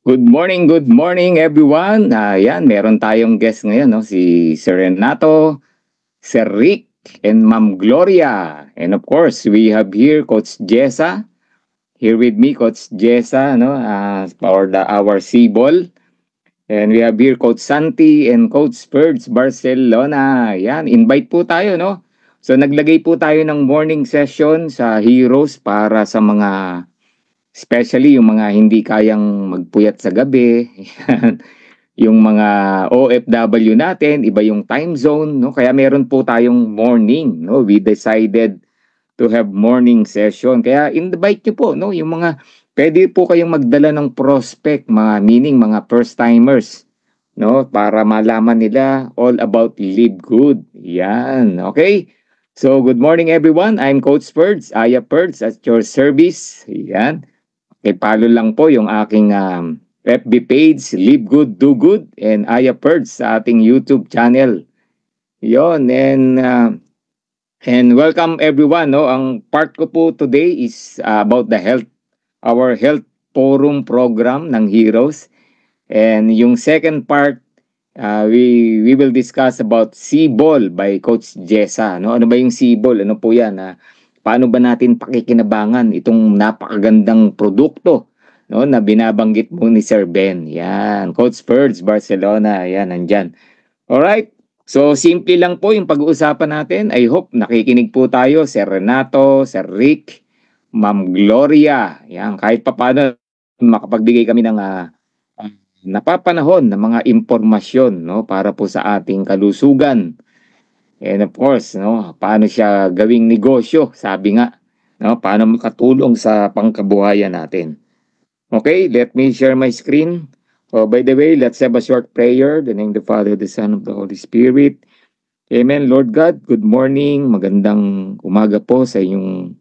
Good morning everyone. Yan, meron tayong guest ngayon, no? Si Sir Renato, Sir Rick, and Ma'am Gloria. And of course, we have here Coach Jessa. Here with me, Coach Jessa, no? Our C-ball. And we have here Coach Santi and Coach Spurge Barcelona. Yan, invite po tayo, no? So naglagay po tayo ng morning session sa Heroes para sa mga especially yung mga hindi kayang magpuyat sa gabi. Yung mga OFW natin, iba yung time zone, no? Kaya meron po tayong morning, no? We decided to have morning session. Kaya invite nyo po, no? Yung mga, pwede po kayong magdala ng prospect, mga meaning, mga first timers, no? Para malaman nila all about Live Good. Yan, okay? So, good morning everyone. I'm Coach Perds, Aya Perds at your service. Yan. I-follow lang po yung aking FB page, Live Good, Do Good, and Aya Perds sa ating YouTube channel. Yon, and welcome everyone. No? Ang part ko po today is about the health, our health forum program ng Heroes. And yung second part, we will discuss about C-Ball by Coach Jessa. No? Ano ba yung C-Ball? Ano po yan? Paano ba natin pakikinabangan itong napakagandang produkto, no, na binabanggit mo ni Sir Ben? Yan, Coach Spurge Barcelona, yan, nandyan. Alright, so simple lang po yung pag-uusapan natin. I hope nakikinig po tayo, Sir Renato, Sir Rick, Ma'am Gloria. Yan, kahit papaano makapagbigay kami ng napapanahon ng mga impormasyon, no, para po sa ating kalusugan. And of course, no, paano siya gawing negosyo, sabi nga, no, paano makatulong sa pangkabuhayan natin. Okay, let me share my screen. Oh, by the way, let's have a short prayer. The name of the Father, the Son, of the Holy Spirit. Amen. Lord God, good morning. Magandang umaga po sa iyo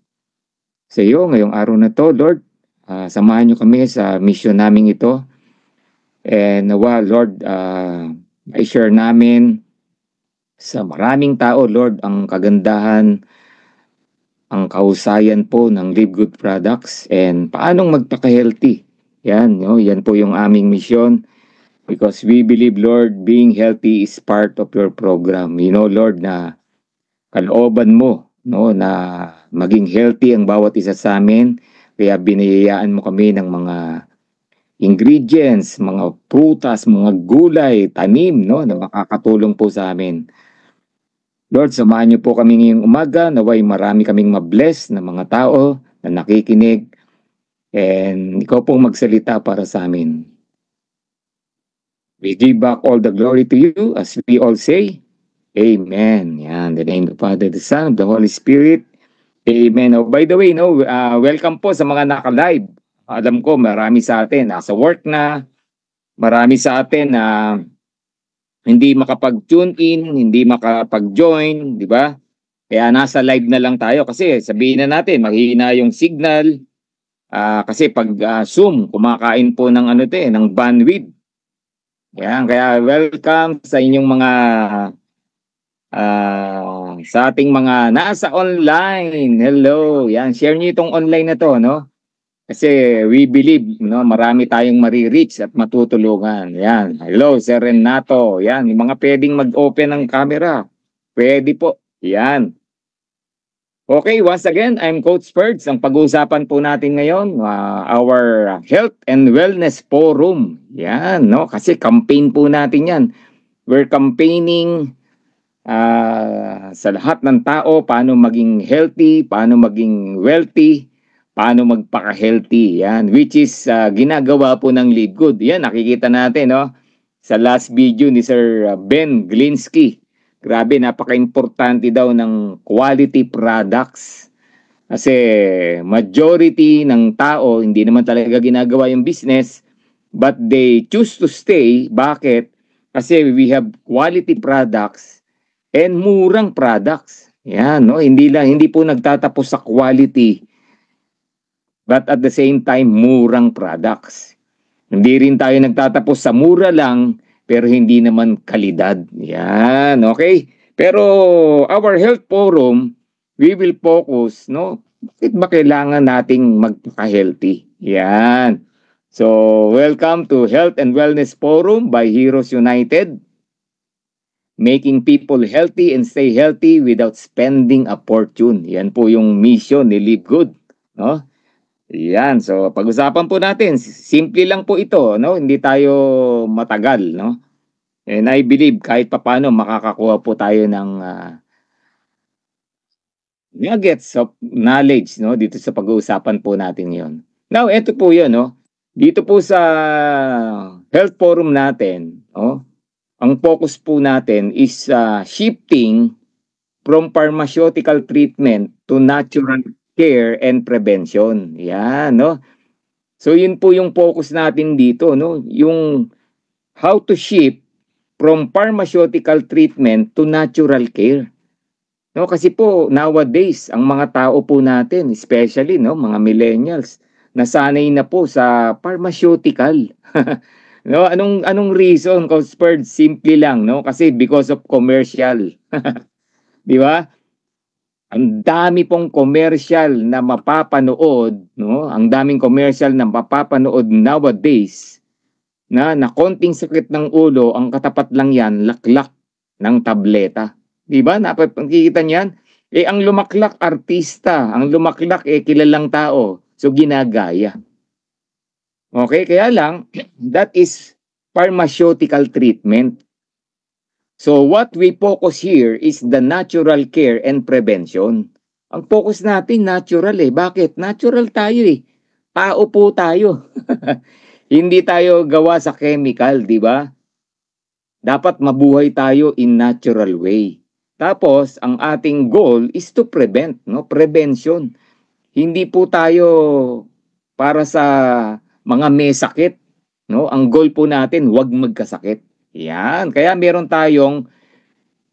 ngayong araw na to, Lord. Samahan niyo kami sa mission namin ito. And Lord, i-share namin sa maraming tao, Lord, ang kagandahan, ang kahusayan po ng Live Good Products and paanong magpaka-healthy. Yan, no? Yan po yung aming mission because we believe, Lord, being healthy is part of your program. You know, Lord, na kalooban mo, no, na maging healthy ang bawat isa sa amin. Kaya biniyayaan mo kami ng mga ingredients, mga prutas, mga gulay, tanim, no, na makakatulong po sa amin. Lord, samahan niyo po kami ngayong umaga. Naway marami kaming mabless na mga tao na nakikinig. And ikaw pong magsalita para sa amin. We give back all the glory to you as we all say, Amen. Yan, the name of the Father, the Son, of the Holy Spirit. Amen. Oh, by the way, no, welcome po sa mga naka-live. Alam ko, marami sa atin nasa work na. Marami sa atin na hindi makapag-tune in, hindi makapag-join, di ba? Kaya nasa live na lang tayo kasi sabihin na natin, mahina yung signal. Kasi pag Zoom, kumakain po ng ng bandwidth. Yan, kaya welcome sa inyong mga sa ating mga nasa online. Hello. Yan, share niyo itong online na to, no? Kasi we believe, no, marami tayong marireach at matutulungan. Yan. Hello, Sir Renato. Yan, yung mga pwedeng mag-open ng camera. Pwede po. Yan. Okay, once again, I'm Coach Perds. Ang pag-uusapan po natin ngayon, our Health and Wellness Forum. Yan, no? Kasi campaign po natin yan. We're campaigning sa lahat ng tao, paano maging healthy, paano maging wealthy, paano magpaka-healthy. Yan, which is ginagawa po ng Live Good. Yan, nakikita natin, no? Sa last video ni Sir Ben Glinsky. Grabe, napaka-importante daw ng quality products. Kasi majority ng tao, hindi naman talaga ginagawa yung business, but they choose to stay. Bakit? Kasi we have quality products and murang products. Yan, no? Hindi po nagtatapos sa quality, but at the same time, murang products. Hindi rin tayo nagtatapos sa mura lang, pero hindi naman kalidad. Yan, okay? Pero our health forum, we will focus, no? Bakit ba kailangan nating magpaka-healthy? Yan. So, welcome to Health and Wellness Forum by Heroes United. Making people healthy and stay healthy without spending a fortune. Yan po yung mission ni Live Good. No? Yan. So, pag-usapan po natin. Simple lang po ito. No? Hindi tayo matagal. No? And I believe kahit papano makakakuha po tayo ng nuggets of knowledge, no, dito sa pag-uusapan po natin 'yon. Now, ito po 'yon, no. Dito po sa health forum natin, no, ang focus po natin is shifting from pharmaceutical treatment to natural care and prevention. Yan, no. So, yun po yung focus natin dito, no, yung how to shift from pharmaceutical treatment to natural care. No, kasi po nowadays ang mga tao po natin, especially no, mga millennials, nasanay na po sa pharmaceutical. No, anong reason, Coach Bird? Simple lang, no? Kasi because of commercial. 'Di ba? Ang dami pong commercial na mapapanood, no? Ang daming commercial na mapapanood nowadays na konting sakit ng ulo, ang katapat lang 'yan, laklak ng tableta. 'Di ba? Nakikita niyan? Eh ang lumaklak artista, ang lumaklak kilalang tao. So ginagaya. Okay, kaya lang that is pharmaceutical treatment. So what we focus here is the natural care and prevention. Ang focus natin natural eh. Bakit? Natural tayo eh. Tao po tayo. Hindi tayo gawa sa chemical, 'di ba? Dapat mabuhay tayo in natural way. Tapos, ang ating goal is to prevent, no? Prevention. Hindi po tayo para sa mga may sakit, no? Ang goal po natin, huwag magkasakit. Yan. Kaya meron tayong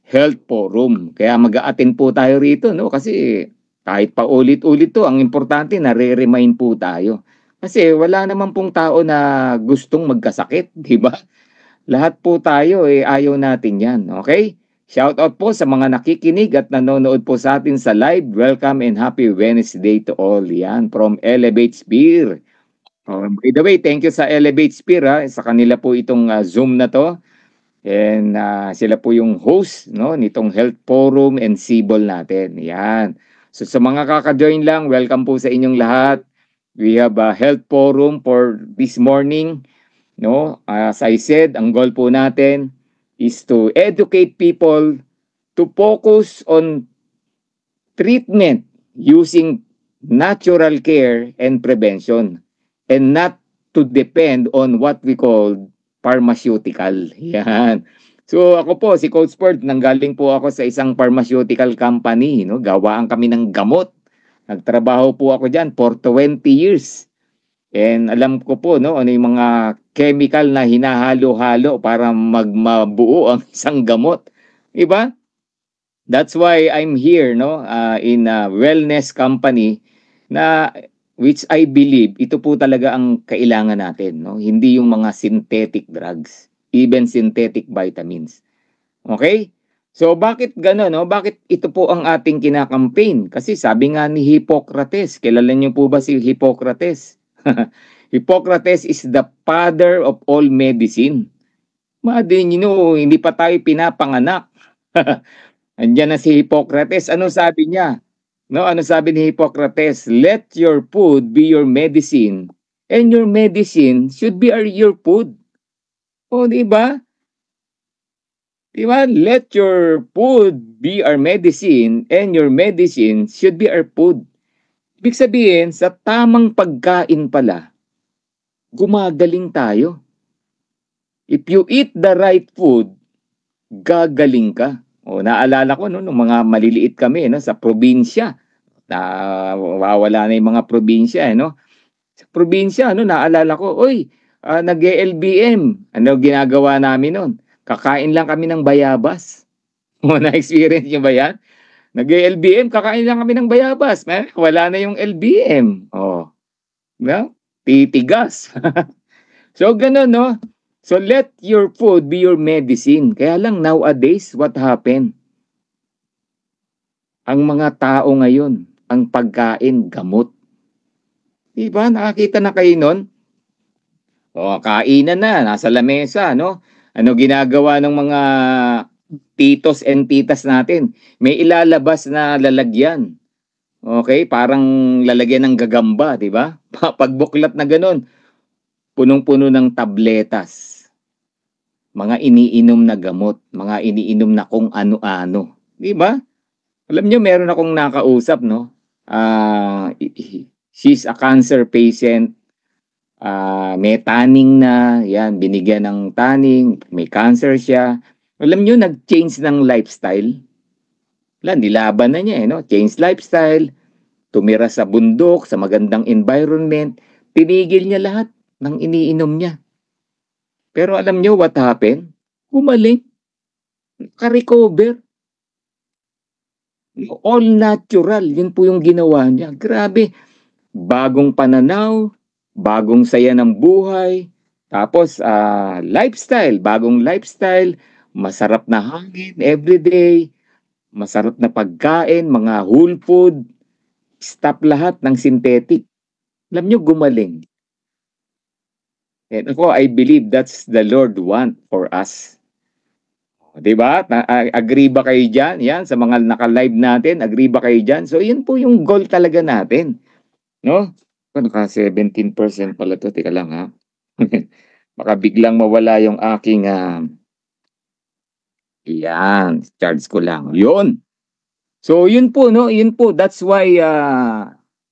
health forum. Kaya mag-a-attend po tayo rito, no? Kasi kahit pa ulit-ulit to, ang importante, nare-remind po tayo. Kasi wala naman pong tao na gustong magkasakit, di ba? Lahat po tayo, ayaw natin yan, okay? Shout out po sa mga nakikinig at nanonood po sa atin sa live. Welcome and happy Wednesday to all. Yan, from Elevate Spear. By the way, thank you sa Elevate Spear. Sa kanila po itong Zoom na to. And sila po yung host, no, nitong Health Forum and Cibol natin. Yan. So sa mga kaka-join lang, welcome po sa inyong lahat. We have a Health Forum for this morning. No, as I said, ang goal po natin is to educate people to focus on treatment using natural care and prevention and not to depend on what we call pharmaceutical. Yan. So ako po, si Coach Bird, nanggaling po ako sa isang pharmaceutical company. No? Gawaan kami ng gamot. Nagtrabaho po ako dyan for 20 years. And alam ko po, no, ano yung mga chemical na hinahalo-halo para mabuo ang isang gamot. Diba? That's why I'm here, no, in a wellness company na which I believe ito po talaga ang kailangan natin, no? Hindi yung mga synthetic drugs, even synthetic vitamins. Okay? So bakit gano'n, no? Bakit ito po ang ating kinakampaign? Kasi sabi nga ni Hippocrates, kilala niyo po ba si Hippocrates? Hippocrates is the father of all medicine. Madin, hindi pa tayo pinapanganak. Andiyan na si Hippocrates. Ano sabi niya? No, ano sabi ni Hippocrates? Let your food be your medicine, and your medicine should be your food. O, di ba? Di ba? Let your food be our medicine, and your medicine should be our food. Ibig sabihin, sa tamang pagkain pala, gumagaling tayo. If you eat the right food, gagaling ka. O, naalala ko, no, nung mga maliliit kami, no, sa probinsya. Wawala na yung mga probinsya, no? Sa probinsya, no, naalala ko, nag-LBM. Ano ginagawa namin nun? Kakain lang kami ng bayabas. O, na-experience nyo ba yan? Nag-LBM, kakain lang kami ng bayabas. Wala na yung LBM. Oh, no? Titigas. So, ganun, no? So, let your food be your medicine. Kaya lang, nowadays, what happened? Ang mga tao ngayon, ang pagkain, gamot. Diba? Nakakita na kayo nun? O, kainan na, nasa lamesa, no? Ano ginagawa ng mga titos and titas natin? May ilalabas na lalagyan. Okay, parang lalagyan ng gagamba, 'di ba? Pagbuklat na gano'n, punong-puno ng tabletas, mga iniinom na gamot, mga iniinom na kung ano-ano, 'di ba? Alam niyo meron akong nakausap, no? She's a cancer patient, may tanning na, 'yan, binigyan ng tanning, may cancer siya. Alam niyo nag-change ng lifestyle. Wala, nilaban na niya, no? Change lifestyle, tumira sa bundok, sa magandang environment, tinigil niya lahat ng iniinom niya. Pero alam niyo what happened? Gumaling, ka-recover. All natural, yun po yung ginawa niya. Grabe, bagong pananaw, bagong saya ng buhay, tapos lifestyle, bagong lifestyle, masarap na hangin everyday, masarap na pagkain, mga whole food, stop lahat ng synthetic. Alam niyo, gumaling. And ako, I believe that's the Lord want for us. 'Di ba? Agree ba kayo diyan? Yan sa mga naka-live natin, agree ba kayo diyan? So, yun po yung goal talaga natin, no? Naka 17% pala 'to. Teka lang ha. Baka biglang mawala yung aking yan, charge ko lang. Yun. So, yun po, no? Yun po. That's why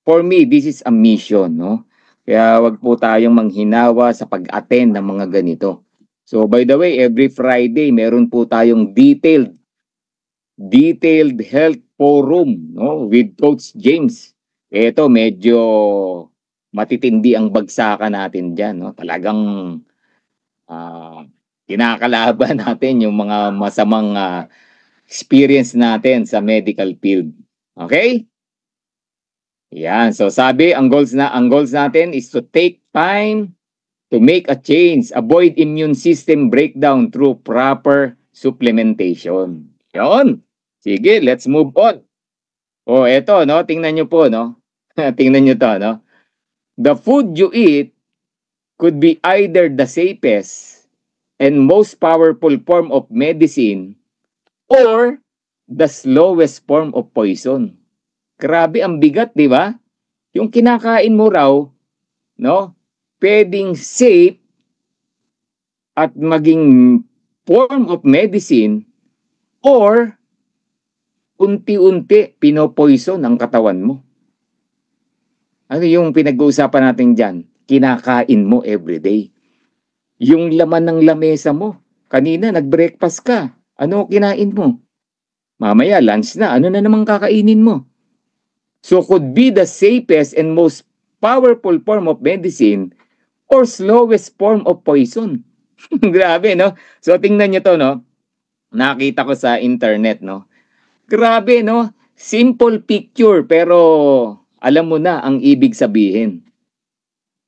for me, this is a mission, no? Kaya wag po tayong manghinawa sa pag-attend ng mga ganito. So, by the way, every Friday, meron po tayong detailed health forum, no, with Coach James. Ito, medyo matitindi ang bagsakan natin diyan, no? Talagang kinakalaban natin yung mga masamang experience natin sa medical field. Okay? Yan. So, sabi, ang goals natin is to take time to make a change, avoid immune system breakdown through proper supplementation. Yon. Sige, let's move on. Oh, eto, no? Tingnan nyo po, no? Tingnan nyo to, no? The food you eat could be either the safest and most powerful form of medicine or the slowest form of poison. Grabe, ang bigat, di ba? Yung kinakain mo raw, no? Pwedeng safe at maging form of medicine or unti-unti pinopoison ang katawan mo. Ano yung pinag-uusapan natin dyan? Kinakain mo everyday. Yung laman ng lamesa mo. Kanina nag-breakfast ka. Ano kinain mo? Mamaya lunch na. Ano na namang kakainin mo? So could be the safest and most powerful form of medicine or slowest form of poison. Grabe, no? So tingnan nyo to, no? Nakita ko sa internet, no? Grabe, no? Simple picture pero alam mo na ang ibig sabihin.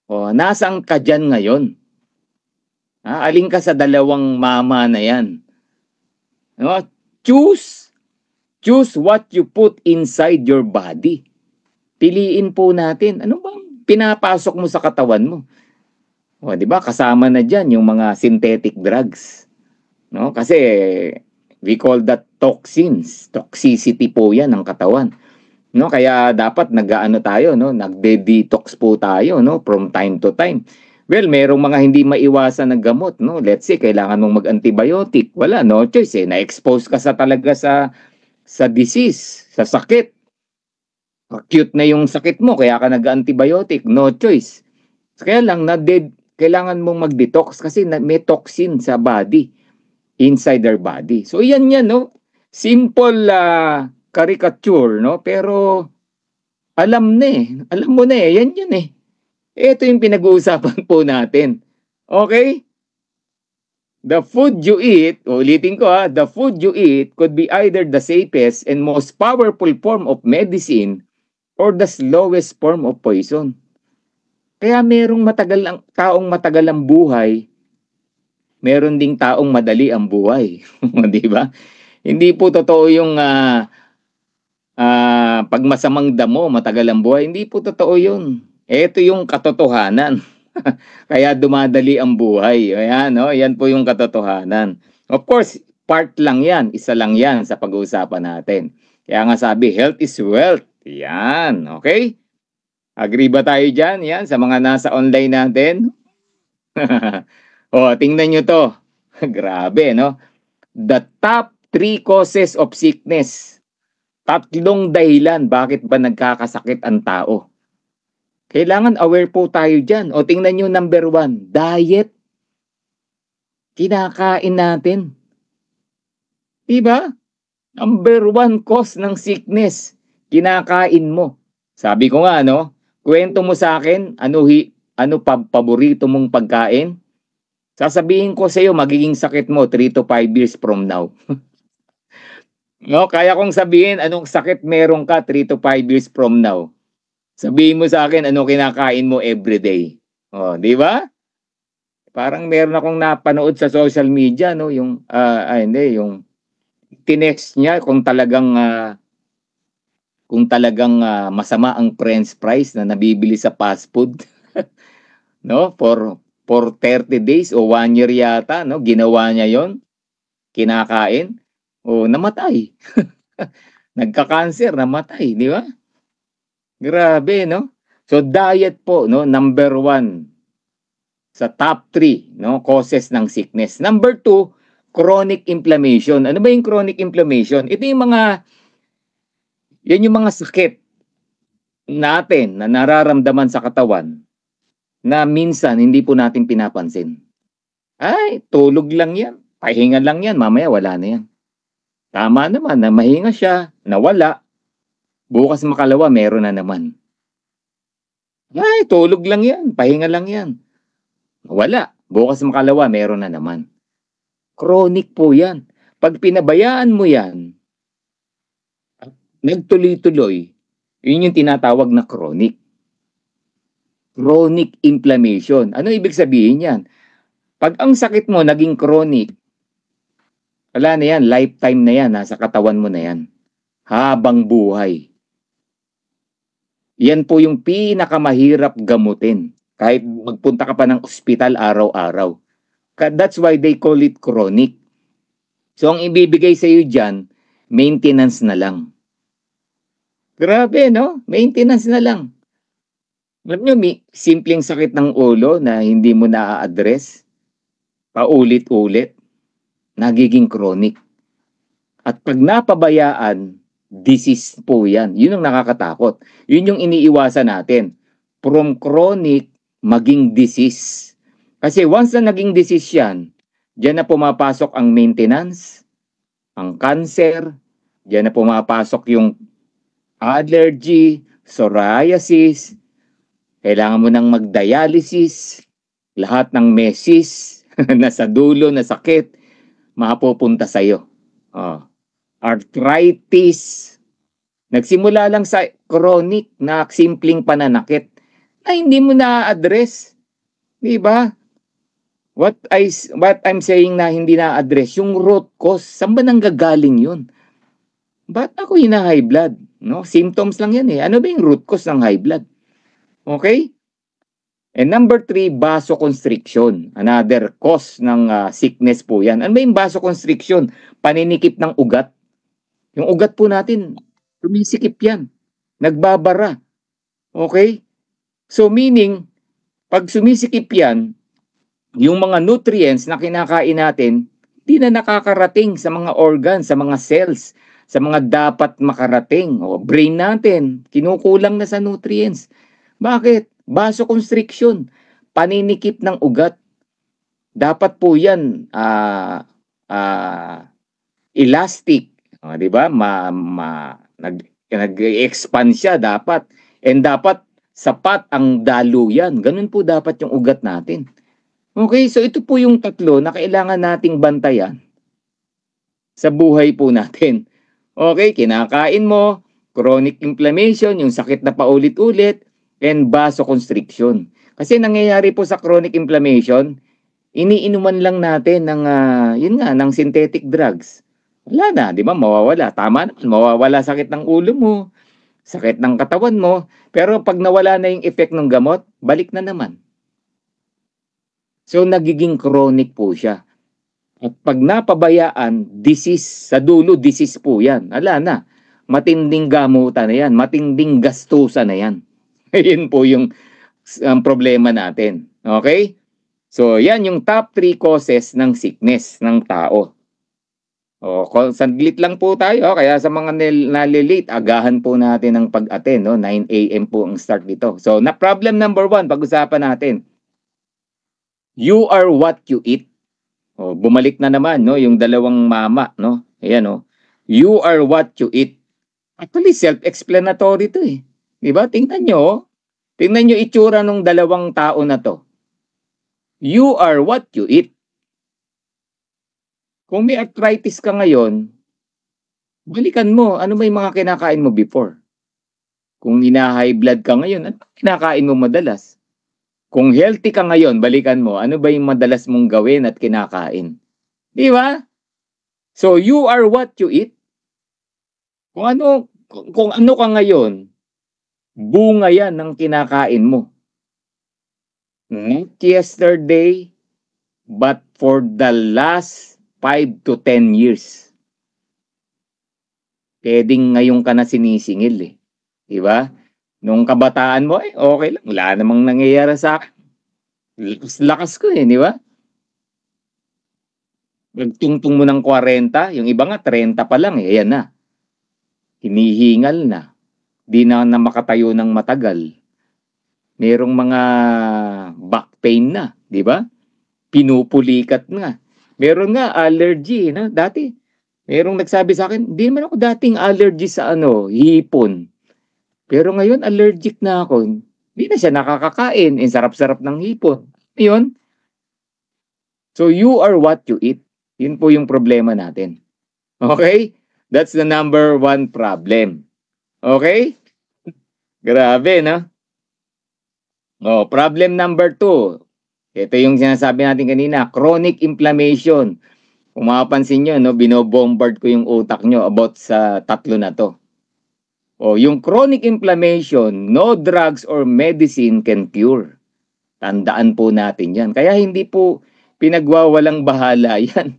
O, nasaan ka dyan ngayon? Aling ka sa dalawang mama na yan? No? Choose what you put inside your body. Piliin po natin. Ano bang pinapasok mo sa katawan mo? O, di ba? Kasama na dyan yung mga synthetic drugs. No? Kasi we call that toxins. Toxicity po yan ng katawan. No, kaya dapat nag-aano tayo, no? Nagde-detox po tayo, no, from time to time. Well, merong mga hindi maiwasan na gamot, no? Let's say kailangan mong mag-antibiotic. Wala, no choice eh. Na-expose ka talaga sa disease, sa sakit. Acute na yung sakit mo kaya ka nag-antibiotic, no choice. Kaya lang kailangan mong mag-detox kasi may toxin sa body, inside their body. So yan, no? Simple caricature, no? Pero alam na eh. Alam mo na eh. Yan eh. Ito yung pinag-uusapan po natin. Okay? The food you eat, ulitin ko the food you eat could be either the safest and most powerful form of medicine or the slowest form of poison. Kaya merong taong matagal ang buhay, meron ding taong madali ang buhay. Di ba? Hindi po totoo yung pag masamang damo, matagal ang buhay. Hindi po totoo yun. Ito yung katotohanan. Kaya dumadali ang buhay. Ayan, no? Yan po yung katotohanan. Of course, part lang yan. Isa lang yan sa pag-uusapan natin. Kaya nga sabi, health is wealth. Yan, okay? Agree ba tayo dyan? Yan, sa mga nasa online natin. O, tingnan nyo to. Grabe, no? The top 3 causes of sickness. Tatlong dahilan bakit ba nagkakasakit ang tao. Kailangan aware po tayo dyan. O tingnan nyo number 1, diet. Kinakain natin. Diba? Number 1 cause ng sickness. Kinakain mo. Sabi ko nga, no? Kwento mo sa akin, ano paborito mong pagkain? Sasabihin ko sa iyo, magiging sakit mo 3 to 5 years from now. No, kaya kong sabihin, anong sakit meron ka 3 to 5 years from now. Sabihin mo sa akin, ano kinakain mo everyday. Oh, di ba? Parang meron akong napanood sa social media, no? Yung, yung tinext niya kung talagang masama ang french fries na nabibili sa fast food. No? For 30 days o 1 year yata, no? Ginawa niya yon, kinakain, o namatay. Nagka-cancer, namatay, di ba? Grabe, no? So diet po, no, number 1 sa top 3, no, causes ng sickness. Number 2, chronic inflammation. Ano ba yung chronic inflammation? Ito yung mga sakit natin na nararamdaman sa katawan na minsan hindi po natin pinapansin. Ay, tulog lang yan. Pahinga lang yan. Mamaya wala na yan. Tama naman na mahinga siya, nawala. Bukas makalawa, meron na naman. Ay, tulog lang yan. Pahinga lang yan. Wala. Bukas makalawa, meron na naman. Chronic po yan. Pag pinabayaan mo yan, nagtuloy-tuloy, yun yung tinatawag na chronic. Chronic inflammation. Ano ibig sabihin yan? Pag ang sakit mo naging chronic, wala na yan, lifetime na yan, nasa katawan mo na yan. Habang buhay. Yan po yung pinakamahirap gamutin. Kahit magpunta ka pa ng ospital araw-araw. That's why they call it chronic. So ang ibibigay sa iyo dyan, maintenance na lang. Grabe, no? Maintenance na lang. Alam nyo, may simpleng sakit ng ulo na hindi mo na-address, paulit-ulit, nagiging chronic. At pag napabayaan, disease po yan. Yun ang nakakatakot. Yun yung iniiwasan natin. From chronic, maging disease. Kasi once na naging disease yan, diyan na pumapasok ang maintenance, ang cancer, diyan na pumapasok yung allergy, psoriasis, kailangan mo nang mag-dialysis, lahat ng mesis na sa dulo na sakit, mapupunta sa'yo. Arthritis. Nagsimula lang sa chronic na simpleng pananakit na hindi mo na-address. Diba? What I'm saying na hindi na-address, yung root cause, saan ba nanggagaling yun? Ba't ako high blood? No? Symptoms lang yan eh. Ano ba yung root cause ng high blood? Okay? And number 3, vasoconstriction. Another cause ng sickness po yan. Ano ba yung vasoconstriction? Paninikip ng ugat. Yung ugat po natin, tumisikip yan. Nagbabara. Okay? So meaning, pag sumisikip yan, yung mga nutrients na kinakain natin, di na nakakarating sa mga organs, sa mga cells, sa mga dapat makarating. O brain natin, kinukulang na sa nutrients. Bakit? Vasoconstriction. Paninikip ng ugat. Dapat po yan elastic. Di ba? Nag-expand siya dapat. And dapat sapat ang daluyan. Ganun po dapat yung ugat natin. Okay, so ito po yung tatlo na kailangan nating bantayan sa buhay po natin. Okay, kinakain mo, chronic inflammation, yung sakit na paulit-ulit, and vasoconstriction. Kasi nangyayari po sa chronic inflammation, iniinuman lang natin ng, ng synthetic drugs. Wala na, di ba? Mawawala. Tama naman, mawawala sakit ng ulo mo, sakit ng katawan mo, pero pag nawala na yung effect ng gamot, balik na naman. So, nagiging chronic po siya. At pag napabayaan, disease, sa dulo, disease po yan. Ala na, matinding gamutan na yan, matinding gastusan na yan. Yun po yung problema natin. Okay? So, yan yung top 3 causes ng sickness ng tao. O, saglit lang po tayo. Kaya sa mga nalilate, agahan po natin ang pag-attend. No? 9 a.m. po ang start dito. So, problem number 1, pag-usapan natin. You are what you eat. O, bumalik na naman, no? Yung dalawang mama, no? Ayan, no? You are what you eat. Actually, self-explanatory to eh. Diba? Tingnan nyo. Tingnan nyo itsura ng dalawang tao na to. You are what you eat. Kung may arthritis ka ngayon, balikan mo, ano ba yung mga kinakain mo before? Kung hina-high blood ka ngayon, ano kinakain mo madalas? Kung healthy ka ngayon, balikan mo, ano ba yung madalas mong gawin at kinakain? Di ba? So, you are what you eat. Kung ano ka ngayon, bunga yan ng kinakain mo. Not yesterday, but for the last 5 to 10 years. Pwedeng ngayon ka na sinisingil eh. Di ba? Nung kabataan mo, okay lang. Wala namang nangyayari sa akin. Lakas ko eh, di ba? Nagtungtong mo ng 40, yung iba nga 30 pa lang eh. Ayan na. Hinihingal na. Di na makatayo ng matagal. Merong mga back pain na, di ba? Pinupulikat nga. Meron nga allergy, no? Dati, merong nagsabi sa akin, di naman ako dating allergy sa hipon. Pero ngayon, allergic na ako. Hindi na siya nakakakain. Sarap-sarap ng hipon. Yun. So, you are what you eat. Yun po yung problema natin. Okay? That's the number 1 problem. Okay? Grabe, no? Oh, problem number 2. Ito yung sinasabi natin kanina, chronic inflammation. Kung mapapansin nyo, no, binobombard ko yung utak nyo about sa tatlo na to. O, yung chronic inflammation, no drugs or medicine can cure. Tandaan po natin yan. Kaya hindi po pinagwawalang bahala yan.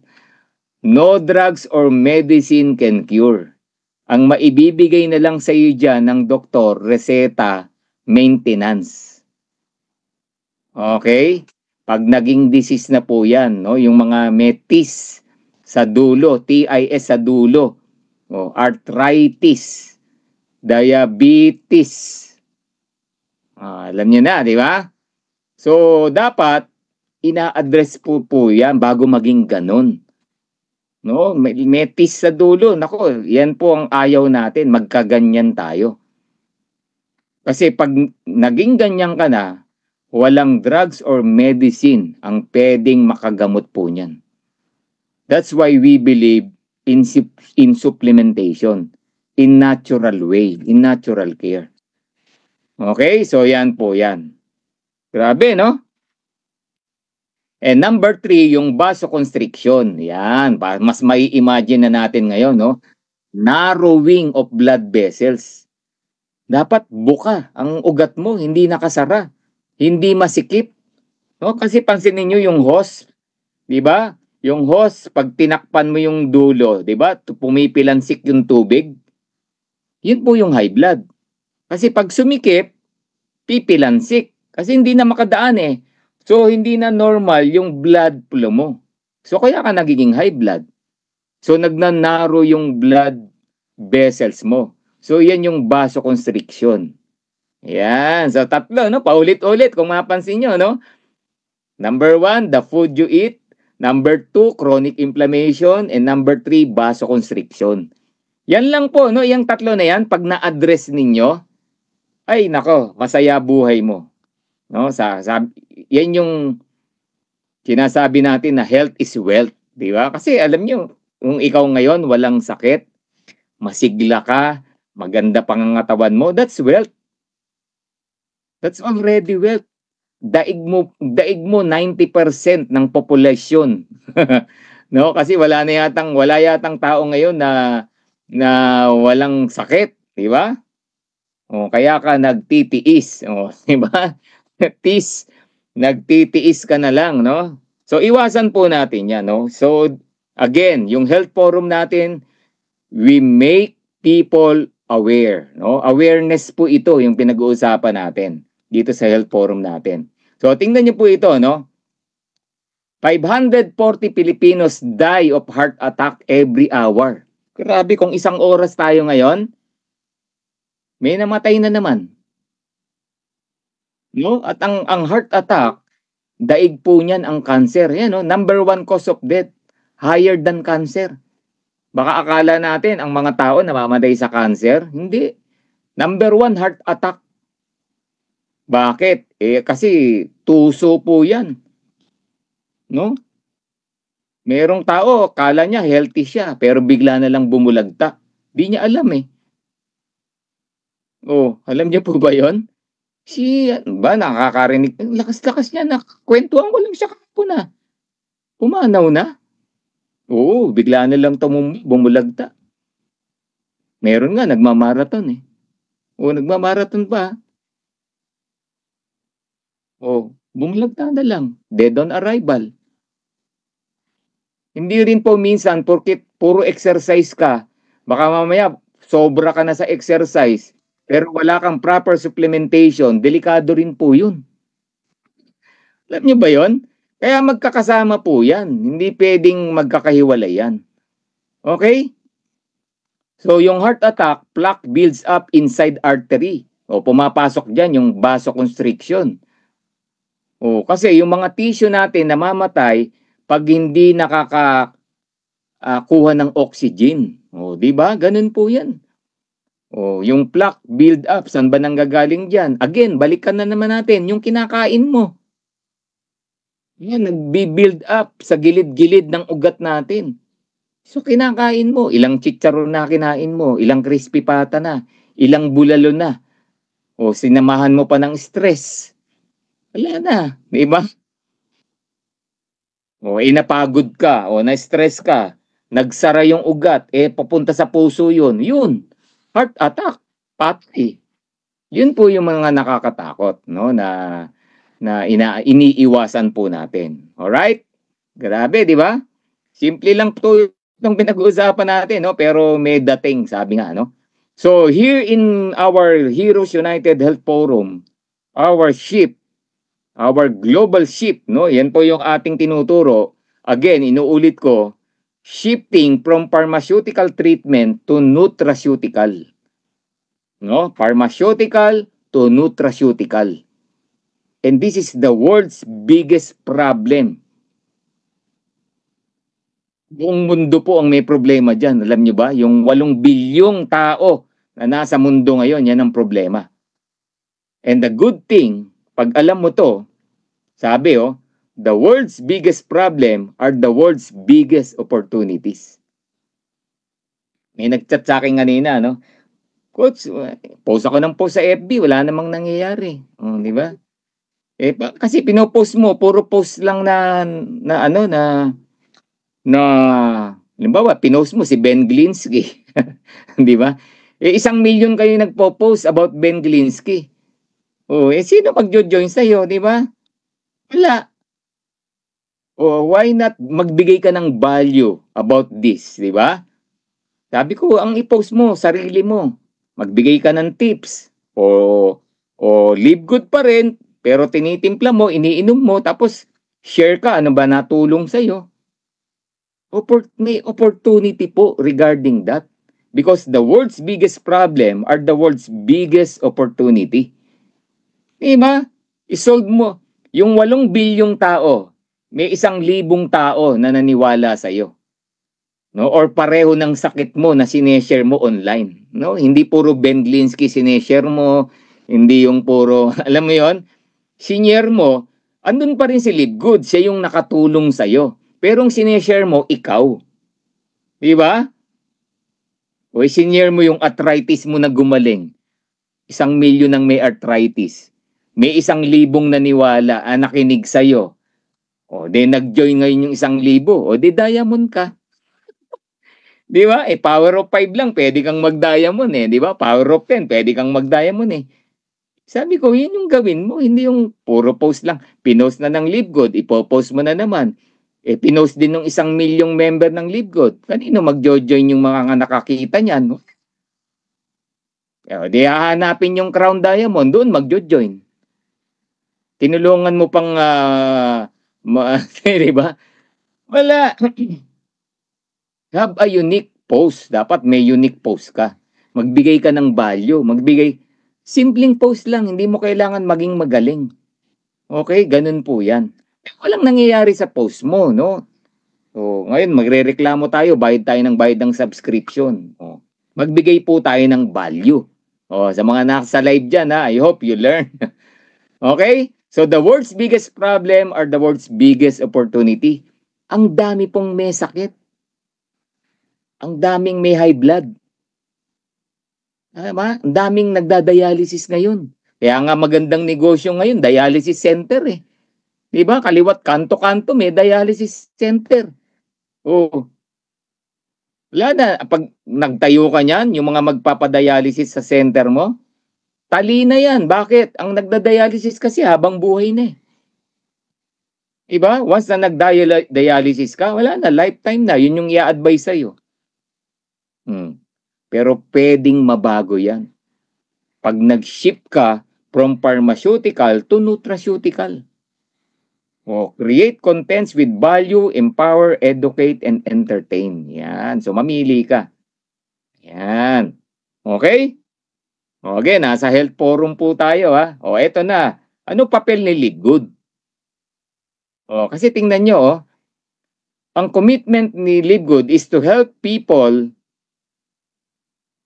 No drugs or medicine can cure. Ang maibibigay na lang sa iyo dyan ng doktor, reseta, maintenance. Okay? Pag naging disease na po yan, no? Yung mga metis sa dulo, TIS sa dulo, o, arthritis, diabetes. Alam niyo na, di ba? So, dapat ina-address po yan bago maging ganun. No? Metis sa dulo. Nako, yan po ang ayaw natin. Magkaganyan tayo. Kasi pag naging ganyan ka na, walang drugs or medicine ang pwedeng makagamot po niyan. That's why we believe in supplementation. In natural way, in natural care. Okay, so yan po yan. Grabe, no? And number 3, yung vasoconstriction. Yan, mas may imagine na natin ngayon, no? Narrowing of blood vessels. Dapat buka ang ugat mo, hindi nakasara, hindi masikip. No? Kasi pansinin niyo yung hose, di ba? Yung hose, pag tinakpan mo yung dulo, di ba? Pumipilansik yung tubig. Yun po yung high blood. Kasi pag sumikip, pipilansik. Kasi hindi na makadaan eh. So, hindi na normal yung blood flow mo. So, kaya ka nagiging high blood. So, nagnanarrow yung blood vessels mo. So, yan yung vasoconstriction. Yan. So, tatlo, no? Paulit-ulit kung mapansin nyo, no? Number 1, the food you eat. Number 2, chronic inflammation. And number 3, vasoconstriction. Yan lang po, no? Yung tatlo na yan, pag na-address ninyo, ay, nako, masaya buhay mo. No? Yan yung sinasabi natin na health is wealth. Di ba? Kasi alam nyo, kung ikaw ngayon walang sakit, masigla ka, maganda pangangatawan mo, that's wealth. That's already wealth. Daig mo 90% ng population. No? Kasi wala yatang tao ngayon na walang sakit, di ba? O, kaya ka nagtitiis, o, di ba? Tis, nagtitiis ka na lang, no? So, iwasan po natin yan, no? So, again, yung health forum natin, we make people aware, no? Awareness po ito yung pinag-uusapan natin dito sa health forum natin. So, tingnan niyo po ito, no? 540 Filipinos die of heart attack every hour. Grabe, kung isang oras tayo ngayon, may namatay na naman. No? At ang heart attack, daig po niyan ang cancer. Yan, no? Number 1 cause of death, higher than cancer. Baka akala natin ang mga tao namamatay sa cancer. Hindi. Number 1, heart attack. Bakit? Kasi tuso po yan. No? Merong tao, kala niya healthy siya, pero bigla na lang bumulagta. Di niya alam eh. Oh, alam niyo po ba yon? Nakakarinig. Lakas-lakas niya, nakakwentuhan ko lang siya kahapon na. Pumanaw na. Oo, bigla na lang bumulagta. Meron nga, nagmamarathon eh. O, nagmamarathon pa. O, bumulagta na lang. Dead on arrival. Hindi rin po minsan, porkit puro exercise ka, baka mamaya sobra ka na sa exercise, pero wala kang proper supplementation, delikado rin po yun. Alam niyo ba yon? Kaya magkakasama po yan. Hindi pwedeng magkakahiwalay yan. Okay? So, yung heart attack, plaque builds up inside artery. O, pumapasok dyan yung vasoconstriction. O, kasi yung mga tissue natin namamatay pag hindi nakakakuha ng oxygen. O, di ba? Ganun po yan. O, yung plaque build up, saan ba nanggagaling dyan? Again, balikan na naman natin yung kinakain mo. Yan, nagbi-build up sa gilid-gilid ng ugat natin. So, kinakain mo, ilang chicharon na kinain mo, ilang crispy pata na, ilang bulalo na. O, sinamahan mo pa ng stress. Wala na, di ba? O, napagod ka, o na-stress ka, nagsara yung ugat, papunta sa puso yun. Yun, heart attack, patay. Yun po yung mga nakakatakot, no, na iniiwasan po natin. Alright? Grabe, di ba? Simple lang po itong pinag-uusapan natin, no? Pero may dating, sabi nga, no? So, here in our Heroes United Health Forum, our ship, our global ship, no? Yan po yung ating tinuturo. Again, inuulit ko, shifting from pharmaceutical treatment to nutraceutical. No? Pharmaceutical to nutraceutical. And this is the world's biggest problem. Buong mundo po ang may problema dyan. Alam nyo ba? Yung 8 bilyong tao na nasa mundo ngayon, yan ang problema. And the good thing, pag alam mo to, sabi the world's biggest problem are the world's biggest opportunities. May nag-chat sa akin kanina, no? Coach, post ako ng post sa FB, wala namang nangyayari. Di ba? Kasi pinopost mo, puro post lang na halimbawa, pinost mo si Ben Glinsky. Di ba? 1 million kayo nagpo-post about Ben Glinsky. Sino magjo-join sa'yo, di ba? Wala. Why not magbigay ka ng value about this, di ba? Sabi ko, ang i-post mo, sarili mo. Magbigay ka ng tips. O live good pa rin, pero tinitimpla mo, iniinom mo, tapos share ka, ano ba natulong sa'yo? May opportunity po regarding that. Because the world's biggest problem are the world's biggest opportunity. Diba? I-solve mo. Yung 8 bilyong tao, may 1,000,000 tao na naniwala sa'yo. No? Or pareho ng sakit mo na sineshare mo online. No? Hindi puro Ben Glinsky sineshare mo, hindi yung puro, alam mo yon, sineshare mo, andun pa rin si Live Good, siya yung nakatulong sa'yo. Pero ang sineshare mo, ikaw. Di ba? O sineshare mo yung arthritis mo na gumaling. 1 milyon ang may arthritis. May 1,000,000 naniwala, nakinig sa'yo. Nag-join ngayon yung 1,000. Diamond ka. Di ba? Power of 5 lang, pwede kang mag-diamond eh. Di ba? Power of 10, pwede kang mag-diamond eh. Sabi ko, yun yung gawin mo, hindi yung puro post lang. Pinost na ng LiveGood, ipopost mo na naman. Pinost din ng 1 milyong member ng LiveGood. Kanino magjo-join yung mga nakakita niyan? Di hahanapin yung Crown Diamond, doon magjo-join. Tinulungan mo pang, di ba? Wala. Have a unique post. Dapat may unique post ka. Magbigay ka ng value. Simpleng post lang. Hindi mo kailangan maging magaling. Okay? Ganun po yan. Walang nangyayari sa post mo, no? So, ngayon, magre-reklamo tayo. Bayad ng subscription. Magbigay po tayo ng value. Sa mga nasa live dyan, I hope you learn. Okay? So, the world's biggest problem are the world's biggest opportunity. Ang dami pong may sakit. Ang daming may high blood. Ang daming nagda-dialysis ngayon. Kaya nga magandang negosyo ngayon, dialysis center eh. Diba? Kaliwat, kanto-kanto may dialysis center. Wala na. Pag nagtayo ka niyan, yung mga magpapadialysis sa center mo, tali na yan. Bakit? Ang nagda-dialysis kasi habang buhay na eh. Diba? Once na nag-dialysis ka, wala na. Lifetime na. Yun yung i-advise sa'yo. Pero pwedeng mabago yan. Pag nag-shift ka from pharmaceutical to nutraceutical. Create contents with value, empower, educate, and entertain. Yan. So, mamili ka. Yan. Okay? Okay, nasa health forum po tayo ha. Eto na. Ano papel ni LiveGood? Kasi tingnan nyo, ang commitment ni LiveGood is to help people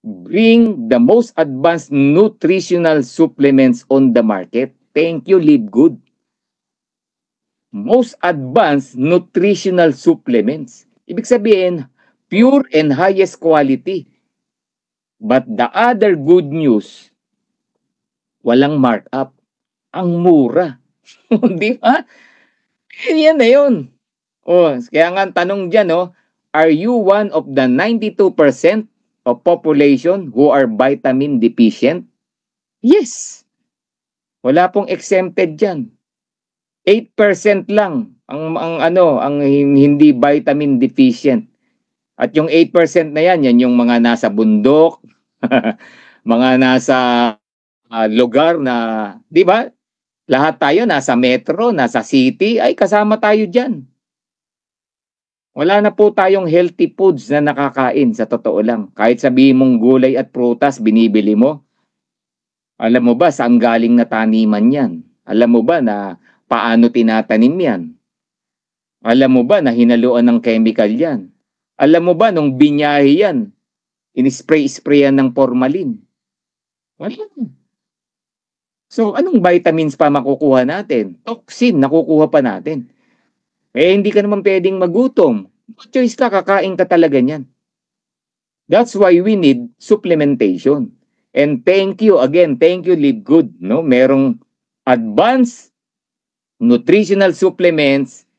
bring the most advanced nutritional supplements on the market. Thank you, LiveGood. Most advanced nutritional supplements. Ibig sabihin, pure and highest quality. But the other good news, walang markup. Ang mura. Di ba? Yan na yun. Kaya nga ang tanong dyan, are you one of the 92% of population who are vitamin deficient? Yes. Wala pong exempted dyan. 8% lang ang hindi vitamin deficient. At yung 8% na yan yung mga nasa bundok, mga nasa lugar na, di ba? Lahat tayo nasa metro, nasa city, ay kasama tayo dyan. Wala na po tayong healthy foods na nakakain sa totoo lang. Kahit sabihin mong gulay at prutas binibili mo, alam mo ba saan galing na taniman yan? Alam mo ba na paano tinatanim yan? Alam mo ba na hinaluan ng chemical yan? Alam mo ba nung binyahe yan, in-spray-sprayan ng formalin? Wala. So, anong vitamins pa makukuha natin? Toxin, nakukuha pa natin. Hindi ka naman pwedeng magutom. No choice ka, kakain ka talaga niyan. That's why we need supplementation. And thank you again, thank you LiveGood. No? Merong advanced nutritional supplements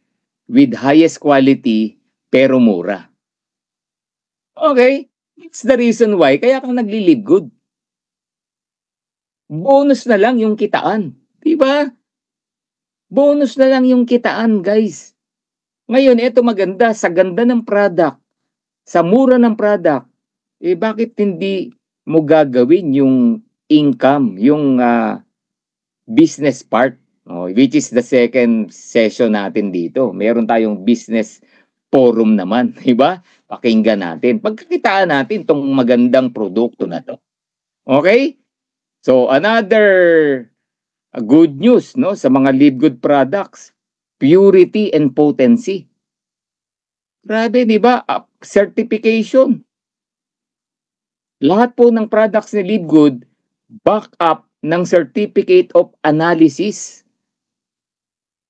with highest quality pero mura. Okay, that's the reason why kaya ka nagli-LiveGood. Bonus na lang yung kitaan. Diba? Bonus na lang yung kitaan, guys. Ngayon, ito maganda. Sa ganda ng product, sa mura ng product, bakit hindi mo gagawin yung income, yung business part? Which is the second session natin dito. Meron tayong business forum naman. Diba? Pakinggan natin. Pagkakitaan natin itong magandang produkto na to. Okay? So, another good news sa mga LiveGood products, purity and potency. Grabe, di ba? Certification. Lahat po ng products ni LiveGood, back up ng certificate of analysis.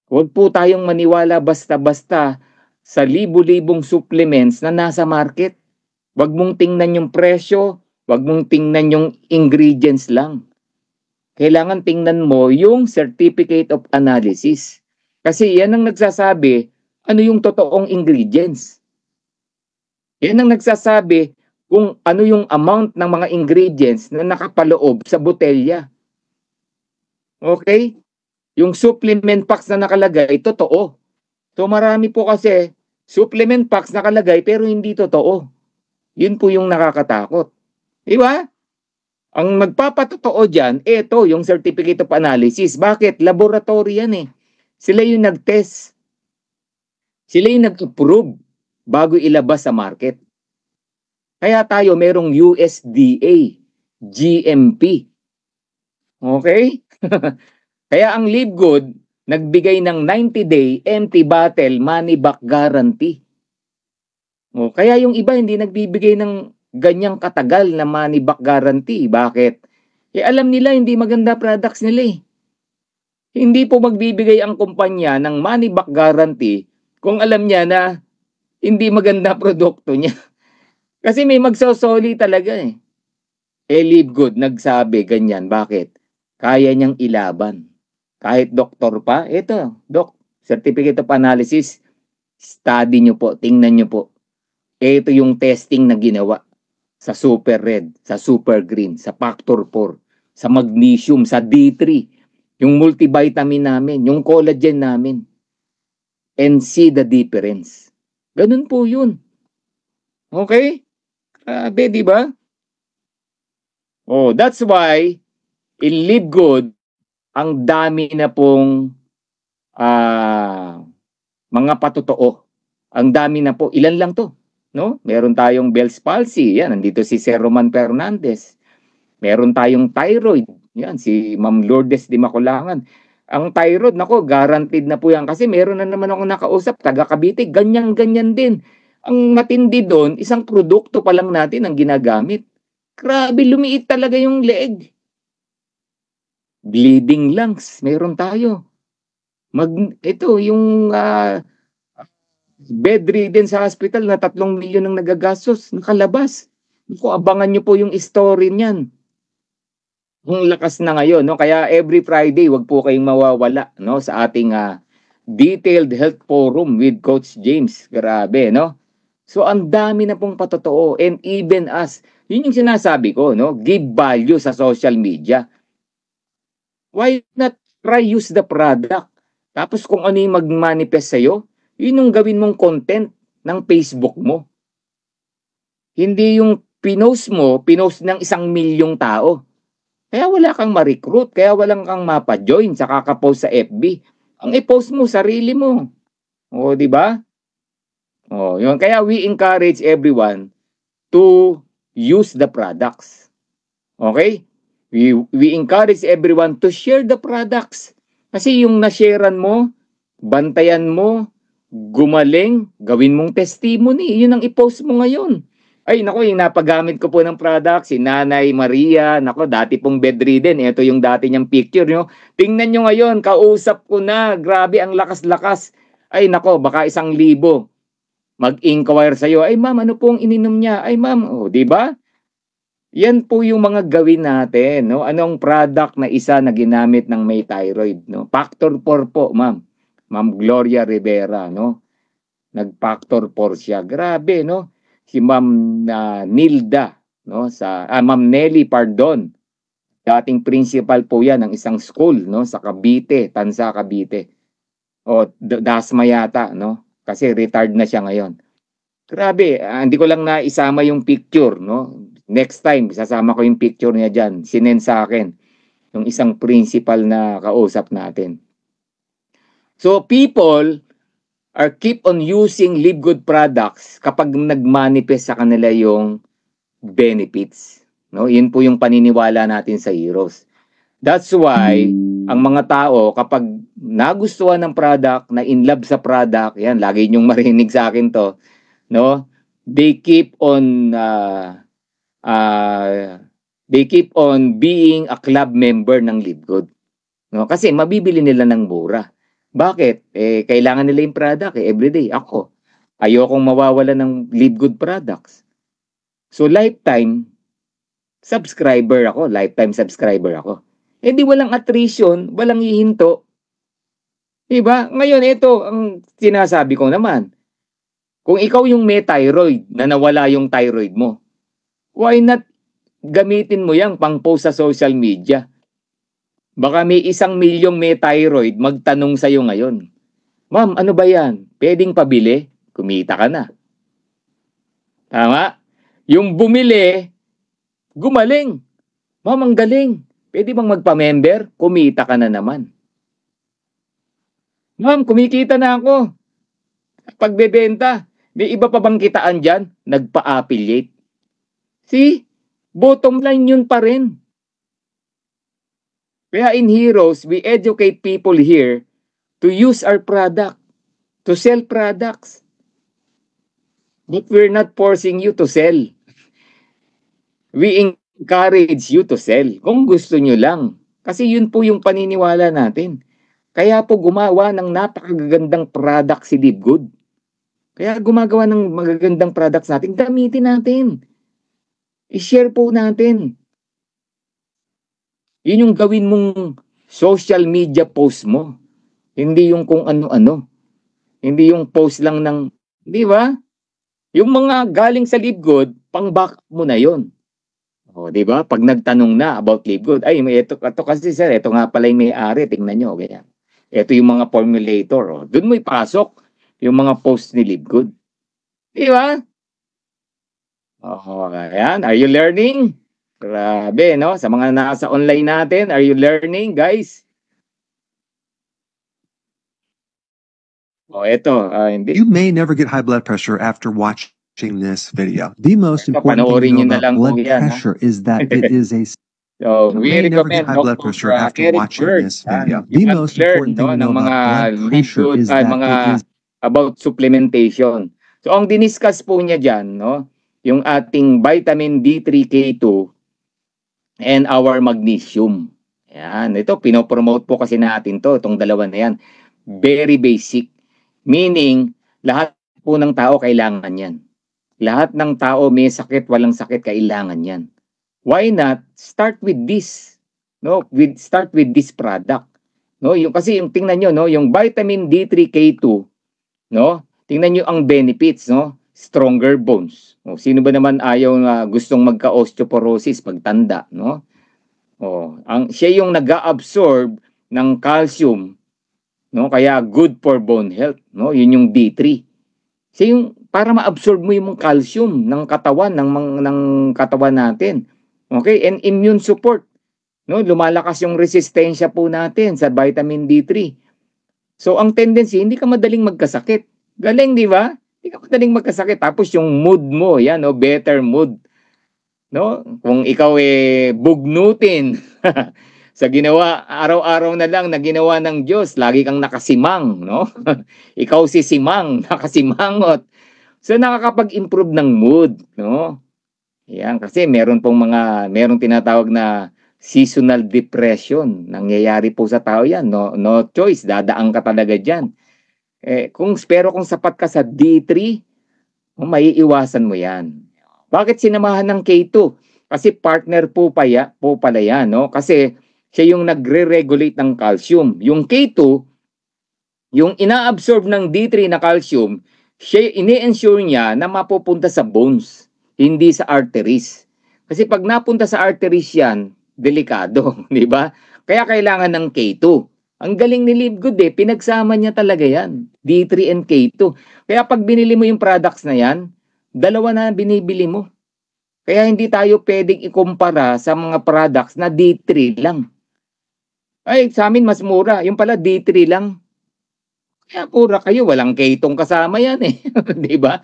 Huwag po tayong maniwala basta-basta sa libu-libong supplements na nasa market. Huwag mong tingnan yung presyo, huwag mong tingnan yung ingredients lang. Kailangan tingnan mo yung certificate of analysis. Kasi yan ang nagsasabi ano yung totoong ingredients. Yan ang nagsasabi kung ano yung amount ng mga ingredients na nakapaloob sa botelya. Okay? Yung supplement packs na nakalagay, totoo. So marami po kasi supplement packs nakalagay pero hindi totoo. Yun po yung nakakatakot. Di ba? Ang magpapatotoo dyan, eto, yung certificate of analysis. Bakit? Laboratory yan eh. Sila yung nag-test. Sila yung nag-approve bago ilabas sa market. Kaya tayo merong USDA, GMP. Okay? Kaya ang Live Good, nagbigay ng 90-day empty bottle money back guarantee. O, kaya yung iba hindi nagbibigay ng ganyang katagal na money back guarantee. Bakit? Alam nila hindi maganda products nila eh. Hindi po magbibigay ang kumpanya ng money back guarantee kung alam niya na hindi maganda produkto niya. Kasi may magsosoli talaga eh. Live Good nagsabi ganyan. Bakit? Kaya niyang ilaban. Kahit doktor pa, ito, Doc, certificate of analysis, study nyo po, tingnan nyo po. Ito yung testing na ginawa sa Super Red, sa Super Green, sa Factor 4, sa Magnesium, sa D3, yung multivitamin namin, yung collagen namin. And see the difference. Ganun po yun. Okay? Grabe, di ba? Oh, that's why, in Live Good, ang dami na pong mga patotoo. Ang dami na po. Ilan lang to? No? Meron tayong Bell's palsy. Yan, nandito si Sir Roman Fernandez. Meron tayong thyroid. Yan, si Ma'am Lourdes Di Maculangan. Ang thyroid, nako, guaranteed na po yan. Kasi meron na naman akong nakausap, taga Cavite, ganyan-ganyan din. Ang matindi doon, isang produkto pa lang natin ang ginagamit. Grabe, lumiit talaga yung leeg. Bleeding lungs, meron tayo. Ito, yung bedridden sa hospital na 3 milyon ang nagagastos, nakalabas. Naku, abangan nyo po yung story niyan. Ang lakas na ngayon, no? Kaya every Friday, wag po kayong mawawala, no? Sa ating detailed health forum with Coach James. Grabe, no? So, ang dami na pong patotoo. And even us, yun yung sinasabi ko, no? Give value sa social media. Why not try use the product? Tapos kung ano yung mag-manifest sa'yo, yun yung gawin mong content ng Facebook mo. Hindi yung pinost mo, pinost ng 1 milyong tao. Kaya wala kang ma-recruit, kaya walang kang mapa-join sa kakapost sa FB. Ang i-post mo, sarili mo. O, di ba? O, yun. Kaya we encourage everyone to use the products. Okay? We encourage everyone to share the products. Kasi yung na-sharean mo, bantayan mo, gumaling, gawin mong testimony. Yun ang i-post mo ngayon. Ay, nako, yung napagamit ko po ng product, si Nanay Maria, nako, dati pong bedridden, ito yung dati niyang picture, nyo. Tingnan nyo ngayon, kausap ko na, grabe ang lakas-lakas. Ay, nako, baka 1,000 mag-inquire sa'yo, ay ma'am, ano pong ininom niya? Ay ma'am, oh, di ba? Yan po yung mga gawin natin, no? Anong product na isa na ginamit ng may thyroid, no? Factor 4 po, ma'am. Ma'am Gloria Rivera, no? Nag-factor 4 siya. Grabe, no? Si Ma'am Nilda, no? Ma'am Nelly, pardon. Dating principal po yan ng isang school, no? Sa Cavite, Tansa, Cavite. O, Dasma yata, no? Kasi retired na siya ngayon. Grabe, hindi ko lang na isama yung picture, no? Next time, sasama ko yung picture niya dyan. Sinend sa akin yung isang principal na kausap natin. So, people keep on using Live Good products kapag nag-manifest sa kanila yung benefits. No? Yun po yung paniniwala natin sa Heroes. That's why, ang mga tao, kapag nagustuhan ng product, na in love sa product, yan, lagi nyong marinig sa akin to, no? They keep on being a club member ng Live Good. No? Kasi mabibili nila ng mura. Bakit? Kailangan nila yung product everyday. Ako, ayokong mawawala ng Live Good products. So, lifetime subscriber ako. Di walang attrition, walang hihinto. Diba? Ngayon, ito ang sinasabi ko naman. Kung ikaw yung may thyroid, na nawala yung thyroid mo, why not gamitin mo yan pang post sa social media? Baka may 1,000,000 may thyroid magtanong sa'yo ngayon, "Ma'am, ano ba yan? Pwedeng pabili?" Kumita ka na. Tama? Yung bumili, gumaling. "Ma'am, ang galing. Pwede bang magpa-member?" Kumita ka na naman. "Ma'am, kumikita na ako. Pagbebenta." May iba pa bang kitaan dyan? Nagpa-affiliate. See? Bottom line yun pa rin. Kaya in Heroes, we educate people here to use our product, to sell products. But we're not forcing you to sell. We encourage you to sell kung gusto nyo lang. Kasi yun po yung paniniwala natin. Kaya po gumawa ng napakagandang product si Live Good. Kaya gumagawa ng magagandang products natin, gamitin natin. I-share po natin. Yun yung gawin mong social media post mo. Hindi yung kung ano-ano. Hindi yung post lang ng, di ba? Yung mga galing sa Live Good, pang-back mo na yon. O, di ba? Pag nagtanong na about Live Good, ay, ito kasi sir, ito nga pala yung may-ari, tingnan nyo. Kaya, ito yung mga formulator. O, doon mo ipasok yung mga post ni Live Good. Di ba? Oh, ayan. Are you learning? Grabe, no? Sa mga nasa online natin, are you learning, guys? Oh, ito. Hindi. You may never get high blood pressure after watching this video. The most Ito, important panoorin thing nyo to know na lang about blood po yan, ha? pressure is that it is a So, You we may never get recommend high blood Dr. pressure after Eric watching Byrd. this video. You The must most learn, important thing to ng know mga about blood Live pressure Good, is that mga it is about supplementation. So, ang diniscuss po niya dyan, no? Yung ating vitamin D3K2 and our magnesium. Yan. Ito, pinopromote po kasi natin to, itong dalawa na yan. Very basic. Meaning, lahat po ng tao kailangan yan. Lahat ng tao may sakit, walang sakit, kailangan yan. Why not start with this? No, start with this product. No, yung kasi yung tingnan niyo, no, yung vitamin D3K2, no? Tingnan niyo ang benefits, no? Stronger bones. O, sino ba naman ayaw na gustong magka-osteoporosis pagtanda, no? O, siya yung nag-absorb ng calcium, no? Kaya good for bone health, no? Yun yung D3. Siya yung para ma-absorb mo yung calcium ng katawan ng katawan natin. Okay? And immune support. No, lumalakas yung resistensya po natin sa vitamin D3. So ang tendency, hindi ka madaling magkasakit. Galing, di ba? Hindi ka madaling magkasakit. Tapos yung mood mo, yan, no, better mood. No? Kung ikaw bugnutin sa ginawa, araw-araw na lang na ginawa ng Diyos, lagi kang nakasimang, no? Ikaw si simang, nakasimangot. So nakakapag-improve ng mood, no? Yan, kasi meron tinatawag na seasonal depression. Nangyayari po sa tao yan. No choice, dadaan ka talaga dyan. Pero kung sapat ka sa D3, maiiwasan mo yan. Bakit sinamahan ng K2? Kasi partner po pala yan. No? Kasi siya yung nagre-regulate ng calcium. Yung K2, yung ina-absorb ng D3 na calcium, siya ini-ensure niya na mapupunta sa bones, hindi sa arteries. Kasi pag napunta sa arteries yan, delikado, di ba? Kaya kailangan ng K2. Ang galing ni Live Good pinagsama niya talaga yan, D3 and K2. Kaya pag binili mo yung products na yan, dalawa na binibili mo. Kaya hindi tayo pwedeng ikumpara sa mga products na D3 lang. Ay, sa amin mas mura, yung pala D3 lang. Kaya mura kayo, walang K2 kasama yan di ba?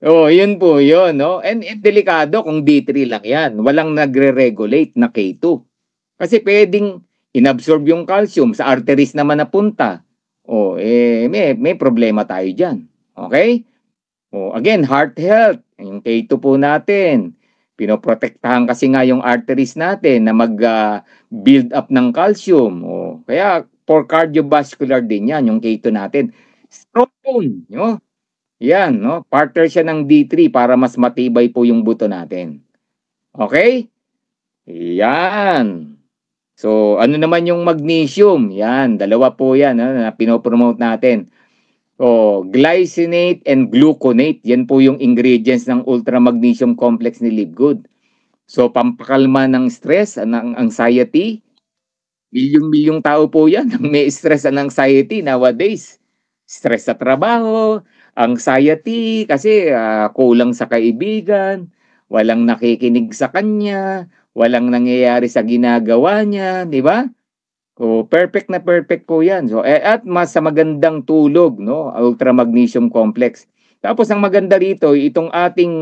Oh, yun po yun, no? And delikado kung D3 lang yan. Walang nagre-regulate na K2. Kasi pwedeng inabsorb yung calcium sa arteries naman napunta. Oh, may problema tayo dyan. Okay? Oh, again, heart health. Yung K2 po natin. Pinoprotektahan kasi nga yung arteries natin na mag-build up ng calcium. Oh, kaya for cardiovascular din yan, yung K2 natin. Strong bone, no? Yan, no? Partner siya ng D3 para mas matibay po yung buto natin. Okay? Yan. So, ano naman yung magnesium? Yan, dalawa po yan na pinopromote natin. So, glycinate and gluconate. Yan po yung ingredients ng Ultra Magnesium Complex ni Live Good. So, pampakalma ng stress, ng anxiety. Milyong-milyong tao po yan ang may stress and anxiety nowadays. Stress sa trabaho, anxiety kasi kulang sa kaibigan, walang nakikinig sa kanya, walang nangyayari sa ginagawa niya, di ba? O perfect na perfect po 'yan. So at mas sa magandang tulog, no, Ultra Magnesium Complex. Tapos ang maganda rito, itong ating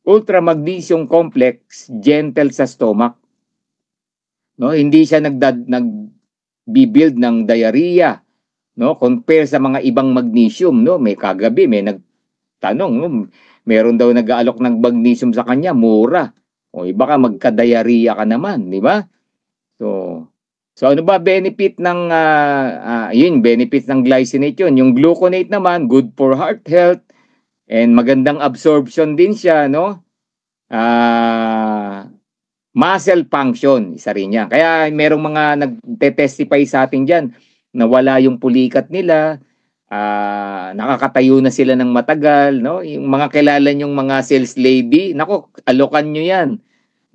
Ultra Magnesium Complex, gentle sa stomach. No, hindi siya nagbi-build ng diarrhea, no, compare sa mga ibang magnesium, no. May kagabi may nagtanong, no, meron daw nag-aalok ng magnesium sa kanya, mura. O baka magka-diarrhea ka naman, di ba? So ano ba benefit ng yun, benefits ng glycinate yun. Yung gluconate naman, good for heart health and magandang absorption din siya, no? Muscle function, isa rin yan. Kaya merong mga nagte-testify sa atin diyan na wala yung pulikat nila, nakakatayo na sila ng matagal, no? Yung mga kilala yung mga sales lady, nako, alokan nyo yan.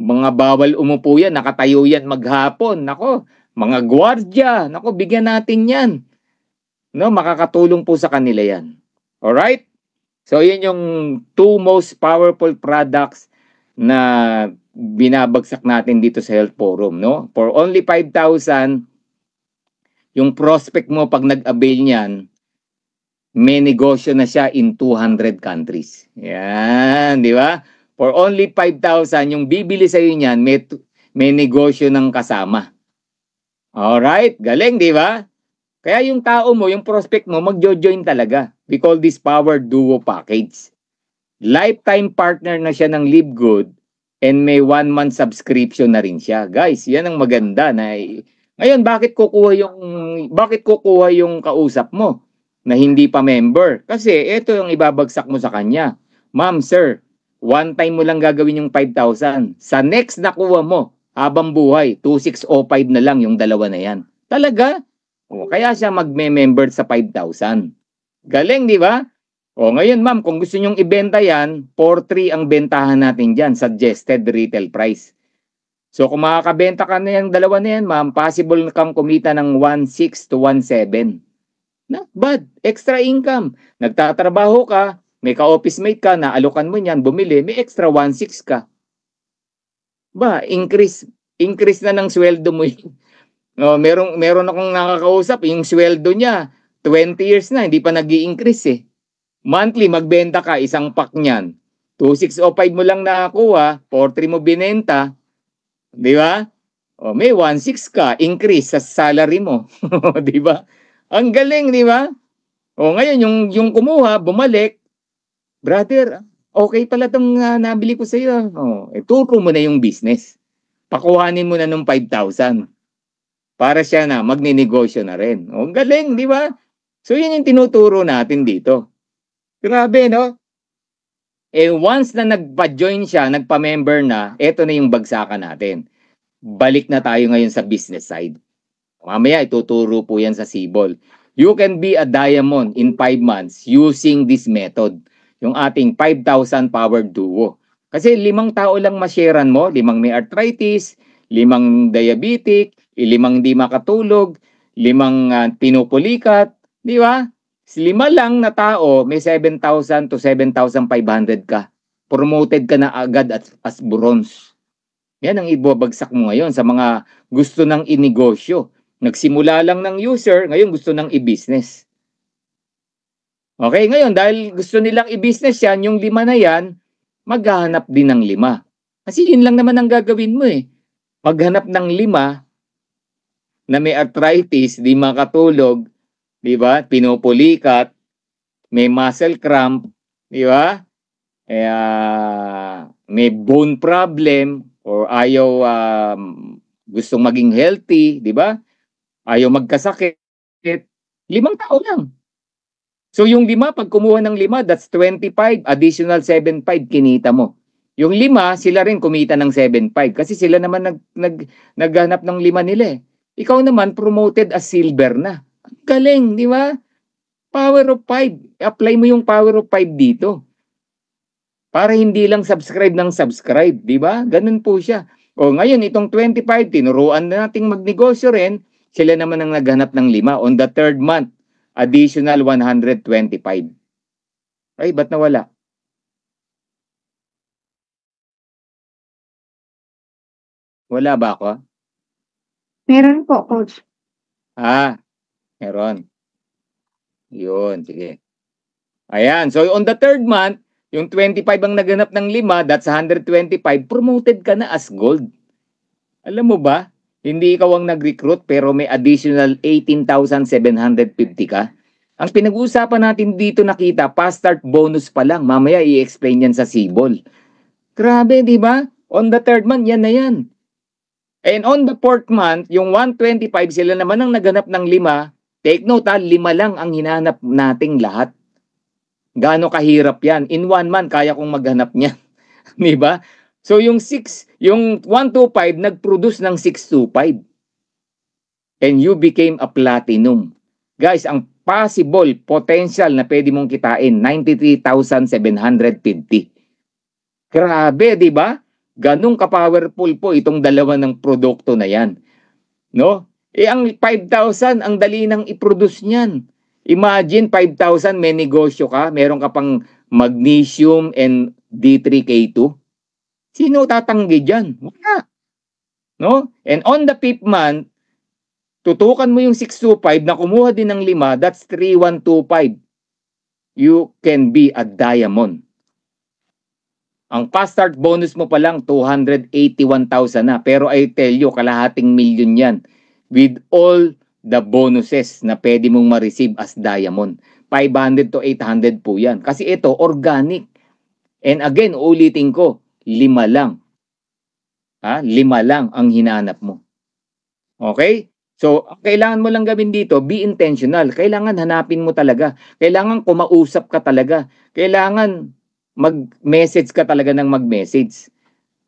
Mga bawal umupo yan, nakatayo yan maghapon, nako. Mga gwardya, nako, bigyan natin yan. No, makakatulong po sa kanila yan. Alright? So, yun yung two most powerful products na binabagsak natin dito sa Health Forum, no? For only 5,000, yung prospect mo pag nag-avail niyan, may negosyo na siya in 200 countries. Yan, di ba? For only 5,000, yung bibili sa iyo niyan, may negosyo ng kasama. Alright, galing, di ba? Kaya yung tao mo, yung prospect mo, magjo-join talaga. We call this Power Duo Package. Lifetime partner na siya ng Live Good and may 1-month subscription na rin siya. Guys, yan ang maganda. Ngayon, bakit kukuha yung kausap mo na hindi pa member? Kasi ito yung ibabagsak mo sa kanya. Ma'am, sir, one time mo lang gagawin yung 5,000. Sa next na kuha mo, habang buhay, 2,605 na lang yung dalawa na yan. Talaga? O, kaya siya magme-member sa 5,000. Galing, di ba? O, ngayon ma'am, kung gusto nyong ibenta yan, 4,300 ang bentahan natin dyan, suggested retail price. So, kung makakabenta ka na yung dalawa na yan, ma'am, possible kang kumita ng 1,600 to 1,700. Not bad. Extra income. Nagtatrabaho ka, may ka-office mate ka, naalokan mo yan, bumili, may extra 1,600 ka. Ba, increase na ng sweldo mo yun. Oh, meron akong nakakausap, yung sweldo niya 20 years na hindi pa nag-i-increase eh. Monthly magbenta ka isang pack niyan. 2,605 mo lang nakakuha, 4,300 mo binenta, di ba? Oh, may 1,600 ka increase sa salary mo, di ba? Ang galing, di ba? Oh, ngayon yung kumuha, bumalik, brother, okay pala itong nabili ko sa iyo. Oh, turo mo na yung business. Pakuhanin mo na ng 5,000. Para siya na magninegosyo na rin. Oh, galing, di ba? So, yun yung tinuturo natin dito. Grabe, no? Once na nagpa-join siya, nagpa-member na, eto na yung bagsakan natin. Balik na tayo ngayon sa business side. Mamaya, ituturo po yan sa Sibol. You can be a diamond in 5 months using this method. Yung ating 5,000 Power Duo. Kasi 5 tao lang ma-sharean mo, 5 may arthritis, 5 diabetic, 5 di makatulog, 5 pinupulikat, di ba? 5 lang na tao, may 7,000 to 7,500 ka. Promoted ka na agad as bronze. Yan ang ibabagsak mo ngayon sa mga gusto ng inegosyo. Nagsimula lang ng user, ngayon gusto ng i-business. Okay, ngayon dahil gusto nilang i-business yan, yung 5 na yan, maghahanap din ng 5. Kasi yun lang naman ang gagawin mo eh. Maghanap ng 5 na may arthritis, di makatulog, di ba? Pinupulikat, may muscle cramp, di ba? May bone problem or ayaw gustong maging healthy, di ba? Ayaw magkasakit. 5 tao lang. So yung 5, pag kumuha ng 5, that's 25, additional 7,500 kinita mo. Yung 5, sila rin kumita ng 7,500 kasi sila naman naghanap ng 5 nila eh. Ikaw naman promoted as silver na. Galing, di ba? Power of 5. Apply mo yung power of 5 dito. Para hindi lang subscribe ng subscribe, di ba? Ganun po siya. O ngayon, itong 25, tinuruan na nating magnegosyo rin, sila naman ang naghanap ng 5. On the third month, additional 125. Ay, ba't nawala? Wala ba ako? Meron po, Coach. Meron. Yun, sige. Ayan, so on the third month, yung 25 ang naganap ng 5, that's 125, promoted ka na as gold. Alam mo ba, hindi ikaw ang nag-recruit pero may additional 18,750 ka. Ang pinag-uusapan natin dito nakita, fast start bonus pa lang. Mamaya i-explain yan sa Sibol. Grabe, di ba? On the third month, yan na yan. And on the fourth month, yung 125, sila naman ang naganap ng 5. Take note 5 lang ang hinanap nating lahat. Gaano kahirap yan? In 1 month, kaya kong maghanap niya. Di ba? So yung 125 nag-produce ng 625. And you became a platinum. Guys, ang possible potential na pwede mong kitain 93,750. Grabe, di ba? Ganong ka-powerful po itong dalawa ng produkto na yan. No? Ang 5,000 ang dali nang i-produce niyan. Imagine 5,000 may negosyo ka, meron ka pang magnesium and D3K2. Sino tatanggi diyan? Wala. No? And on the 5th month, tutukan mo yung 625 na kumuha din ng 5, that's 3125. You can be a diamond. Ang fast start bonus mo pa lang 281,000 na. Pero I tell you, kalahating milyon yan with all the bonuses na pwede mong ma-receive as diamond. 500 to 800 po yan. Kasi ito, organic. And again, ulitin ko, 5 lang. 5 lang ang hinanap mo. Okay? So, kailangan mo lang gawin dito, be intentional. Kailangan hanapin mo talaga. Kailangan kumausap ka talaga. Kailangan mag-message ka talaga ng mag-message.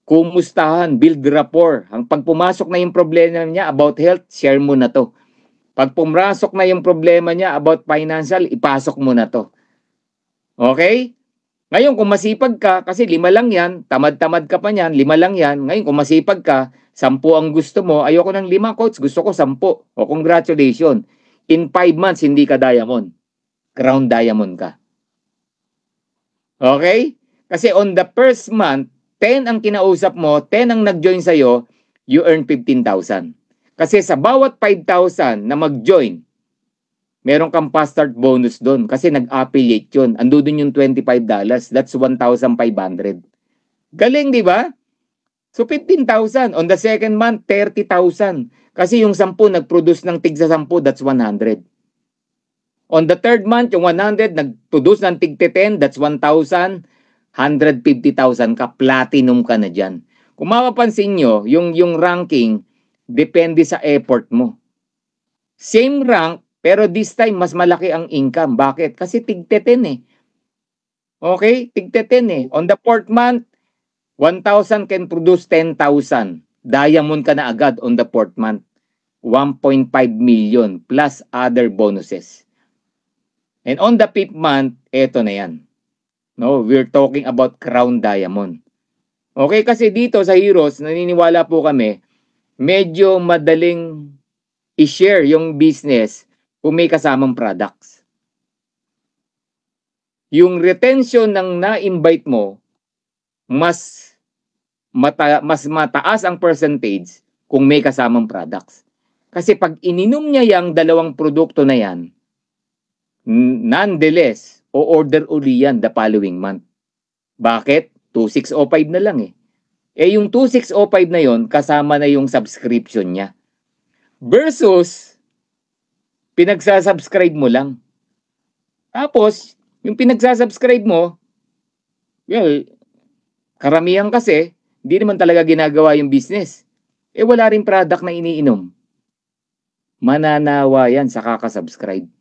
Kumustahan, build rapport. Ang pag pumasok na yung problema niya about health, share mo na to. Pag pumasok na yung problema niya about financial, ipasok mo na to. Okay? Ngayon, kung masipag ka, kasi 5 lang yan, tamad-tamad ka pa niyan, 5 lang yan. Ngayon, kung masipag ka, 10 ang gusto mo, ayoko ng 5, coach, gusto ko 10. O, congratulations. In 5 months, hindi ka diamond. Crown diamond ka. Okay? Kasi on the first month, 10 ang kinausap mo, 10 ang nag-join sa'yo, you earn 15,000. Kasi sa bawat 5,000 na mag-join, meron kang fast start bonus doon. Kasi nag-affiliate yun. Ando doon yung $25. That's 1,500. Galing, di ba? So 15,000. On the second month, 30,000. Kasi yung 10 nag-produce ng tig sa 10, that's 100. On the third month, yung 100, nag-produce ng tig 10, that's 1,000. 150,000 ka, platinum ka na dyan. Kung mapapansin nyo, yung ranking, depende sa effort mo. Same rank, pero this time, mas malaki ang income. Bakit? Kasi tig 10 eh. Okay? Tig 10 eh. On the fourth month, 1,000 can produce 10,000. Diamond ka na agad on the fourth month. 1.5 million plus other bonuses. And on the 5th month, eto na yan. No, we're talking about crown diamond. Okay, kasi dito sa Heroes, naniniwala po kami, medyo madaling i-share yung business kung may kasamang products. Yung retention ng na-invite mo, mas mataas ang percentage kung may kasamang products. Kasi pag ininom niya yung 2 produkto na yan, nonetheless, o-order uli yan the following month. Bakit? 2,605 na lang eh. Yung 2,605 na yon kasama na yung subscription niya. Versus, pinagsasubscribe mo lang. Tapos, yung pinagsasubscribe mo, well, karamihan kasi, hindi naman talaga ginagawa yung business. Wala rin product na iniinom. Mananawa yan sa kakasubscribe.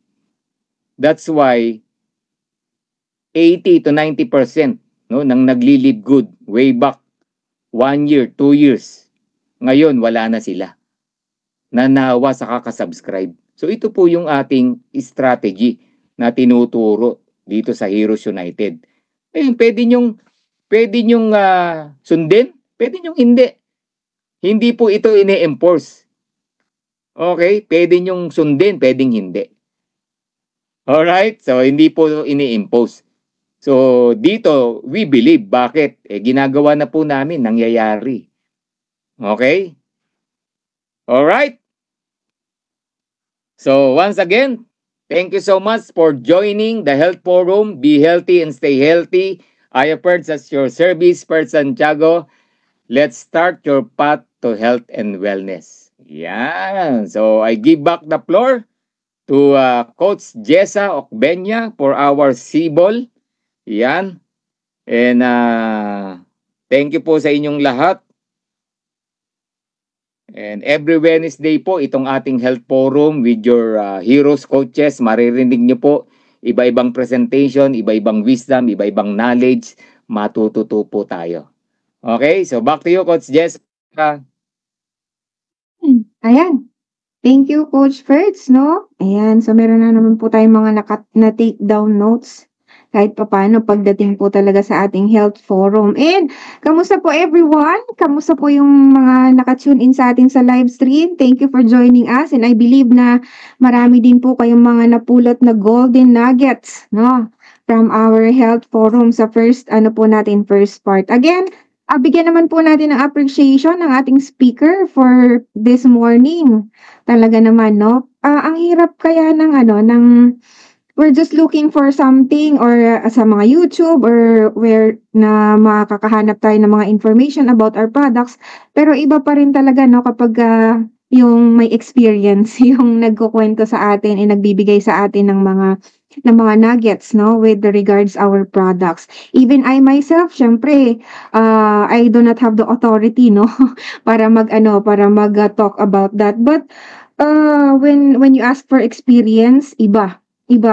That's why, 80 to 90% no, nang nagli-live good way back 1 year, 2 years. Ngayon, wala na sila. Nanawa sa kakasubscribe. So ito po yung ating strategy na tinuturo dito sa Heroes United. Ayun, pwede nyong sundin, pwede nyong hindi. Hindi po ito ini-enforce. Okay? Pwede nyong sundin, pwedeng hindi. Alright? So, hindi po ini-impose. So, dito, we believe. Bakit? Ginagawa na po namin, nangyayari. Okay? Alright? So, once again, thank you so much for joining the Health Forum. Be healthy and stay healthy. I have heard as your service person, Santiago. Let's start your path to health and wellness. Yan. So, I give back the floor to Coach Jessa Ocbenya for our CBOL. Yan. And thank you po sa inyong lahat. And every Wednesday po, itong ating health forum with your heroes, coaches, maririnig nyo po iba-ibang presentation, iba-ibang wisdom, iba-ibang knowledge, matututo po tayo. Okay, so back to you, Coach Jess. Ayan. Thank you, Coach Ferds, no? Ayan, so meron na naman po tayong mga na-take down notes kahit papaano pagdating po talaga sa ating health forum. And kamusta po everyone? Kamusta po yung mga naka-tune in sa ating sa live stream? Thank you for joining us, and I believe na marami din po kayong mga napulot na golden nuggets, no? From our health forum sa first part. Again, bigyan naman po natin ng appreciation ng ating speaker for this morning. Talaga naman, no? Ang hirap kaya ng we're just looking for something or sa mga YouTube or where na makakahanap tayo ng mga information about our products. Pero iba pa rin talaga, no, kapag yung may experience, yung nagkukwento sa atin, nagbibigay sa atin ng mga nuggets, no, with regards our products. Even I myself, syempre, I do not have the authority, no, para mag-talk about that. But when you ask for experience, iba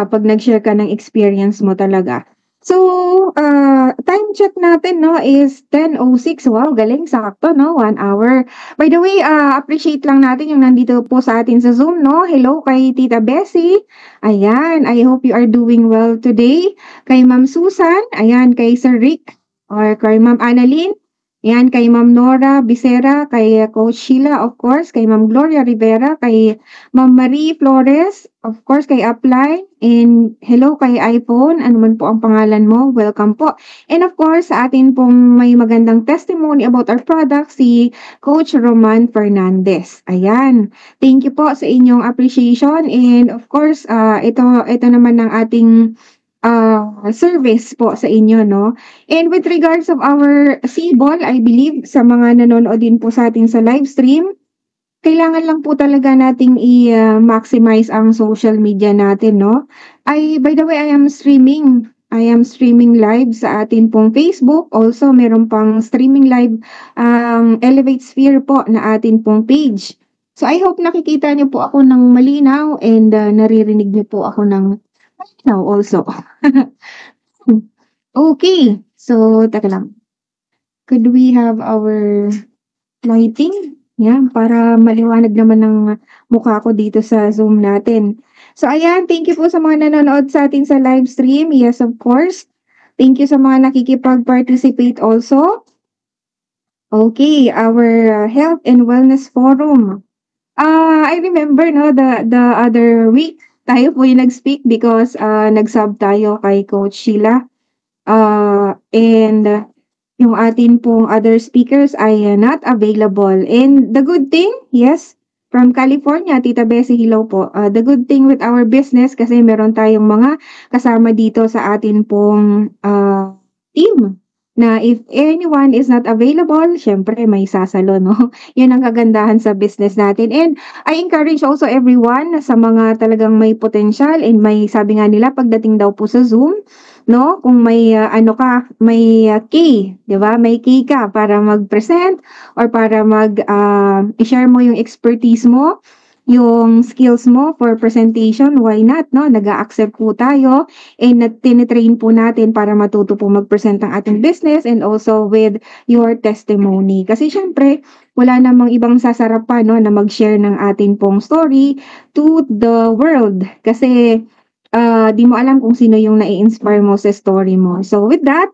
pag nag-share ka ng experience mo talaga. So, time check natin, no, is 10:06. Wow, galing, sakto, no, 1 hour. By the way, appreciate lang natin yung nandito po sa atin sa Zoom, no. Hello kay Tita Bessie. Ayan, I hope you are doing well today. Kay Ma'am Susan, ayan, kay Sir Rick, or kay Ma'am Annalyn. Ayan, kay Ma'am Nora Bisera, kay Coach Sheila, of course, kay Ma'am Gloria Rivera, kay Ma'am Marie Flores, of course, kay Upline, and hello kay iPhone, ano man po ang pangalan mo, welcome po. And of course, sa atin pong may magandang testimony about our product, si Coach Roman Fernandez. Ayan, thank you po sa inyong appreciation, and of course, ito naman ang ating service po sa inyo, no? And with regards of our CBOL, I believe sa mga nanonood din po sa atin sa live stream, kailangan lang po talaga nating i-maximize ang social media natin, no? By the way, I am streaming live sa atin pong Facebook. Also, meron pang streaming live Elevate Sphere po na atin pong page. So, I hope nakikita niyo po ako ng malinaw and naririnig niyo po ako ng now also. Okay, so taka lang. Could we have our lighting? Yan, para maliwanag naman ng mukha ko dito sa Zoom natin. So ayan, thank you po sa mga nanonood sa atin sa live stream. Yes, of course. Thank you sa mga nakikipag-participate also. Okay, our health and wellness forum. I remember, no, the other week tayo po yung nag-speak because nag-sub tayo kay Coach Sheila. And yung atin pong other speakers ay not available. And the good thing, yes, from California, Tita Bessie, hello po. The good thing with our business, kasi meron tayong mga kasama dito sa atin pong team, na if anyone is not available, syempre may sasalo, no? Yan ang kagandahan sa business natin. And I encourage also everyone sa mga talagang may potential and may, sabi nga nila, pagdating daw po sa Zoom, no? Kung may may key, 'di ba? May key ka para mag-present or para i-share mo yung expertise mo, yung skills mo for presentation, why not, no? Nag-a-accept po tayo and tinitrain po natin para matuto po mag-present ang ating business and also with your testimony. Kasi syempre, wala namang ibang sasarap pa, no, na mag-share ng atin pong story to the world. Kasi di mo alam kung sino yung nai-inspire mo sa story mo. So with that,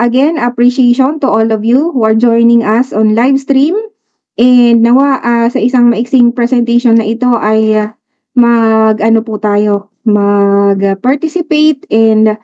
again, appreciation to all of you who are joining us on live stream. And nawa sa isang maiksing presentation na ito ay mag-ano po tayo, mag-participate and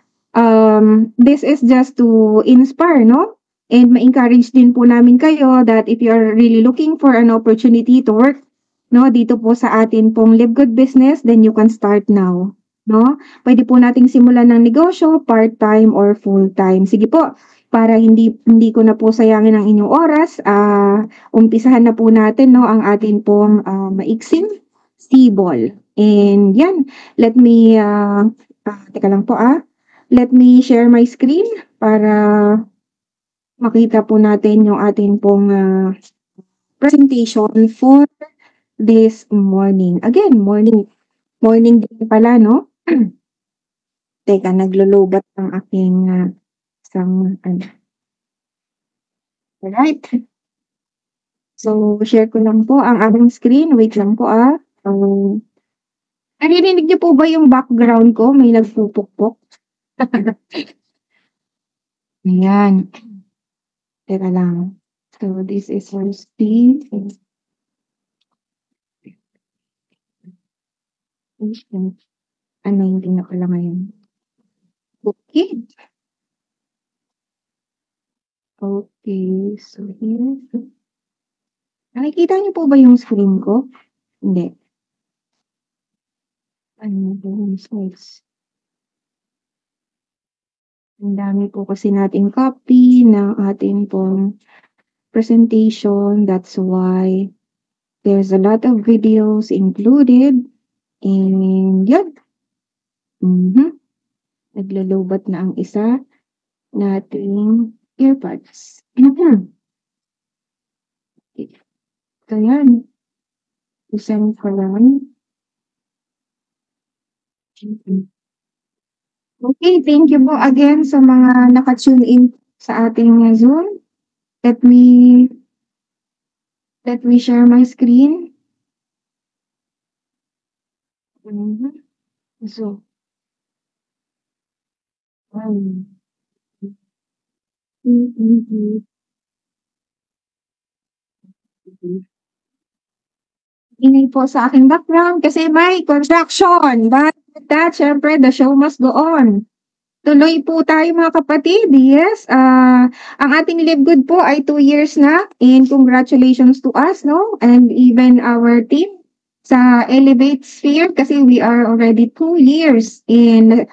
this is just to inspire, no? And ma-encourage din po namin kayo that if you are really looking for an opportunity to work, no, dito po sa atin pong Live Good Business, then you can start now, no? Pwede po nating simulan ng negosyo, part-time or full-time. Sige po, para hindi ko na po sayangin ang inyong oras, umpisahan na po natin, no, ang atin pong maiksing sibol. And yan, let me teka lang po let me share my screen para makita po natin yung atin pong presentation for this morning. Again, morning din pala, no? Teka, naglulubat ang aking isang Alright. So, share ko lang po ang aking screen. Wait lang po naririnig niyo po ba yung background ko? May nagpupukpok. Ayan. Teka lang. So, this is our screen. Ano yung tingnan ko lang ngayon? Okay. Okay. So, here. Nakikita niyo po ba yung screen ko? Hindi. Ano po yung slides? Ang dami po kasi nating copy ng ating pong presentation. That's why there's a lot of videos included. And yun. Naglulubat na ang isa nating earbuds. Okay. So yan. Isang ko lang. Okay, thank you po again sa mga naka-tune in sa ating Zoom. Let me share my screen. So, ingay po sa aking background kasi may construction. But with that, syempre, the show must go on. Tuloy po tayo mga kapatid. Yes, ang ating Live Good po ay 2 years na. And congratulations to us, no? And even our team sa Elevate Sphere kasi we are already 2 years. And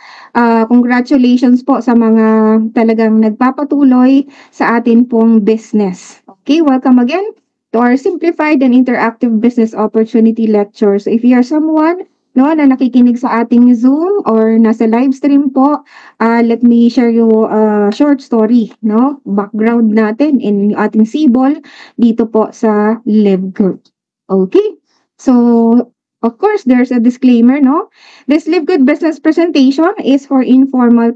congratulations po sa mga talagang nagpapatuloy sa atin pong business. Okay, welcome again to our simplified and interactive business opportunity lecture. So if you are someone na nakikinig sa ating Zoom or nasa live stream po, let me share you a short story, no? Background natin in ating sibol dito po sa Live Good. Okay? So, of course, there's a disclaimer, no? This Live Good business presentation is for informational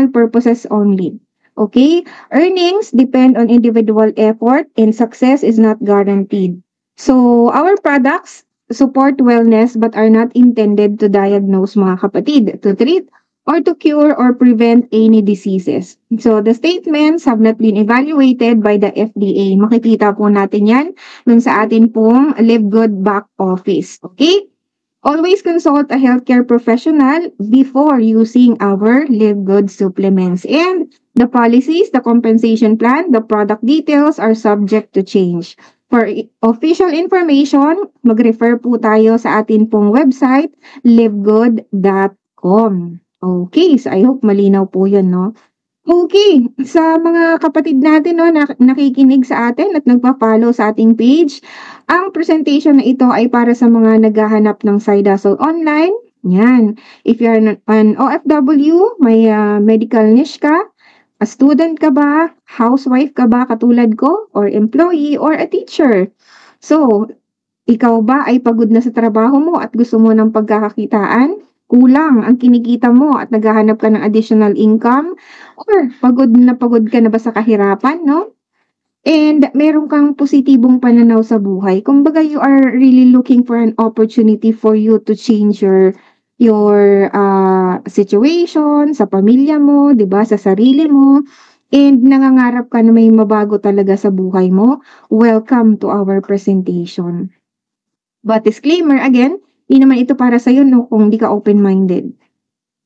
purposes only. Okay? Earnings depend on individual effort and success is not guaranteed. So, our products support wellness but are not intended to diagnose mga kapatid, to treat or to cure or prevent any diseases. So, the statements have not been evaluated by the FDA. Makikita po natin yan dun sa atin pong Live Good back office. Okay? Always consult a healthcare professional before using our Live Good supplements. And the policies, the compensation plan, the product details are subject to change. For official information, mag-refer po tayo sa atin pong website, livegood.com. Okay, so I hope malinaw po yun, no? Okay, sa mga kapatid natin no, nakikinig sa atin at nagpa-follow sa ating page, ang presentation na ito ay para sa mga naghahanap ng side hustle online. Yan. If you are an OFW, may medical niche ka, a student ka ba, housewife ka ba katulad ko, or employee, or a teacher. So, ikaw ba ay pagod na sa trabaho mo at gusto mo ng pagkakakitaan? Kulang ang kinikita mo at naghahanap ka ng additional income? Or pagod na ba sa kahirapan, no? And meron kang positibong pananaw sa buhay. Kumbaga, you are really looking for an opportunity for you to change your situation sa pamilya mo, 'di ba, sa sarili mo. and nangangarap ka na may mabago talaga sa buhay mo, welcome to our presentation. But disclaimer again, di naman ito para sa'yo no, kung di ka open-minded.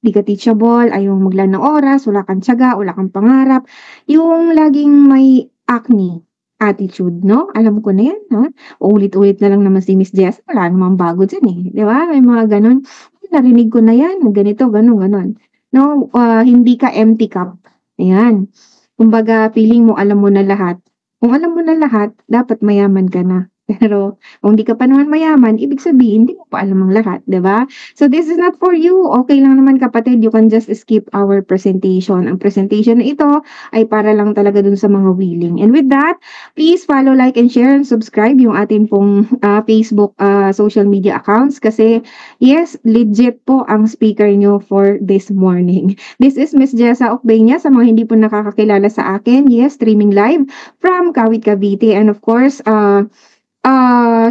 Di ka teachable, ayaw maglaan ng oras, wala kang tiyaga, wala kang pangarap. Yung laging may acne attitude, no? Alam ko na yan, ha? Ulit-ulit na lang naman si Miss Jess, wala namang bago dyan eh. Di ba? May mga ganon. Narinig ko na yan, ganito, ganon. No? Hindi ka empty cup. Ayan. Kumbaga, feeling mo, alam mo na lahat. Kung alam mo na lahat, dapat mayaman ka na. Pero kung di ka pa naman mayaman, ibig sabihin, hindi mo pa alam ang lahat, di ba? So this is not for you. Okay lang naman kapatid, you can just skip our presentation. Ang presentation na ito ay para lang talaga dun sa mga willing. And with that, please follow, like, and share, and subscribe yung atin pong Facebook social media accounts kasi yes, legit po ang speaker nyo for this morning. This is Miss Jessa Ocbeña sa mga hindi po nakakakilala sa akin. Yes, streaming live from Kawit, Cavite. And of course,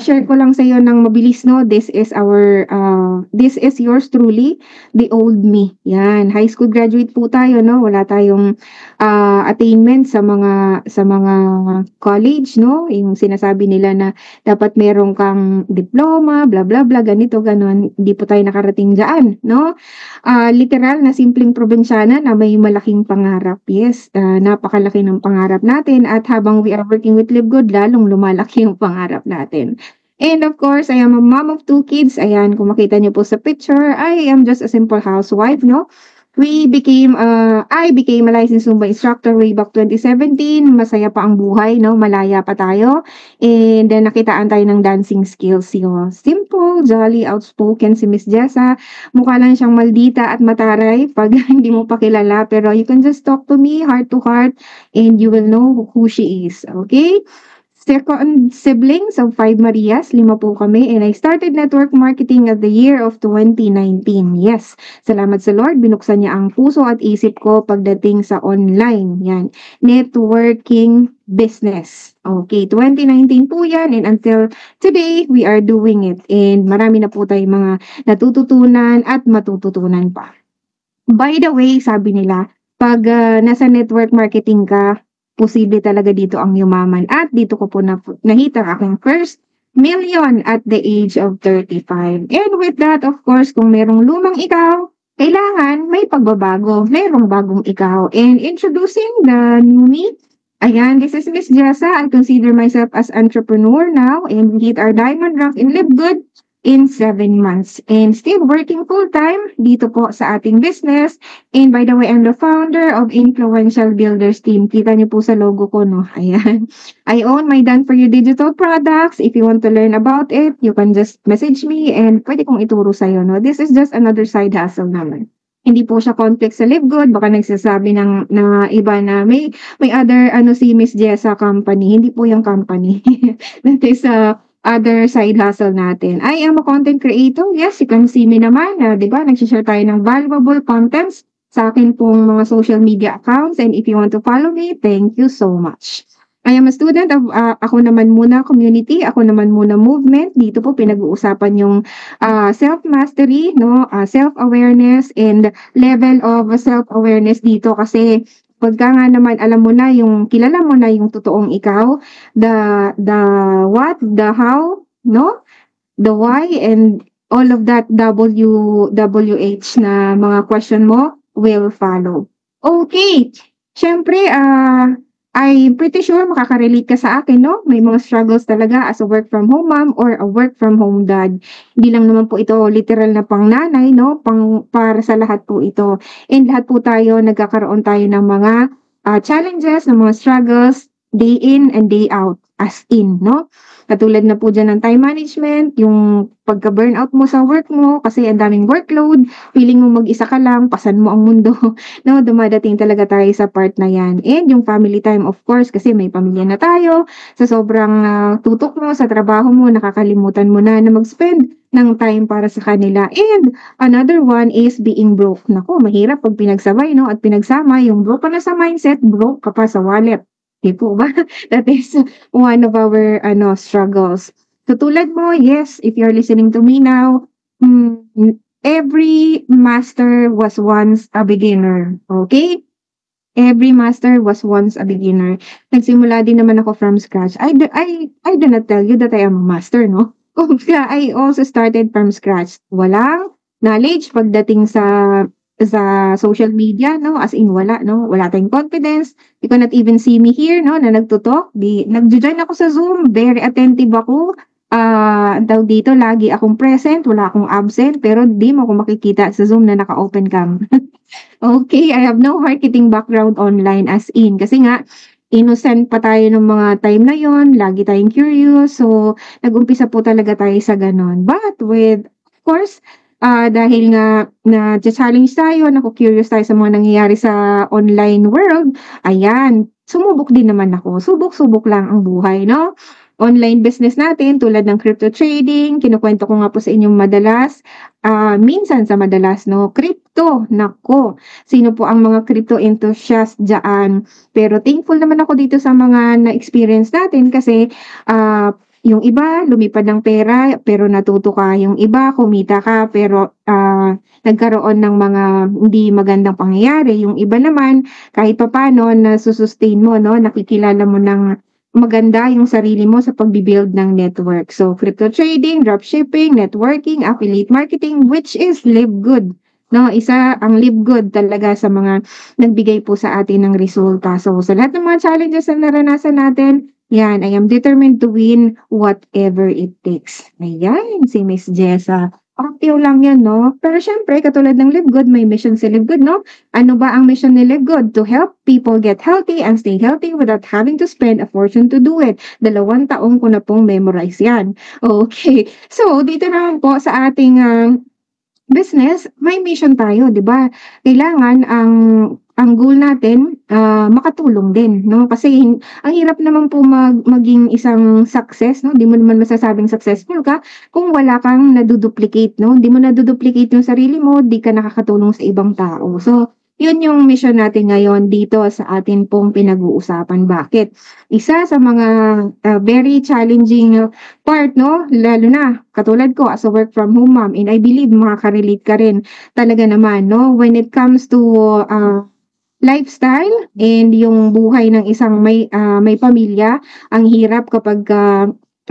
share ko lang sa iyo ng mabilis no. This is yours truly, the old me. Yan, high school graduate po tayo no. Wala tayong attainment sa mga college no. Yung sinasabi nila na dapat merong kang diploma, bla bla bla, ganito ganon. Hindi po tayo nakarating diyan no. Literal na simpleng probinsyana na may malaking pangarap. Yes, napakalaki ng pangarap natin at habang we are working with Live Good, lalong lumalaki yung pangarap natin. And of course, I am a mom of 2 kids. Ayan, kung makita niyo po sa picture, I am just a simple housewife, no? I became a licensed Zumba instructor way back 2017. Masaya pa ang buhay, no? Malaya pa tayo. And then, nakitaan tayo ng dancing skills. Yung simple, jolly, outspoken si Miss Jessa. Mukha lang siyang maldita at mataray pag hindi mo pa kilala. Pero you can just talk to me heart to heart and you will know who she is. Okay? Second siblings of 5 Marias, 5 po kami, and I started network marketing at the year of 2019. Yes, salamat sa Lord, binuksan niya ang puso at isip ko pagdating sa online. Yan, networking business. Okay, 2019 po yan, and until today, we are doing it. And marami na po tayong mga natututunan at matututunan pa. By the way, sabi nila, pag nasa network marketing ka, posible talaga dito ang yumaman. At dito ko po nahita aking first million at the age of 35. And with that, of course, kung merong lumang ikaw, kailangan may pagbabago. Merong bagong ikaw. And introducing the new me. Ayan, this is Miss Jessa. I consider myself as entrepreneur now. And we hit our diamond rank in Live Good in 7 months. And still working full-time dito po sa ating business. And by the way, I'm the founder of Influential Builders Team. Kita niyo po sa logo ko, no? Ayan. I own my Done For You digital products. If you want to learn about it, you can just message me and pwede kong ituro sa'yo, no? This is just another side hustle naman. Hindi po siya complex sa Live Good. Baka nagsasabi ng iba na may other si Miss Jessa company. Hindi po yung company. That is other side hustle natin. I am a content creator. Yes, you can see me naman. Di ba? Nagsishare tayo ng valuable contents sa akin pong mga social media accounts. And if you want to follow me, thank you so much. I am a student of Ako Naman Muna community, Ako Naman Muna movement. Dito po pinag-uusapan yung self-mastery, no? Self-awareness and level of self-awareness dito kasi pagka nga naman alam mo na yung kilala mo na yung totoong ikaw, the what, the how, no? The why and all of that WH na mga question mo will follow. Okay. Syempre, I'm pretty sure makaka-relate ka sa akin, no? May mga struggles talaga as a work from home mom or a work from home dad. Hindi lang naman po ito literal na pang nanay, no? Para sa lahat po ito. And lahat po tayo, nagkakaroon tayo ng mga challenges, ng mga struggles, day in and day out, as in, no? Katulad na po dyan ng time management, yung pagka-burnout mo sa work mo, kasi ang daming workload, feeling mo mag-isa ka lang, pasan mo ang mundo, no? Dumadating talaga tayo sa part na yan. And yung family time, of course, kasi may pamilya na tayo, sa sobrang tutok mo sa trabaho mo, nakakalimutan mo na mag-spend ng time para sa kanila. And another one is being broke. Naku, mahirap pag pinagsabay, no? At pinagsama, yung broke ka na sa mindset, broke ka pa sa wallet. Di po ba? That is one of our struggles. So tulad mo, yes, if you're listening to me now, every master was once a beginner. Okay? Every master was once a beginner. Nagsimula din naman ako from scratch. I do not tell you that I am a master, no? Kumbaga, I also started from scratch. Walang knowledge pagdating sa social media, no? As in, wala, no? Wala tayong confidence. You cannot even see me here, no? Na nagtutok. Nag-join ako sa Zoom. Very attentive ako. Ang tawag dito, lagi akong present. Wala akong absent. Pero di mo ako makikita sa Zoom na naka-open cam. Okay, I have no marketing background online as in. Kasi nga, innocent pa tayo ng mga time na yon, lagi tayong curious. So, nag-umpisa po talaga tayo sa ganon. But with, of course, dahil nga na-challenge tayo, naku-curious tayo sa mga nangyayari sa online world, ayan, sumubok din naman ako. Subok-subok lang ang buhay, no? Online business natin, tulad ng crypto trading, kinukwento ko nga po sa inyong madalas, minsan sa madalas, no? Crypto, nako. Sino po ang mga crypto enthusiast dyan? Pero thankful naman ako dito sa mga na-experience natin kasi, yung iba, lumipad ng pera, pero natuto ka. Yung iba, kumita ka, pero nagkaroon ng mga hindi magandang pangyayari. Yung iba naman, kahit papano, nasusustain mo, no? Nakikilala mo ng maganda yung sarili mo sa pagbibuild ng network. So, crypto trading, dropshipping, networking, affiliate marketing, which is live good. No, isa ang live good talaga sa mga nagbigay po sa atin ng resulta. So, sa lahat ng mga challenges na naranasan natin, yan, I am determined to win whatever it takes. Ayan, si Miss Jessa. Aktiw lang yan, no? Pero syempre, katulad ng Live Good, may mission si Live Good, no? Ano ba ang mission ni Live Good? To help people get healthy and stay healthy without having to spend a fortune to do it. 2 taong ko na pong memorize yan. Okay. So, dito naman po sa ating business, may mission tayo, 'di ba? Kailangan ang goal natin makatulong din, no? Kasi ang hirap naman po maging isang success, no? Hindi mo naman masasabing successful ka kung wala kang naduduplicate, no? Hindi mo naduduplicate yung sarili mo, di ka nakakatulong sa ibang tao. So, yun yung mission natin ngayon dito sa atin pong pinag-uusapan. Bakit? Isa sa mga very challenging part, no? Lalo na, katulad ko, as a work from home mom, and I believe makaka-relate ka rin talaga naman, no? When it comes to lifestyle and yung buhay ng isang may pamilya, ang hirap kapag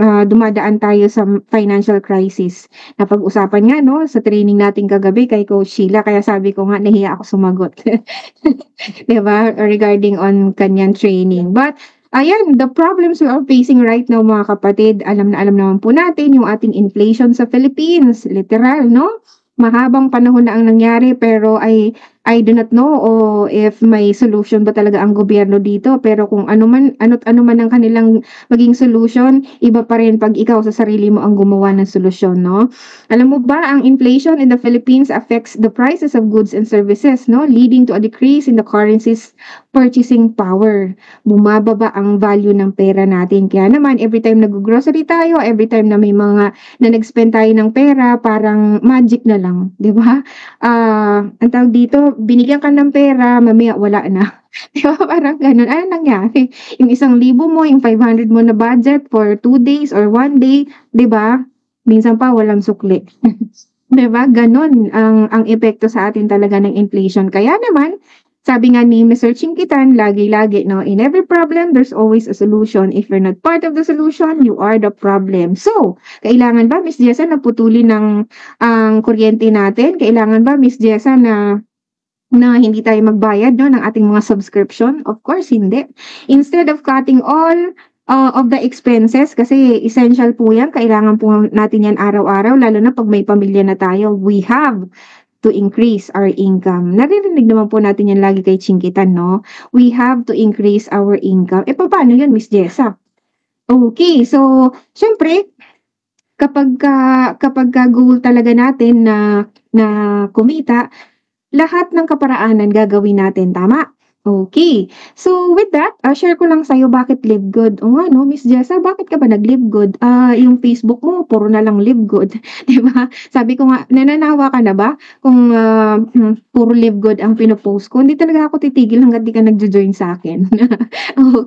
dumadaan tayo sa financial crisis. Napag-usapan nga, no, sa training natin kagabi kay Coach Sheila, kaya sabi ko nga, nahiya ako sumagot. Diba? Regarding on kanyang training. But, ayan, the problems we are facing right now, mga kapatid, alam naman po natin yung ating inflation sa Philippines. Literal, no? Mahabang panahon na ang nangyari, pero I do not know if may solution ba talaga ang gobyerno dito, pero kung ano man ang kanilang maging solution, iba pa rin pag ikaw sa sarili mo ang gumawa ng solusyon, no? Alam mo ba, ang inflation in the Philippines affects the prices of goods and services, no? Leading to a decrease in the currency's purchasing power. Bumababa ang value ng pera natin. Kaya naman, every time nag-grocery tayo, every time na may mga na nag-spend tayo ng pera, parang magic na lang, di ba? Ang tawag dito, binigyan ka ng pera, mamaya wala na. Di ba? Parang ganun. Ano nangyari? Yung 1,000 mo, yung 500 mo na budget for 2 days or 1 day, di ba? Minsan pa walang sukli. Di ba? Ganun ang epekto sa atin talaga ng inflation. Kaya naman, sabi nga ni Mr. Chinkitan, lagi-lagi, no? In every problem, there's always a solution. If you're not part of the solution, you are the problem. So, kailangan ba, Miss Jessa, na putulin ang kuryente natin? Kailangan ba, Miss Jessa, na hindi tayo magbayad, no, ng ating mga subscription? Of course, hindi. Instead of cutting all of the expenses, kasi essential po yan, kailangan po natin yan araw-araw, lalo na pag may pamilya na tayo, we have to increase our income. Naririnig naman po natin yan lagi kay Chinkitan, no? We have to increase our income. Paano yun, Miss Jessa? Okay, so, syempre, kapag goal talaga natin na kumita, lahat ng kaparaanan gagawin natin, tama? Okay. So, with that, share ko lang sa'yo bakit Live Good. O nga, no, Miss Jessa, bakit ka ba nag-Live Good? Yung Facebook mo, puro na lang Live Good. Diba? Sabi ko nga, nananawa ka na ba? Kung puro Live Good ang pinopost ko, hindi talaga ako titigil hanggang di ka nag-join sa akin.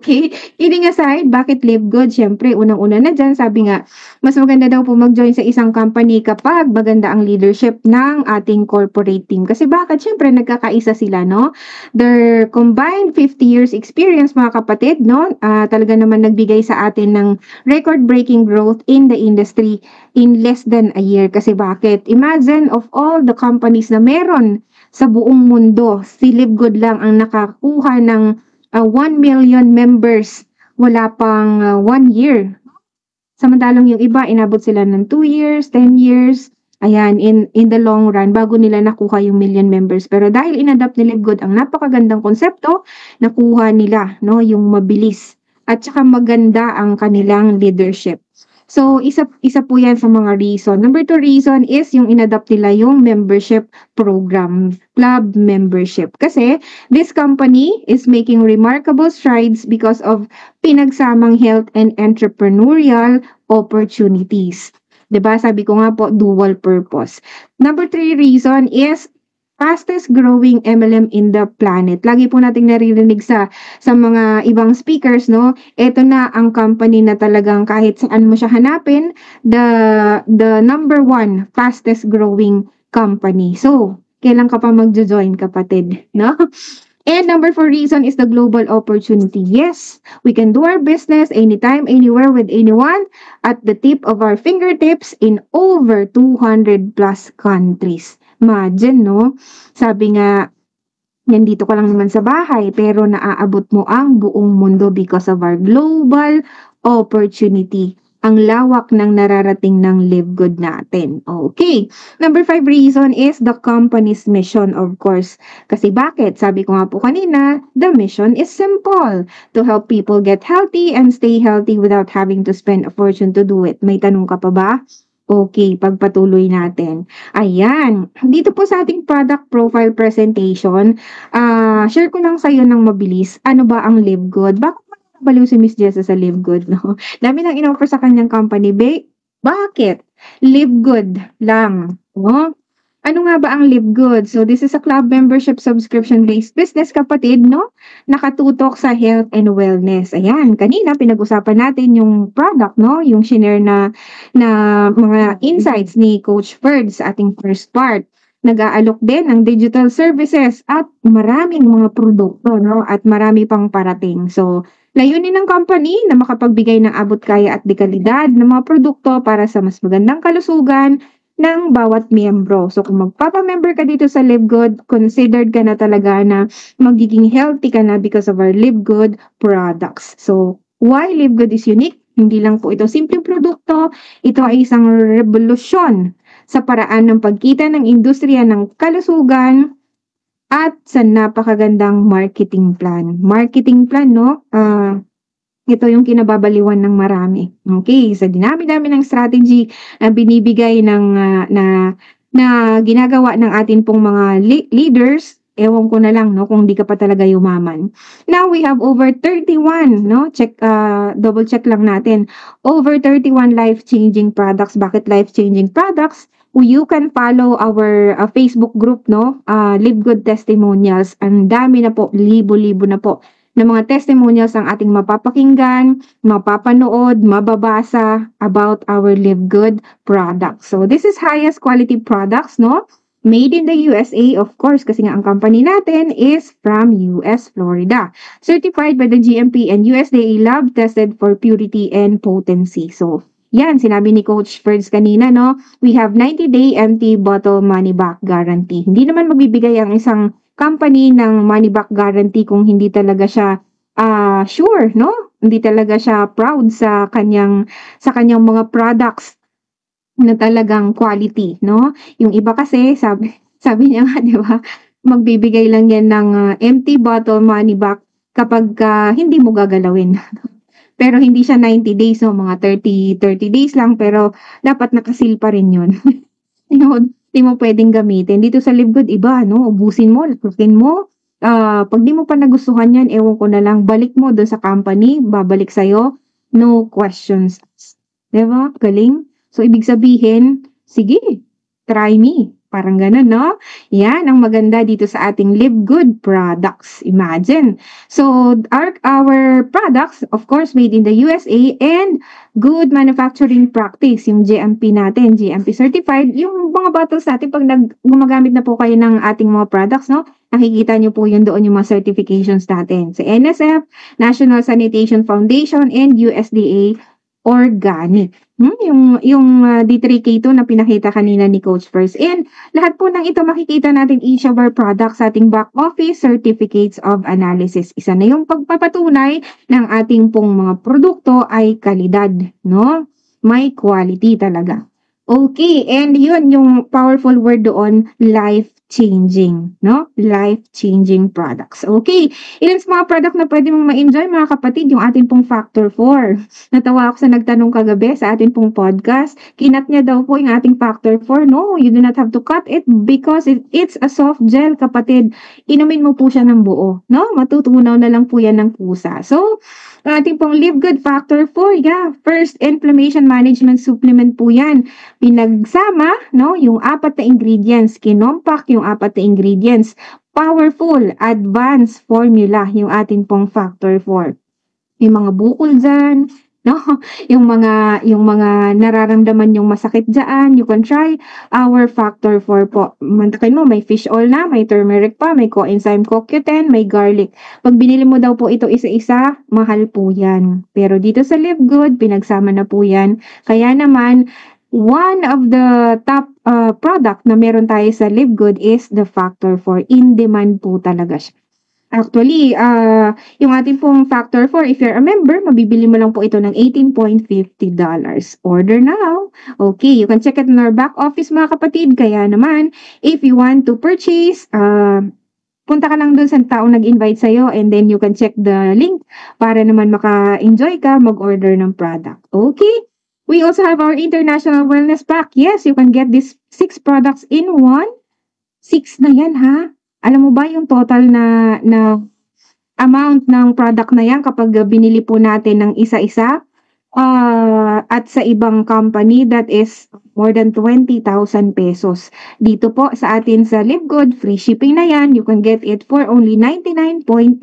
Okay? Kidding aside, bakit Live Good? Siyempre, unang-una na dyan, sabi nga, mas maganda daw po mag-join sa isang company kapag maganda ang leadership ng ating corporate team. Kasi bakit? Siyempre, nagkakaisa sila, no? Their combined 50 years experience mga kapatid, no? Talaga naman nagbigay sa atin ng record-breaking growth in the industry in less than a year. Kasi bakit? Imagine of all the companies na meron sa buong mundo, si Livegood lang ang nakakuha ng 1 million members wala pang 1 year. Samantalang yung iba, inabot sila ng 2 years, 10 years, ayan, in the long run, bago nila nakuha yung million members. Pero dahil inadapt ni Livegood ang napakagandang konsepto, nakuha nila, no, yung mabilis. At saka maganda ang kanilang leadership. So, isa po yan sa mga reason. Number 2 reason is yung inadapt nila yung membership program, club membership. Kasi, this company is making remarkable strides because of pinagsamang health and entrepreneurial opportunities. 'Di ba? Sabi ko nga po, dual purpose. Number 3 reason is fastest growing MLM in the planet. Lagi po nating naririnig sa mga ibang speakers, no? Ito na ang company na talagang kahit saan mo siya hanapin, the number 1 fastest growing company. So, kailan ka pa magjo-join, kapatid, no? And number 4 reason is the global opportunity. Yes, we can do our business anytime, anywhere, with anyone at the tip of our fingertips in over 200 plus countries. Imagine, no? Sabi nga, nandito ka lang naman sa bahay, pero naaabot mo ang buong mundo because of our global opportunity. Ang lawak ng nararating ng Livegood natin. Okay. Number 5 reason is the company's mission, of course. Kasi bakit? Sabi ko nga po kanina, the mission is simple. To help people get healthy and stay healthy without having to spend a fortune to do it. May tanong ka pa ba? Okay, pagpatuloy natin. Ayan. Dito po sa ating product profile presentation, share ko lang sa iyo ng mabilis. Ano ba ang Livegood? Bakit baliw si Miss Jessa sa Livegood, no? Dami nang in-offer sa kanyang company. Bakit? Livegood lang. No? Ano nga ba ang Livegood? So, this is a club membership subscription-based business, kapatid, no? Nakatutok sa health and wellness. Ayan, kanina pinag-usapan natin yung product, no? Yung shinare na mga insights ni Coach Ferd sa ating first part. Nag-aalok din ng digital services at maraming mga produkto, no? At marami pang parating. So, layunin ng company na makapagbigay ng abot kaya at dekalidad ng mga produkto para sa mas magandang kalusugan ng bawat miyembro. So, kung magpapamember ka dito sa Livegood, considered ka na talaga na magiging healthy ka na because of our Livegood products. So, why Livegood is unique? Hindi lang po ito simpleng produkto, ito ay isang revolusyon sa paraan ng pagkita ng industriya ng kalusugan at sa napakagandang marketing plan. Marketing plan, no? Ito yung kinababaliwan ng marami. Okay, sa dinami-dami ng strategy na binibigay na ginagawa ng atin pong mga leaders, ewan ko na lang, no, kung di ka pa talaga yumaman. Now, we have over 31, no? Double check lang natin. Over 31 life-changing products. Bakit life-changing products? You can follow our Facebook group, no? Livegood Testimonials. Ang dami na po, libo-libo na po na mga testimonials ang ating mapapakinggan, mapapanood, mababasa about our Livegood products. So, this is highest quality products, no? Made in the USA, of course, kasi nga ang company natin is from US, Florida. Certified by the GMP and USDA lab, tested for purity and potency. So, yan, sinabi ni Coach Ferds kanina, no? We have 90-day empty bottle money back guarantee. Hindi naman magbibigay ang isang company ng money back guarantee kung hindi talaga siya sure, no? Hindi talaga siya proud sa kanyang mga products na talagang quality, no? Yung iba kasi, sabi niya nga, di ba? Magbibigay lang yan ng empty bottle money back kapag hindi mo gagalawin. Pero hindi siya 90 days, no? Mga 30 days lang, pero dapat nakasil pa rin yun. Hindi mo pwedeng gamitin. Dito sa Livegood, iba, no? Ubusin mo, lutukin mo. Pag di mo pa nagustuhan yan, ewan ko na lang, balik mo doon sa company, babalik sa'yo, no questions. Diba? Galing. So, ibig sabihin, sige, try me. Parang ganun, no? Yan ang maganda dito sa ating Livegood products. Imagine. So, our products, of course, made in the USA and good manufacturing practice. Yung GMP natin, GMP certified. Yung mga bottles natin, pag gumagamit na po kayo ng ating mga products, no? nakikita nyo po yun doon yung mga certifications natin. Sa NSF, National Sanitation Foundation, and USDA Organic. Yung D3K2 na pinakita kanina ni Coach First. And lahat po ng ito makikita natin each of our products sa ating back office certificates of analysis. Isa na yung pagpapatunay ng ating pong mga produkto ay kalidad, no? May quality talaga. Okay, and yun yung powerful word doon, life-changing, no? Life-changing products. Okay, ilan sa mga product na pwede mong ma-enjoy mga kapatid, yung ating pong Factor 4. Natawa ako sa nagtanong kagabi sa ating pong podcast. Kinat niya daw po yung ating Factor 4. No, you do not have to cut it because it's a soft gel, kapatid. Inumin mo po siya ng buo, no? Matutunaw na lang po yan ng pusa. So, ating pong Live Good Factor 4, yeah. First, inflammation management supplement po yan. Pinagsama, no, yung 4 na ingredients. Kinompak yung 4 na ingredients. Powerful, advanced formula yung ating pong Factor 4. Yung mga bukol dyan, no? Yung mga nararamdaman yung masakit dyan, you can try our Factor 4 po. Mantakin mo, may fish oil na, may turmeric pa, may coenzyme CoQ10, may garlic. Pag binili mo daw po ito isa-isa, mahal po yan. Pero dito sa Live Good, pinagsama na po yan. Kaya naman, one of the top product na meron tayo sa Live Good is the Factor 4. In demand po talaga siya. Actually, yung ating pong Factor 4, if you're a member, mabibili mo lang po ito ng $18.50. Order now. Okay, you can check it in our back office mga kapatid. Kaya naman, if you want to purchase, punta ka lang dun sa taong nag-invite sa'yo and then you can check the link para naman maka-enjoy ka mag-order ng product. Okay? We also have our International Wellness Pack. Yes, you can get these 6 products in one. 6 na yan, ha? Alam mo ba yung total na amount ng product na yan kapag binili po natin ng isa-isa? At sa ibang company, that is more than 20,000 pesos. Dito po sa atin sa Live Good, free shipping na yan. You can get it for only $99.95.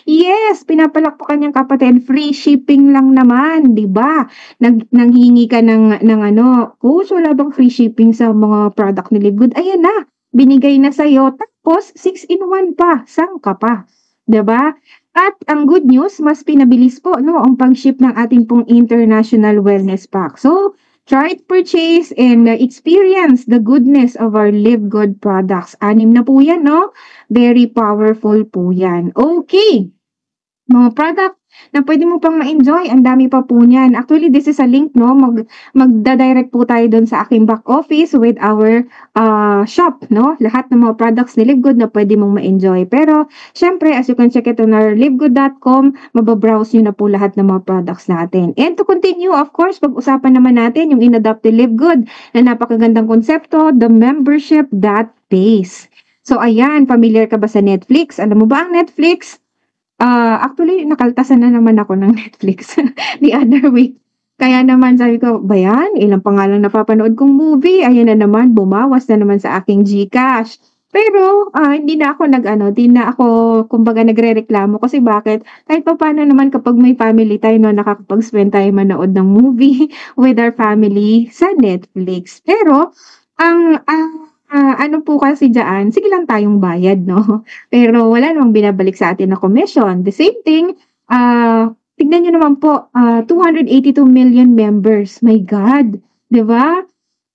Yes, pinapalakpakan niyang kapatid, free shipping lang naman, di ba? Nanghingi ka ng ano, Coach, wala bang free shipping sa mga product ni Live Good? Ayan na, binigay na sa'yo. Tapos, 6-in-1 pa. Saan ka pa? Diba? At ang good news, mas pinabilis po, no, ang pag-ship ng ating pong International Wellness Pack. So, try to purchase and experience the goodness of our Live Good products. 6 na po yan, no? Very powerful po yan. Okay. Mga product na pwede mo pang ma-enjoy. Ang dami pa po niyan. Actually, this is a link, no? Magda-direct po tayo doon sa aking back office with our shop, no? Lahat ng mga products ni Live Good na pwede mong ma-enjoy. Pero, syempre, as you can check it on our livegood.com, mababrowse nyo na po lahat ng mga products natin. And to continue, of course, pag-usapan naman natin yung in-adopt ni Live Good na napakagandang konsepto, the membership that pays. So, ayan, familiar ka ba sa Netflix? Alam mo ba ang Netflix? Actually, nakaltasan na naman ako ng Netflix the other week. Kaya naman sabi ko, bayan, ilang pa nga lang napapanood kong movie. Ayan na naman, bumawas na naman sa aking GCash. Pero, hindi na ako kumbaga nagre-reklamo kasi bakit? Kahit pa paano naman kapag may family tayo, no, nakakapag-spend tayo manood ng movie with our family sa Netflix. Pero, ano po kasi dyan, sige lang tayong bayad, no? Pero wala namang binabalik sa atin na commission. The same thing, tignan nyo naman po, 282 million members. My God, di ba?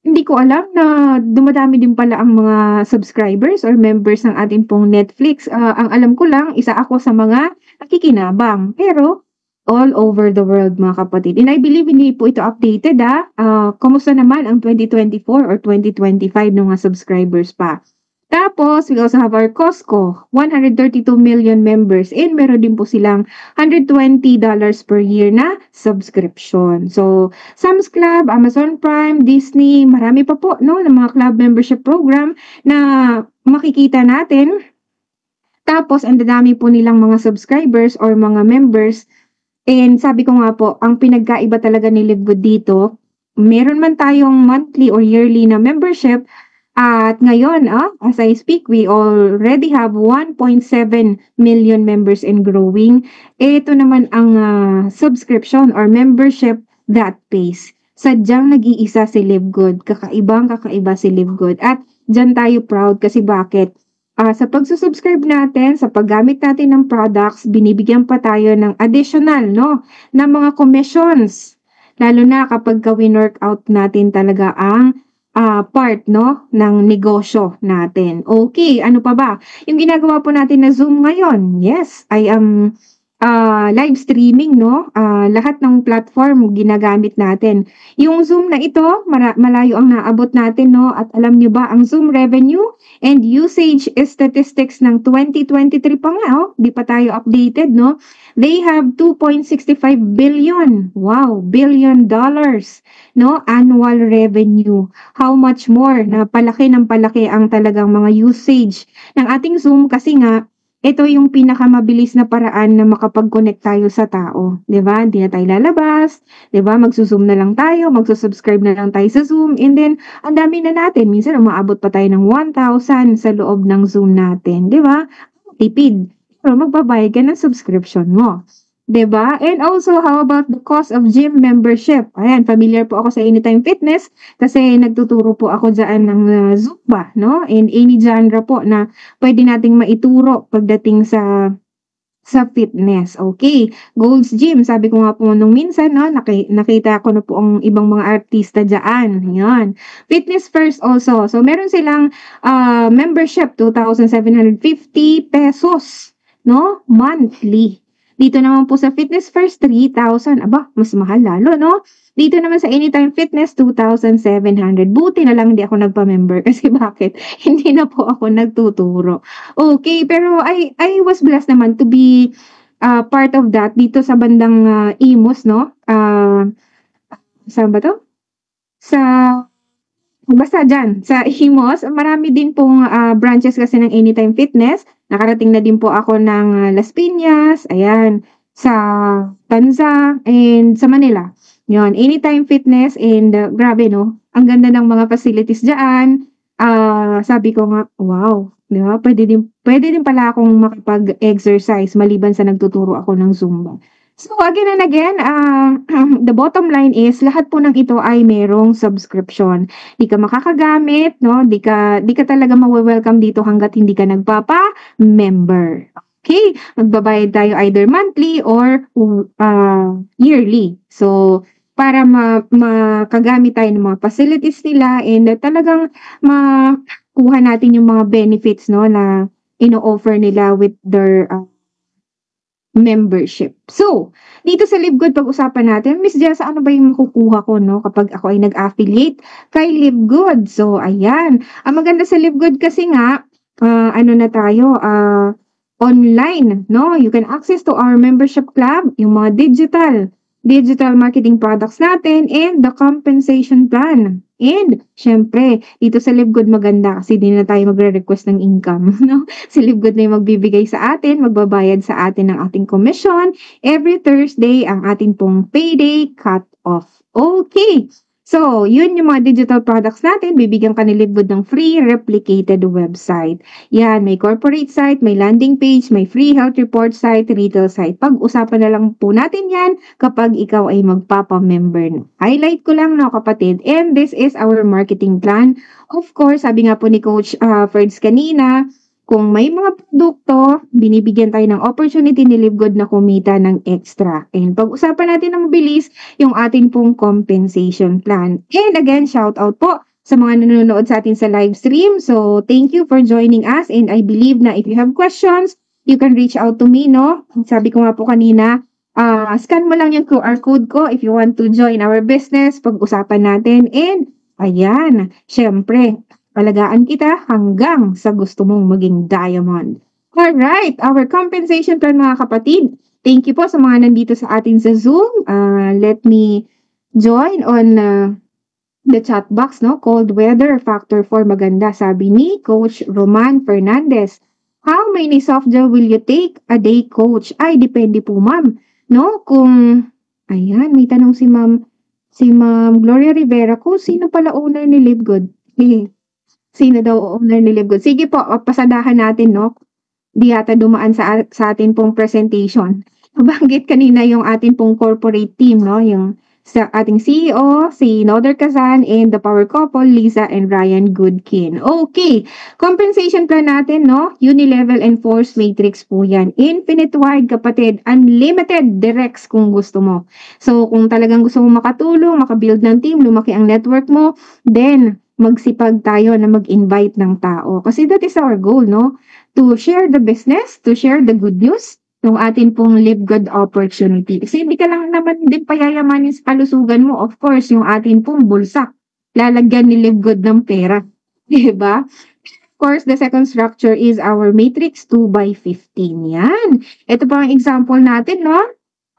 Hindi ko alam na dumadami din pala ang mga subscribers or members ng ating pong Netflix. Ang alam ko lang, isa ako sa mga nakikinabang. Pero, all over the world, mga kapatid. And I believe hindi po ito updated, Kumusta naman ang 2024 or 2025 ng mga subscribers pa? Tapos, we also have our Costco, 132 million members. And meron din po silang $120 per year na subscription. So, Sam's Club, Amazon Prime, Disney, marami pa po, no, ng mga club membership program na makikita natin. Tapos, ang dami po nilang mga subscribers or mga members. And sabi ko nga po, ang pinagkaiba talaga ni Live Good dito, meron man tayong monthly or yearly na membership, at ngayon, as I speak, we already have 1.7 million members and growing. Ito naman ang subscription or membership that pays. Sadyang nag-iisa si Live Good. Kakaiba si Live Good. At dyan tayo proud kasi bakit? sa pagsusubscribe natin, sa paggamit natin ng products, binibigyan pa tayo ng additional, no, na mga commissions. Lalo na kapag workout natin talaga ang part, no, ng negosyo natin. Okay, ano pa ba? Yung ginagawa po natin na Zoom ngayon, yes, I am live streaming, no? Lahat ng platform ginagamit natin. Yung Zoom na ito, malayo ang naabot natin, no? At alam nyo ba, ang Zoom revenue and usage statistics ng 2023 pa nga, oh, di pa tayo updated, no? They have 2.65 billion, wow, billion dollars, no? Annual revenue. How much more na palaki ng palaki ang talagang mga usage ng ating Zoom kasi nga, ito yung pinakamabilis na paraan na makapag-connect tayo sa tao, 'di ba? Hindi na tayo lalabas, 'di ba? Magzo-Zoom na lang tayo, magso-subscribe na lang tayo sa Zoom, and then ang dami na natin. Minsan umaabot pa tayo ng 1,000 sa loob ng Zoom natin, 'di ba? Tipid. Pero magbabayad ka ng subscription mo. 'Di ba? And also, how about the cost of gym membership? Ayan, familiar po ako sa Anytime Fitness kasi nagtuturo po ako diyan ng Zumba, no? And any genre po na pwede nating maituro pagdating sa fitness. Okay. Gold's Gym, sabi ko nga po nung minsan, no, nakita ko na po ang ibang mga artista diyan. Ayan. Fitness First also. So meron silang membership 2,750 pesos, no? Monthly. Dito naman po sa Fitness First, 3,000. Aba, mas mahal lalo, no? Dito naman sa Anytime Fitness, 2,700. Buti na lang hindi ako nagpa-member. Kasi bakit? Hindi na po ako nagtuturo. Okay, pero I was blessed naman to be part of that dito sa bandang Imus, no? Saan ba to? Basta dyan, sa Imus, marami din pong branches kasi ng Anytime Fitness. Nakarating na din po ako ng Las Piñas, ayan, sa Tanza, and sa Manila. Yun, Anytime Fitness, and grabe, no? Ang ganda ng mga facilities dyan. Sabi ko nga, wow, di ba? Pwede din pala akong makapag-exercise maliban sa nagtuturo ako ng Zumba. So again and again, the bottom line is lahat po ng ito ay merong subscription. Di ka makakagamit, no? Di ka talaga ma-welcome dito hangga't hindi ka nagpapa-member. Okay? Magbabayad tayo either monthly or yearly. So para makagamit tayo ng mga facilities nila and talagang makuha natin yung mga benefits, no, na ino-offer nila with their membership. So, dito sa LiveGood pag-usapan natin, Miss Jessa, ano ba yung makukuha ko, no, kapag ako ay nag-affiliate kay LiveGood? So, ayan. Ang maganda sa LiveGood kasi nga, ano na tayo, online, no? You can access to our membership club, yung mga digital marketing products natin, and the compensation plan. And, syempre, dito sa LiveGood maganda kasi di na tayo magre-request ng income, no? Si LiveGood na yung magbibigay sa atin, magbabayad sa atin ng ating commission. Every Thursday, ang ating pong payday cut-off. Okay. So, yun yung mga digital products natin. Bibigyan ka ni LiveGood ng free replicated website. Yan, may corporate site, may landing page, may free health report site, retail site. Pag-usapan na lang po natin yan kapag ikaw ay magpapa-member na. Highlight ko lang, no, kapatid. And this is our marketing plan. Of course, sabi nga po ni Coach Ferds kanina, kung may mga produkto, binibigyan tayo ng opportunity ni LiveGood na kumita ng extra. And pag-usapan natin ng mabilis yung ating pong compensation plan. And again, shout out po sa mga nanonood sa atin sa live stream. So, thank you for joining us. And I believe na if you have questions, you can reach out to me, no? Sabi ko nga po kanina, scan mo lang yung QR code ko if you want to join our business. Pag-usapan natin. And ayan, syempre, alagaan kita hanggang sa gusto mong maging diamond. Alright, our compensation plan, mga kapatid. Thank you po sa mga nandito sa atin sa Zoom. Let me join on the chat box, no? Cold weather, factor 4, maganda. Sabi ni Coach Roman Fernandez. How many soft gel will you take a day, Coach? Ay, depende po, ma'am. No? Kung, ayan, may tanong si Ma'am Gloria Rivera ko, sino pala owner ni LiveGood? Sino daw owner ni LiveGood? Sige po, pasadahan natin, no? Di yata dumaan sa atin pong presentation. Nabanggit kanina yung atin pong corporate team, no? Yung sa ating CEO, si Noder Kazan, and the power couple, Lisa and Ryan Goodkin. Okay, compensation plan natin, no? Unilevel and Force Matrix po yan. Infinite wide, kapatid. Unlimited directs kung gusto mo. So, kung talagang gusto mo makatulong, makabuild ng team, lumaki ang network mo, then, magsipag tayo na mag-invite ng tao. Kasi that is our goal, no? To share the business, to share the good news, ng atin pong Live Good opportunity. Kasi hindi ka lang naman din payayamanin sa kalusugan mo. Of course, yung atin pong bulsa, lalagyan ni Live Good ng pera. Diba? Of course, the second structure is our matrix 2x15. Yan. Ito po ang example natin, no?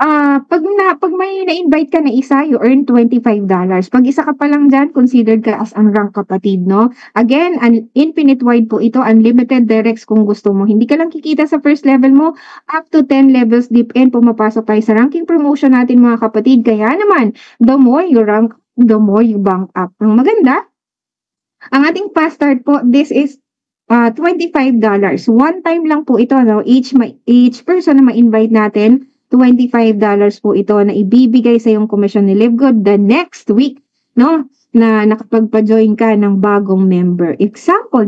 Pag may na-invite ka na isa, you earn $25. Pag isa ka pa lang dyan, considered ka as unranked, kapatid, no? Again, infinite wide po ito, unlimited directs kung gusto mo. Hindi ka lang kikita sa first level mo, up to 10 levels deep end, pumapasok tayo sa ranking promotion natin, mga kapatid. Kaya naman, the more you rank, the more you bank up. Ang maganda, ang ating fast start po, this is $25. One time lang po ito, no? Each person na ma-invite natin, $25 po ito na ibibigay sa yung commission ni Live Good the next week, no? Na nakapagpa-join ka ng bagong member. Example,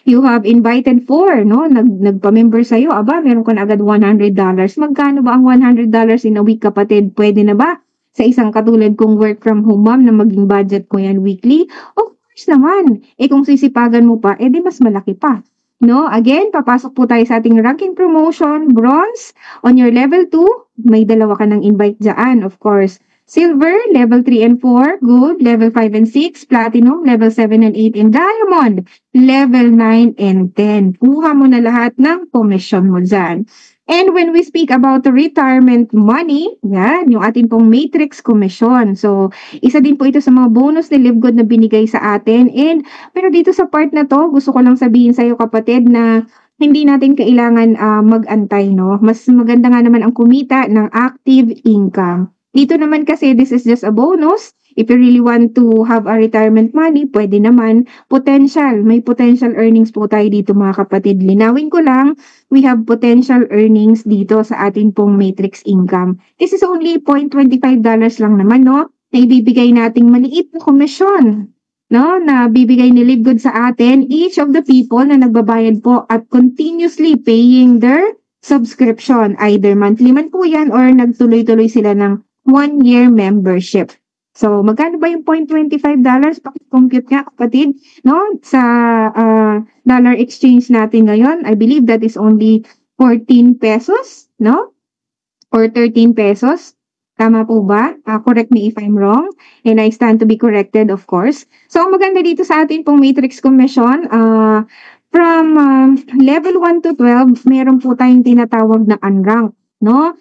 you have invited 4, no? Nagpa-member sa iyo, aba, meron ka na agad $100. Magkano ba ang $100 in a week, kapatid? Pwede na ba sa isang katulad kong work from home mom na maging budget ko yan weekly? Of course naman. Kung sisipagan mo pa, di mas malaki pa. No, again, papasok po tayo sa ating ranking promotion, bronze. On your level 2, may dalawa ka ng invite dyan, of course. Silver, level 3 and 4, good. Level 5 and 6, platinum, level 7 and 8, and diamond, level 9 and 10. Kuha mo na lahat ng commission mo dyan. And when we speak about the retirement money, yan, yung ating pong matrix commission. So, isa din po ito sa mga bonus ni Live Good na binigay sa atin. Pero dito sa part na to, gusto ko lang sabihin sa iyo, kapatid, na hindi natin kailangan mag-antay, no? Mas maganda nga naman ang kumita ng active income. Dito naman kasi, this is just a bonus. If you really want to have a retirement money, pwede naman. May potential earnings po tayo dito, mga kapatid. Linawin ko lang, we have potential earnings dito sa ating pong matrix income. This is only $0.25 lang naman, no? Na ibibigay nating maliit na komisyon, no? Na bibigay ni Live Good sa atin, each of the people na nagbabayad po at continuously paying their subscription. Either monthly man po yan or nagtuloy-tuloy sila ng 1-year membership. So, magkano ba yung $0.25? Pakikompute nga, kapatid, no? Sa dollar exchange natin ngayon, I believe that is only 14 pesos, no? Or 13 pesos. Tama po ba? Correct me if I'm wrong. And I stand to be corrected, of course. So, ang maganda dito sa atin pong matrix commission, from level 1 to 12, meron po tayong tinatawag na unranked, no?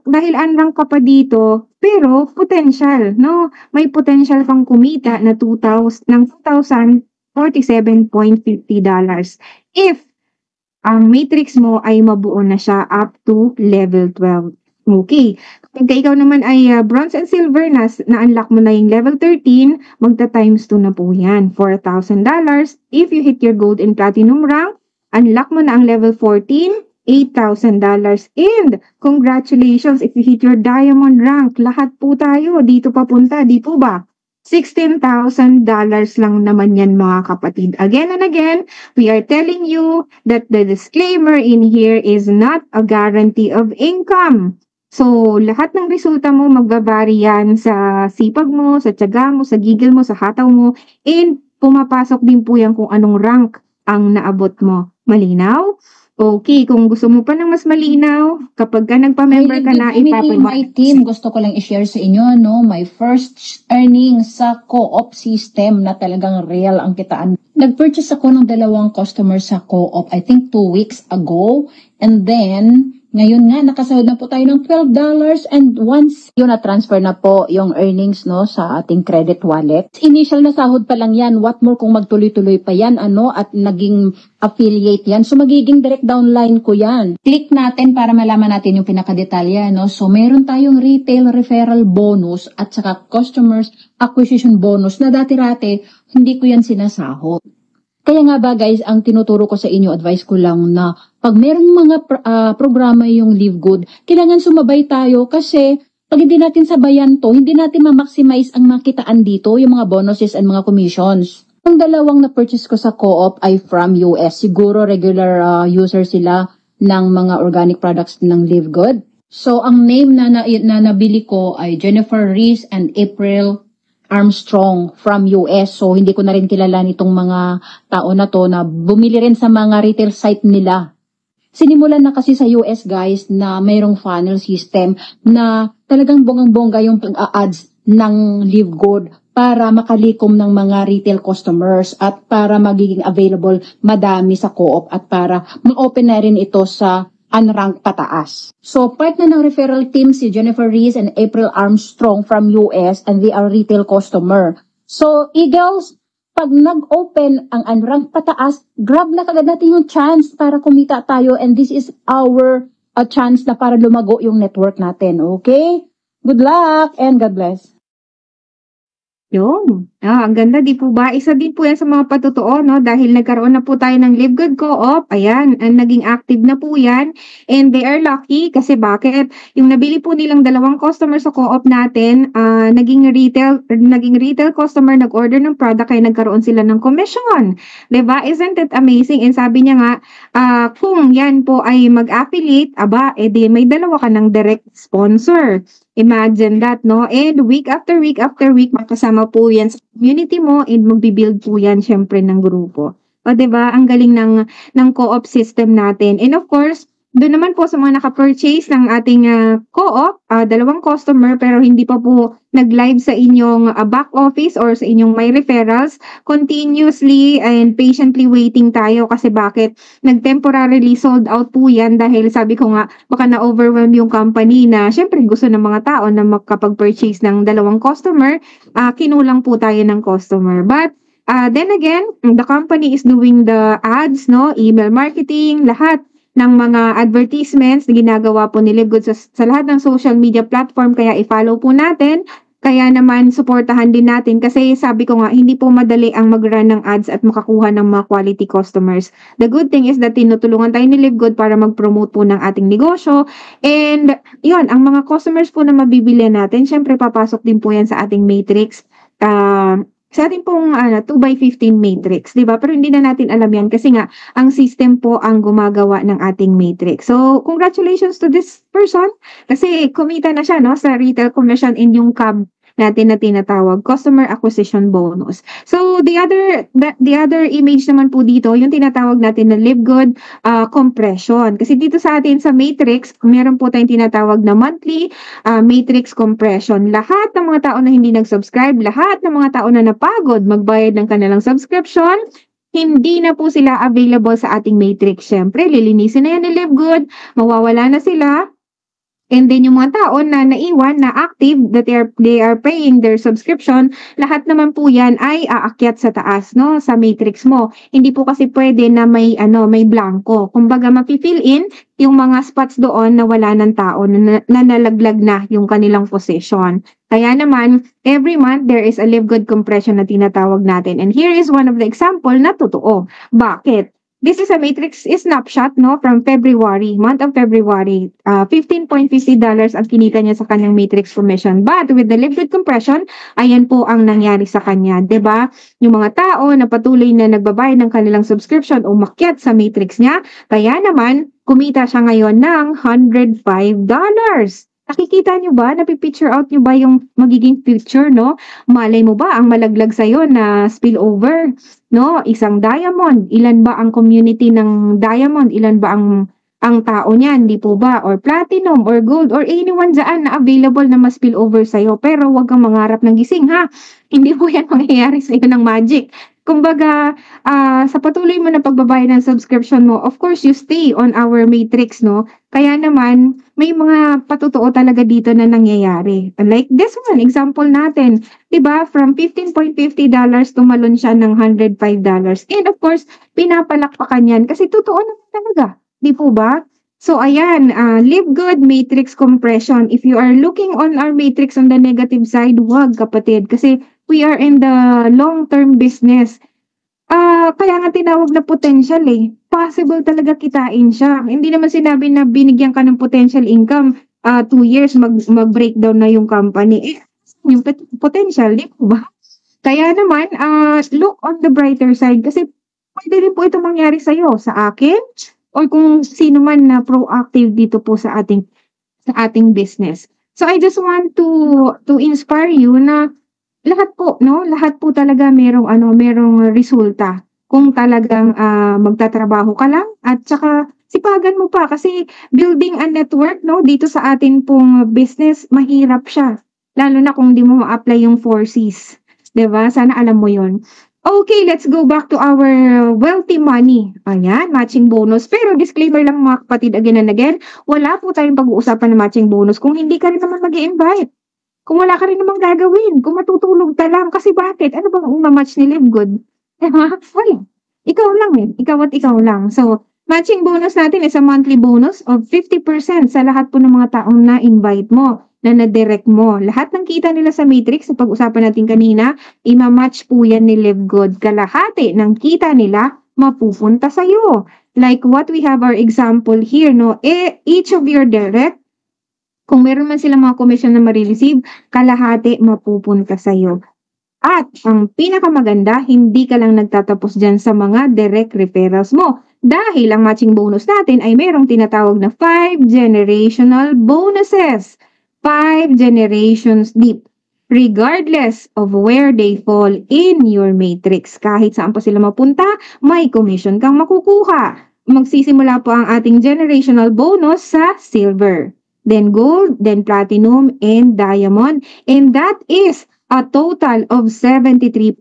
Dahil unranked ka pa dito, pero potential, no? May potential kang kumita na $2,047.50 if ang matrix mo ay mabuo na siya up to level 12. Okay. Kapag ikaw naman ay bronze and silver na-unlock mo na yung level 13, magta-times 2 na po yan. $4,000. If you hit your gold and platinum rank, unlock mo na ang level 14, $8,000. And congratulations if you hit your diamond rank. Lahat po tayo dito papunta, di po ba? $16,000 lang naman yan, mga kapatid. Again and again, we are telling you that the disclaimer in here is not a guarantee of income. So, lahat ng resulta mo magbabari yan sa sipag mo, sa tiyaga mo, sa gigil mo, sa hataw mo, and pumapasok din po yan kung anong rank ang naabot mo. Malinaw? Okay, kung gusto mo pa ng mas malinaw, kapag ka nagpa-member ka na, my team, gusto ko lang i-share sa inyo, no, my first earnings sa co-op system na talagang real ang kitaan. Nag-purchase ako ng 2 customers sa co-op, I think 2 weeks ago, and then, ngayon nga, nakasahod na po tayo ng $12 and once yun na-transfer na po yung earnings, no, sa ating credit wallet. Initial na sahod pa lang yan. What more kung magtuloy-tuloy pa yan, at naging affiliate yan. So, magiging direct downline ko yan. Click natin para malaman natin yung pinakadetalya, no. So, meron tayong retail referral bonus at saka customers acquisition bonus na dati-rate, hindi ko yan sinasahod. Kaya nga ba guys, ang tinuturo ko sa inyo, advice ko lang na pag merong mga programa yung Live Good, kailangan sumabay tayo kasi Pag hindi natin sabayan to, hindi natin ma-maximize ang makitaan dito, yung mga bonuses and mga commissions. Ang dalawang na-purchase ko sa co-op ay from US. Siguro regular user sila ng mga organic products ng Live Good. So, ang name na nabili ko ay Jennifer Reese and April Armstrong from US. So, hindi ko na rin kilala nitong mga tao na to na bumili rin sa mga retail site nila. Sinimulan na kasi sa US, guys, na mayroong funnel system na talagang bonggang-bongga yung pag-a-ads ng Live Good para makalikom ng mga retail customers at para magiging available madami sa co-op at para ma-open na rin ito sa unranked pataas. So, part na ng referral team si Jennifer Reese and April Armstrong from US and they are retail customer. So, Eagles, pag nag-open ang unranked pataas, grab na kagad natin yung chance para kumita tayo and this is our chance na para lumago yung network natin. Okay? Good luck and God bless. Yun. Ang ganda, di po ba? Isa din po yan sa mga patutuo, no? Dahil nagkaroon na po tayo ng Live Good Co-op. Ayan, naging active na po yan. And they are lucky kasi bakit? Yung nabili po nilang 2 customer sa co-op natin, naging retail customer, nag-order ng product kaya nagkaroon sila ng commission. Diba? Isn't it amazing? And sabi niya nga, kung yan po ay mag-affiliate, edi may 2 ka ng direct sponsor. Imagine that, no? And week after week after week, makasama po yan sa community mo and magbibuild po yan syempre ng grupo. O, diba? Ang galing ng co-op system natin. And of course, doon naman po sa mga naka-purchase ng ating co-op, 2 customer pero hindi pa po nag-live sa inyong back office or sa inyong my referrals, continuously and patiently waiting tayo kasi bakit? Nag-temporarily sold out po yan dahil sabi ko nga, baka na-overwhelm yung company na syempre gusto ng mga tao na makapag-purchase ng 2 customer, kinulang po tayo ng customer. But then again, the company is doing the ads, no, email marketing, lahat ng mga advertisements na ginagawa po ni Live Good sa lahat ng social media platform, kaya i-follow po natin. Kaya naman, suportahan din natin kasi sabi ko nga, hindi po madali ang mag-run ng ads at makakuha ng mga quality customers. The good thing is that tinutulungan tayo ni Live Good para mag-promote po ng ating negosyo. And yun, ang mga customers po na mabibili natin, syempre papasok din po yan sa ating matrix. Sa ating pong 2x15 matrix, di ba? Pero hindi na natin alam yan kasi nga, ang system po ang gumagawa ng ating matrix. So, congratulations to this person kasi kumita na siya, no, sa retail commission in yung CAB natin na tinatawag, customer acquisition bonus. So, the other image naman po dito, yung tinatawag natin na Live Good compression. Kasi dito sa atin sa matrix, meron po tayong tinatawag na monthly matrix compression. Lahat ng mga tao na hindi nag-subscribe, lahat ng mga tao na napagod magbayad ng kanilang subscription, hindi na po sila available sa ating matrix. Siyempre, lilinisin na yan ni Live Good, mawawala na sila. And then yung mga tao na naiwan, na active, that they are paying their subscription, lahat naman po yan ay aakyat sa taas, no, sa matrix mo. Hindi po kasi pwede na may blanco. Kumbaga mapi-fill in yung mga spots doon na wala ng tao, na nalaglag na yung kanilang position. Kaya naman, every month there is a Live Good compression na tinatawag natin. And here is one of the example na totoo. Bakit? This is a matrix snapshot, no, from February, month of February. $15.50 ang kinita niya sa kanyang matrix commission. But with the Live Good compression, ayan po ang nangyari sa kanya, 'di ba? Yung mga tao na patuloy na nagbabayad ng kanilang subscription o umakyat sa matrix niya, kaya naman kumita siya ngayon ng $105. Nakikita nyo ba? Napipicture out nyo ba yung magiging future, no? Malay mo ba ang malaglag sa'yo na spillover, no? Isang diamond. Ilan ba ang community ng diamond? Ilan ba ang tao niyan? Di po ba? Or platinum, or gold, or anyone dyan na available na ma-spillover sa'yo. Pero huwag kang mangarap ng gising, ha? Hindi po yan mangyayari sa'yo ng magic. Kumbaga, sa patuloy mo na pagbabayad ng subscription mo, of course, you stay on our matrix, no? Kaya naman, may mga patutuo talaga dito na nangyayari. Like this one, example natin. Diba? From $15.50 tumalon siya ng $105. And of course, pinapalakpakan yan kasi totoo naman talaga. Di po ba? So, ayan, Live Good matrix compression. If you are looking on our matrix on the negative side, wag kapatid. Kasi we are in the long-term business. Kaya nga tinawag na potential eh. Possible talaga kitain siya. Hindi naman sinabi na binigyan ka ng potential income. 2 years mag-breakdown na yung company. Yung potential, di po ba? Kaya naman, look on the brighter side kasi pwede rin po ito mangyari sa'yo, sa akin, or kung sino man na proactive dito po sa ating business. So I just want to inspire you na lahat po, no? Lahat po talaga merong resulta. Kung talagang magtatrabaho ka lang at saka sipagan mo pa kasi building a network, no, dito sa atin pong business, mahirap siya. Lalo na kung di mo ma-apply yung 4 C's. 'Di ba? Sana alam mo 'yon. Okay, let's go back to our wealthy money. Ayan, matching bonus. Pero disclaimer lang mga kapatid, again and again, wala po tayong pag-uusapan ng matching bonus kung hindi ka rin naman mag-i-invite. Kung wala ka rin namang gagawin, kung matutulog ka lang, kasi bakit? Ano bang ma-match ni Live Good? Wala. Ikaw lang eh. Ikaw at ikaw lang. So, matching bonus natin is a monthly bonus of 50% sa lahat po ng mga taong na-invite mo, na na-direct mo. Lahat ng kita nila sa matrix, sa pag-usapan natin kanina, ima-match po yan ni Live Good. Kalahati ng kita nila, mapupunta sa'yo. Like what we have our example here, no? Each of your direct, kung meron man silang mga commission na ma-receive, kalahati mapupunta sa'yo. At ang pinakamaganda, hindi ka lang nagtatapos dyan sa mga direct referrals mo. Dahil ang matching bonus natin ay merong tinatawag na 5 generational bonuses. 5 generations deep. Regardless of where they fall in your matrix. Kahit saan pa sila mapunta, may commission kang makukuha. Magsisimula po ang ating generational bonus sa silver. Then gold, then platinum, and diamond. And that is a total of 73%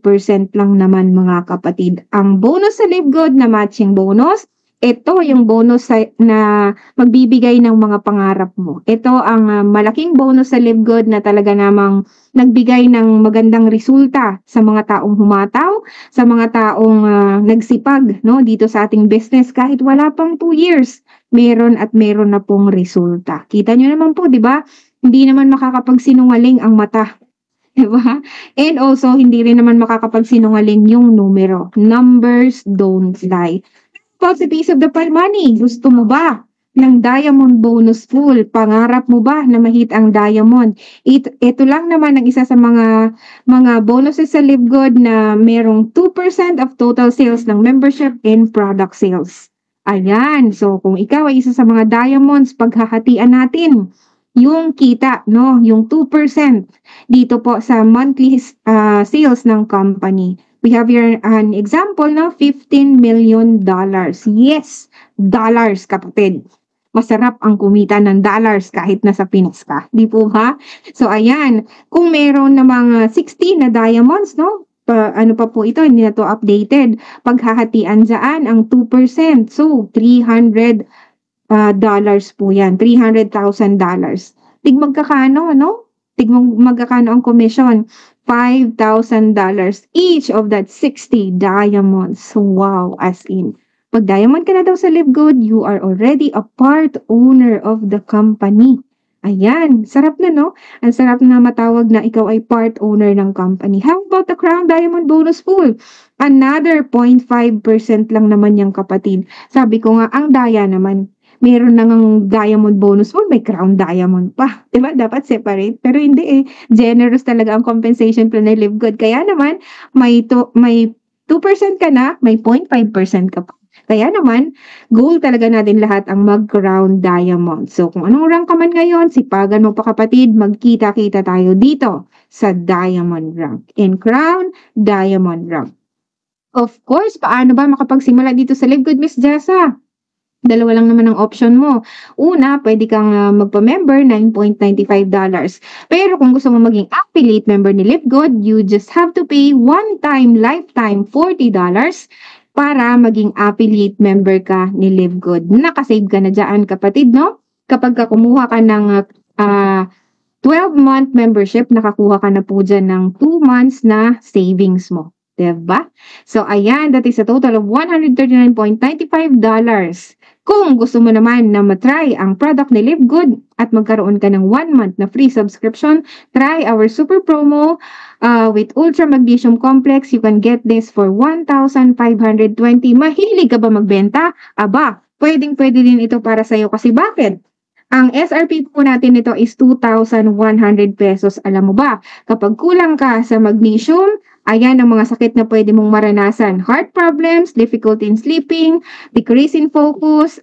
lang naman mga kapatid. Ang bonus sa Live Good na matching bonus, ito yung bonus na magbibigay ng mga pangarap mo. Ito ang malaking bonus sa Live Good na talaga namang nagbigay ng magandang resulta sa mga taong humataw, sa mga taong nagsipag, no, dito sa ating business kahit wala pang 2 years. Meron at meron na pong resulta. Kita nyo naman po, di ba? Hindi naman makakapagsinungaling ang mata. Diba? And also, hindi rin naman makakapagsinungaling yung numero. Numbers don't lie. About the piece of the pie money, gusto mo ba ng diamond bonus pool? Pangarap mo ba na mahit ang diamond? Ito lang naman ang isa sa mga bonuses sa Live Good na merong 2% of total sales ng membership and product sales. Ayan. So, kung ikaw ay isa sa mga diamonds, paghahatian natin yung kita, no? Yung 2% dito po sa monthly sales ng company. We have here an example, no? $15 million. Yes, dollars, kapatid. Masarap ang kumita ng dollars kahit nasa Pinas ka. Di po ba? So, ayan. Kung meron namang 16 na diamonds, no? Ano pa po ito? Hindi na to updated. Paghahatian dyan ang 2%. So, $300 po yan. $300,000. Magkakano, no? Magkakano ang commission? $5,000 each of that 60 diamonds. Wow, as in. Pag diamond ka na daw sa Live Good, you are already a part owner of the company. Ayan, sarap na, no? Ang sarap na matawag na ikaw ay part owner ng company. How about the Crown Diamond Bonus Pool? Another 0.5% lang naman yung kapatid. Sabi ko nga, ang daya naman. Meron nang diamond bonus pool, may crown diamond pa. Diba? Dapat separate. Pero hindi eh. Generous talaga ang compensation plan na Live Good. Kaya naman, may 2% ka na, may 0.5% ka pa. Kaya naman, goal talaga natin lahat ang mag-crown diamond. So, kung anong rank ka man ngayon, sipagan mo pa kapatid, magkita-kita tayo dito sa diamond rank. In crown, diamond rank. Of course, paano ba makapagsimula dito sa Live Good, Miss Jessa? Dalawa lang naman ang option mo. Una, pwede kang magpa-member, $9.95. Pero kung gusto mo maging affiliate member ni Live Good, you just have to pay one-time, lifetime $40 para maging affiliate member ka ni Live Good. Nakasave ka na dyan, kapatid, no? Kapag kumuha ka ng 12-month membership, nakakuha ka na po dyan ng 2 months na savings mo. Diba? So, ayan, that is a total of $139.95. Kung gusto mo naman na matry ang product ni Live Good at magkaroon ka ng 1 month na free subscription, try our super promo with Ultra Magnesium Complex. You can get this for $1,520. Mahilig ka ba magbenta? Aba, pwedeng-pwede din ito para sa'yo kasi bakit? Ang SRP po natin nito is 2,100 pesos. Alam mo ba, kapag kulang ka sa magnesium, ayan ang mga sakit na pwede mong maranasan. Heart problems, difficulty in sleeping, decrease in focus,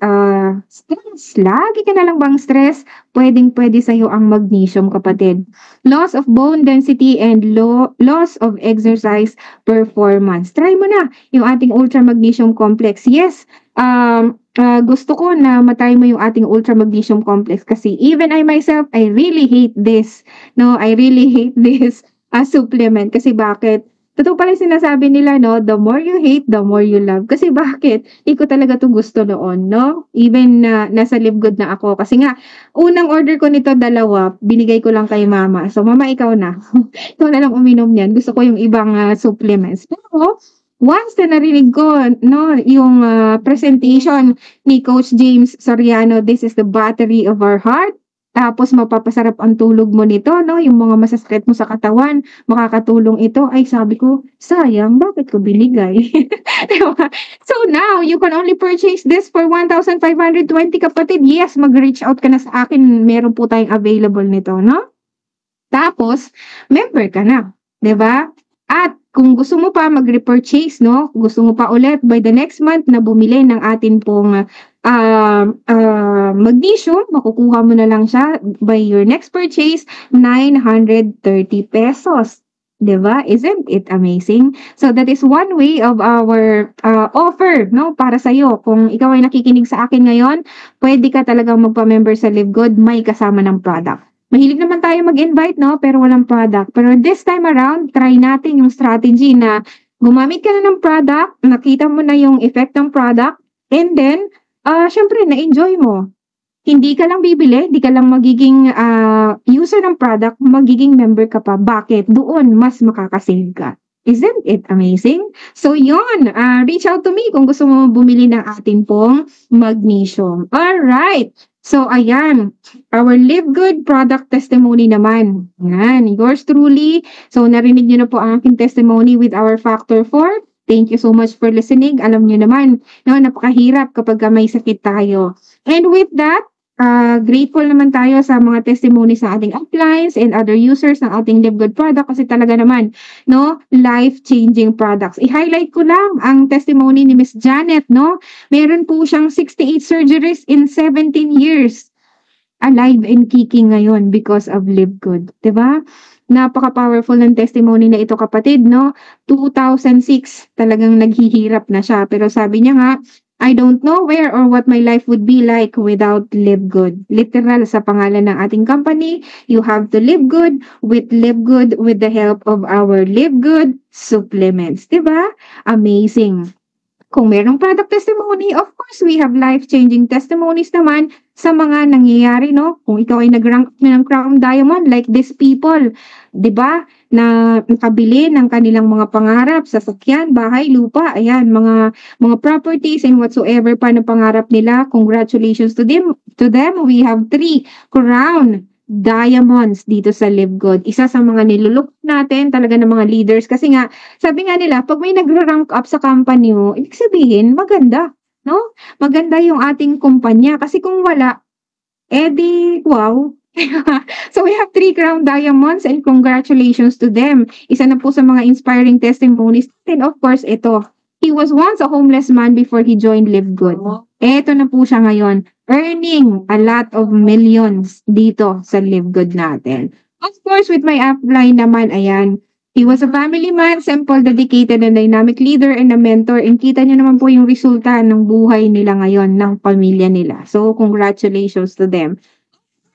stress. Lagi ka na lang bang stress? Pwedeng-pwede sa'yo ang magnesium, kapatid. Loss of bone density and loss of exercise performance. Try mo na yung ating Ultra Magnesium Complex. Yes, gusto ko na matry mo yung ating Ultra Magnesium Complex kasi even I myself, I really hate this. No, I really hate this supplement. Kasi bakit? Totoo pala yung sinasabi nila, no? The more you hate, the more you love. Kasi bakit? Hindi ko talaga to gusto noon, no? Even nasa Live Good na ako. Kasi nga, unang order ko nito, 2, binigay ko lang kay mama. So, mama, ikaw na. Ikaw na lang uminom niyan. Gusto ko yung ibang supplements. Pero, once na narinig ko, no, yung presentation ni Coach James Soriano, this is the battery of our heart. Tapos mapapasarap ang tulog mo nito, no? Yung mga masasakit mo sa katawan, makakatulong ito. Ay, sabi ko, sayang, bakit ko binigay? Diba? So now, you can only purchase this for 1,520, kapatid. Yes, mag-reach out ka na sa akin. Meron po tayong available nito, no? Tapos, member ka na. Diba? At kung gusto mo pa mag-repurchase, no? Gusto mo pa ulit by the next month na bumili ng atin pong magnesium, makukuha mo na lang siya by your next purchase, 930 pesos. Diba? Isn't it amazing? So that is one way of our offer, no? Para sa'yo. Kung ikaw ay nakikinig sa akin ngayon, pwede ka talagang magpa-member sa Live Good, may kasama ng product. Mahilig naman tayo mag-invite, no? Pero walang product. Pero this time around, try natin yung strategy na gumamit ka na ng product, nakita mo na yung effect ng product, and then, syempre, na-enjoy mo. Hindi ka lang bibili, hindi ka lang magiging user ng product, magiging member ka pa. Bakit? Doon, mas makakasave ka. Isn't it amazing? So, yun. Reach out to me kung gusto mo bumili ng atin pong magnesium. Alright. So, ayan. Our Live Good product testimony naman. Yan. Yours truly. So, narinig nyo na po ang aking testimony with our Factor 4. Thank you so much for listening. Alam nyo naman, no, napakahirap kapag may sakit tayo. And with that, grateful naman tayo sa mga testimony sa ating uplines and other users ng ating Live Good product kasi talaga naman, no, life-changing products. I-highlight ko lang ang testimony ni Miss Janet, no? Meron po siyang 68 surgeries in 17 years. Alive and kicking ngayon because of Live Good. Diba? Napaka-powerful ng testimony na ito, kapatid, no? 2006, talagang naghihirap na siya. Pero sabi niya nga, I don't know where or what my life would be like without Live Good. Literal sa pangalan ng ating company, you have to live good with the help of our Live Good supplements. Diba? Amazing. Kung merong product testimony, of course, we have life-changing testimonies naman sa mga nangyayari, no? Kung ikaw ay nag-rank ng Crown Diamond, like these people, di ba? Na nakabili ng kanilang mga pangarap, sasakyan, bahay, lupa, ayan, mga properties and whatsoever pa na pangarap nila. Congratulations to them. We have 3 Crown Diamonds dito sa Live Good. Isa sa mga nilulok natin talaga ng mga leaders kasi nga, sabi nga nila, pag may nagre-rank up sa company mo, ibig sabihin, maganda, no? Maganda yung ating kumpanya kasi kung wala, edi, wow. So we have 3 Crown Diamonds and congratulations to them. Isa na po sa mga inspiring testimonies. And of course, ito, he was once a homeless man before he joined Live Good. Eto na po siya ngayon, earning a lot of millions dito sa Live Good natin. Of course, with my upline naman, ayan, he was a family man, simple, dedicated, and dynamic leader and a mentor. And kita niyo naman po yung resulta ng buhay nila ngayon, ng pamilya nila. So, congratulations to them.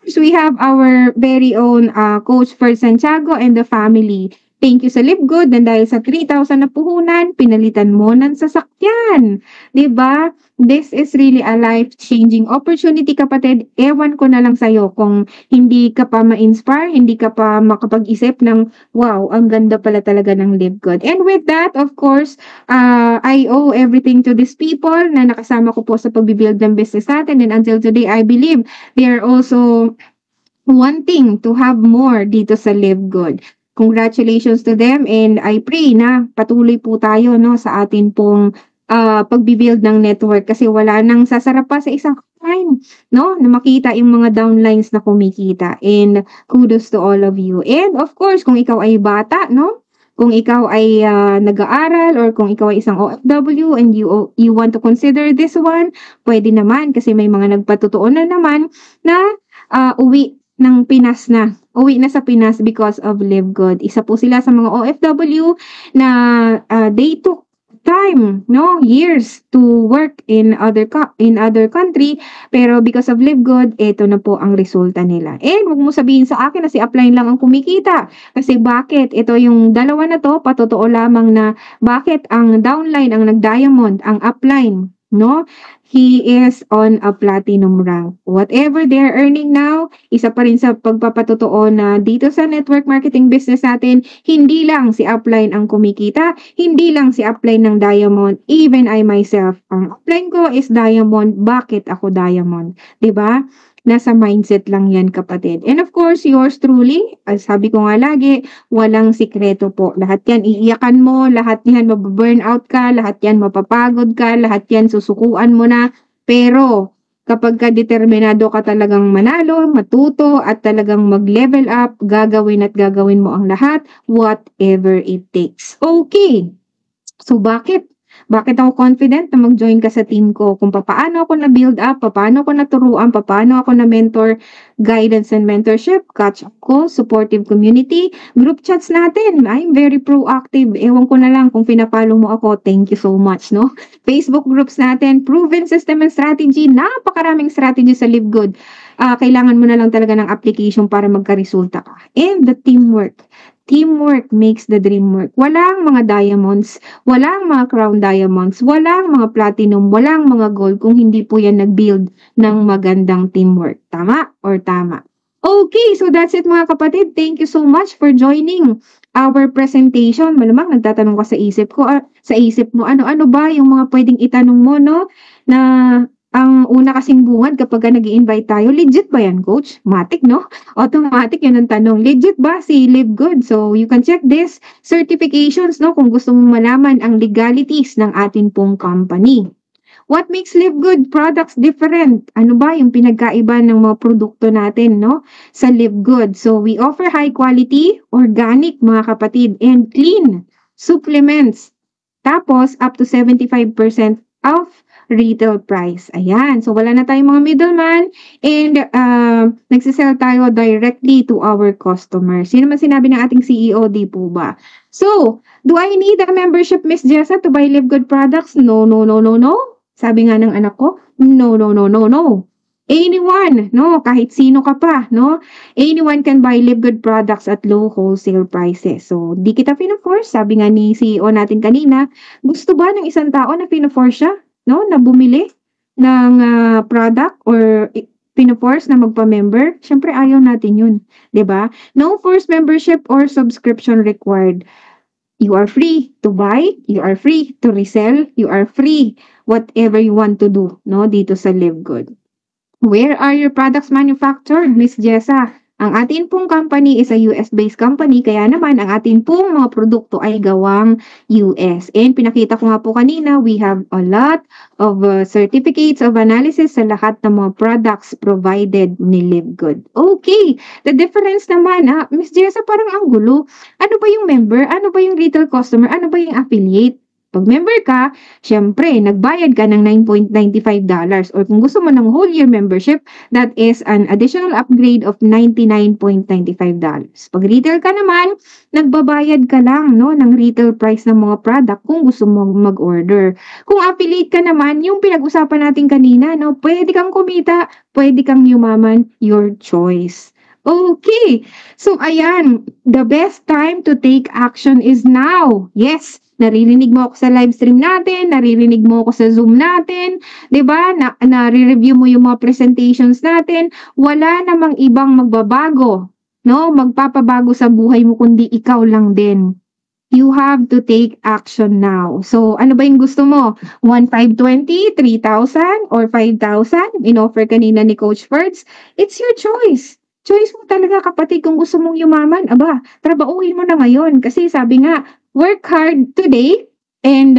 So, we have our very own Coach Ferd Santiago and the family. Thank you sa Live Good na dahil sa 3,000 na puhunan, pinalitan mo ng sasakyan. Diba? This is really a life-changing opportunity, kapatid. Ewan ko na lang sa'yo kung hindi ka pa ma-inspire, hindi ka pa makapag-isip ng, wow, ang ganda pala talaga ng Live Good. And with that, of course, I owe everything to these people na nakasama ko po sa pagbibuild ng business natin. And until today, I believe they are also wanting to have more dito sa Live Good. Congratulations to them and I pray na patuloy po tayo, no, sa atin pong pagbibuild ng network kasi wala nang sasarap pa sa isang time, no? Na makita yung mga downlines na kumikita. And kudos to all of you. And of course, kung ikaw ay bata, no? Kung ikaw ay nag-aaral or kung ikaw ay isang OFW and you want to consider this one, pwede naman kasi may mga nagpatotoo na naman na uwi ng Pinas na. Uwi na sa Pinas because of Live Good. Isa po sila sa mga OFW na they took time, no, years to work in other country, pero because of Live Good, ito na po ang resulta nila. And wag mo sabihin sa akin na si upline lang ang kumikita. Kasi bakit? Ito yung dalawa na to, patotoo lamang na bakit ang downline ang nag-diamond, ang upline, no? He is on a platinum rank. Whatever they're earning now, isa pa rin sa pagpapatotoo na dito sa network marketing business natin, hindi lang si upline ang kumikita, hindi lang si upline ng diamond, even I myself, ang upline ko is diamond, bakit ako diamond? 'Di ba? Nasa mindset lang yan, kapatid. And of course, yours truly, as sabi ko nga lagi, walang sikreto po. Lahat yan iiyakan mo, lahat yan mababurn out ka, lahat yan mapapagod ka, lahat yan susukuan mo na. Pero kapag ka determinado ka talagang manalo, matuto, at talagang mag-level up, gagawin mo ang lahat, whatever it takes. Okay. So bakit? Bakit ako confident na mag-join ka sa team ko? Kung paano ako na-build up, paano ako naturuan, paano ako na-mentor, guidance and mentorship, catch-up ko, supportive community, group chats natin. I'm very proactive. Ewan ko na lang kung pinapalo mo ako. Thank you so much, no? Facebook groups natin, proven system and strategy. Napakaraming strategy sa Live Good. Kailangan mo na lang talaga ng application para magka-resulta ka. And the teamwork. Teamwork makes the dream work. Walang mga diamonds, walang mga crown diamonds, walang mga platinum, walang mga gold kung hindi po yan nag-build ng magandang teamwork. Tama or tama? Okay, so that's it mga kapatid. Thank you so much for joining our presentation. Malamang nagtatanong ka sa isip mo, ano-ano ba yung mga pwedeng itanong mo, no? Na ang una kasing bungad kapag nag-i-invite tayo, legit ba yan, coach? Matik, no? Automatic yun ang tanong. Legit ba si Live Good? So, you can check this certifications, no? Kung gusto mong malaman ang legalities ng atin pong company. What makes Live Good products different? Ano ba yung pinagkaiba ng mga produkto natin, no? Sa Live Good. So, we offer high quality, organic, mga kapatid, and clean supplements. Tapos, up to 75% off retail price. Ayan. So, wala na tayong mga middleman and nagsisell tayo directly to our customers. Yun naman sinabi ng ating CEO, di po ba? So, do I need a membership, Miss Jessa, to buy Live Good products? No, no, no, no, no. Sabi nga ng anak ko, no, no, no, no, no. Anyone, no, kahit sino ka pa, no? Anyone can buy Live Good products at low wholesale prices. So, di kita pina-force. Sabi nga ni CEO natin kanina, gusto ba ng isang tao na pina-force siya? No, na bumili ng product or pina-force na magpa-member? Syempre ayaw natin yun, 'di ba? No forced membership or subscription required. You are free to buy, you are free to resell, you are free whatever you want to do, no, dito sa Live Good. Where are your products manufactured, Miss Jessa? Ang atin pong company is a US-based company, kaya naman ang atin pong mga produkto ay gawang US. And pinakita ko nga po kanina, we have a lot of certificates of analysis sa lahat ng mga products provided ni Live Good. Okay, the difference naman, Miss Jessa, parang ang gulo. Ano ba yung member? Ano ba yung retail customer? Ano ba yung affiliate? Pag member ka, syempre, nagbayad ka ng $9.95 or kung gusto mo ng whole year membership, that is an additional upgrade of $99.95. Pag retail ka naman, nagbabayad ka lang, no, ng retail price ng mga product kung gusto mo mag-order. Kung affiliate ka naman, yung pinag-usapan natin kanina, no, pwede kang kumita, pwede kang yumaman, your choice. Okay, so ayan, the best time to take action is now. Yes, naririnig mo ako sa live stream natin, naririnig mo ako sa Zoom natin, 'di ba? Nare-review mo yung mga presentations natin. Wala namang ibang magbabago, no? Magpapabago sa buhay mo kundi ikaw lang din. You have to take action now. So, ano ba yung gusto mo? 1,520, 3,000, or 5,000? In-offer kanina ni Coach Ferds. It's your choice. Choice mo talaga, kapatid, kung gusto mong yumaman. Aba, trabahuin mo na ngayon. Kasi sabi nga, work hard today and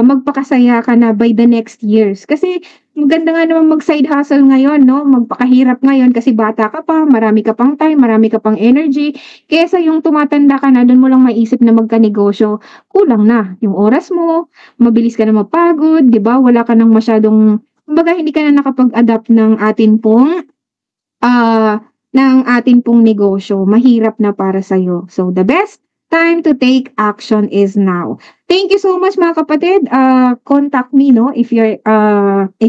magpakasaya ka na by the next years. Kasi maganda nga naman mag-side hustle ngayon, no? Magpakahirap ngayon kasi bata ka pa, marami ka pang time, marami ka pang energy. Kesa yung tumatanda ka na, doon mo lang maisip na magka-negosyo, kulang na. Yung oras mo, mabilis ka na mapagod, di ba? Wala ka nang masyadong, kumbaga hindi ka na nakapag-adapt ng atin pong negosyo. Mahirap na para sa'yo. So, the best time to take action is now. Thank you so much mga kapatid. Contact me, no? If you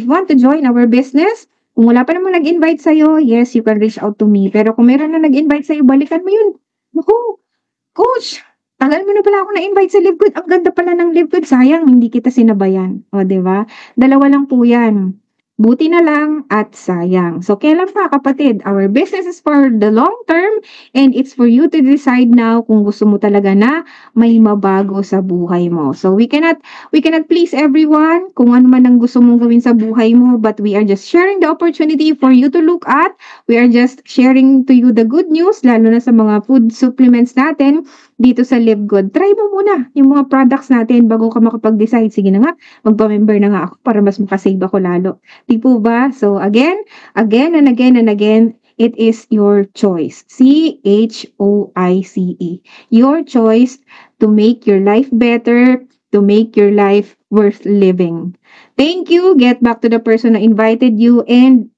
want to join our business, kung wala pa namang nag-invite sa'yo, yes, you can reach out to me. Pero kung meron na nag-invite sa'yo, balikan mo yun. Naku, coach, tagal mo na pala ako na-invite sa Live Good. Ang ganda pala ng Live Good. Sayang, hindi kita sinabayan. O, diba? Dalawa lang po yan. Buti na lang at sayang. So, kailan pa kapatid? Our business is for the long term and it's for you to decide now kung gusto mo talaga na may mabago sa buhay mo. So, we cannot please everyone kung ano man ang gusto mong gawin sa buhay mo, but we are just sharing the opportunity for you to look at. We are just sharing to you the good news, lalo na sa mga food supplements natin dito sa Live Good. Try mo muna yung mga products natin bago ka makapag-decide. Sige na nga, magpa-member na nga ako para mas makasave ako lalo. Di po ba? So again and again, it is your choice. CHOICE. Your choice to make your life better, to make your life worth living. Thank you. Get back to the person na invited you and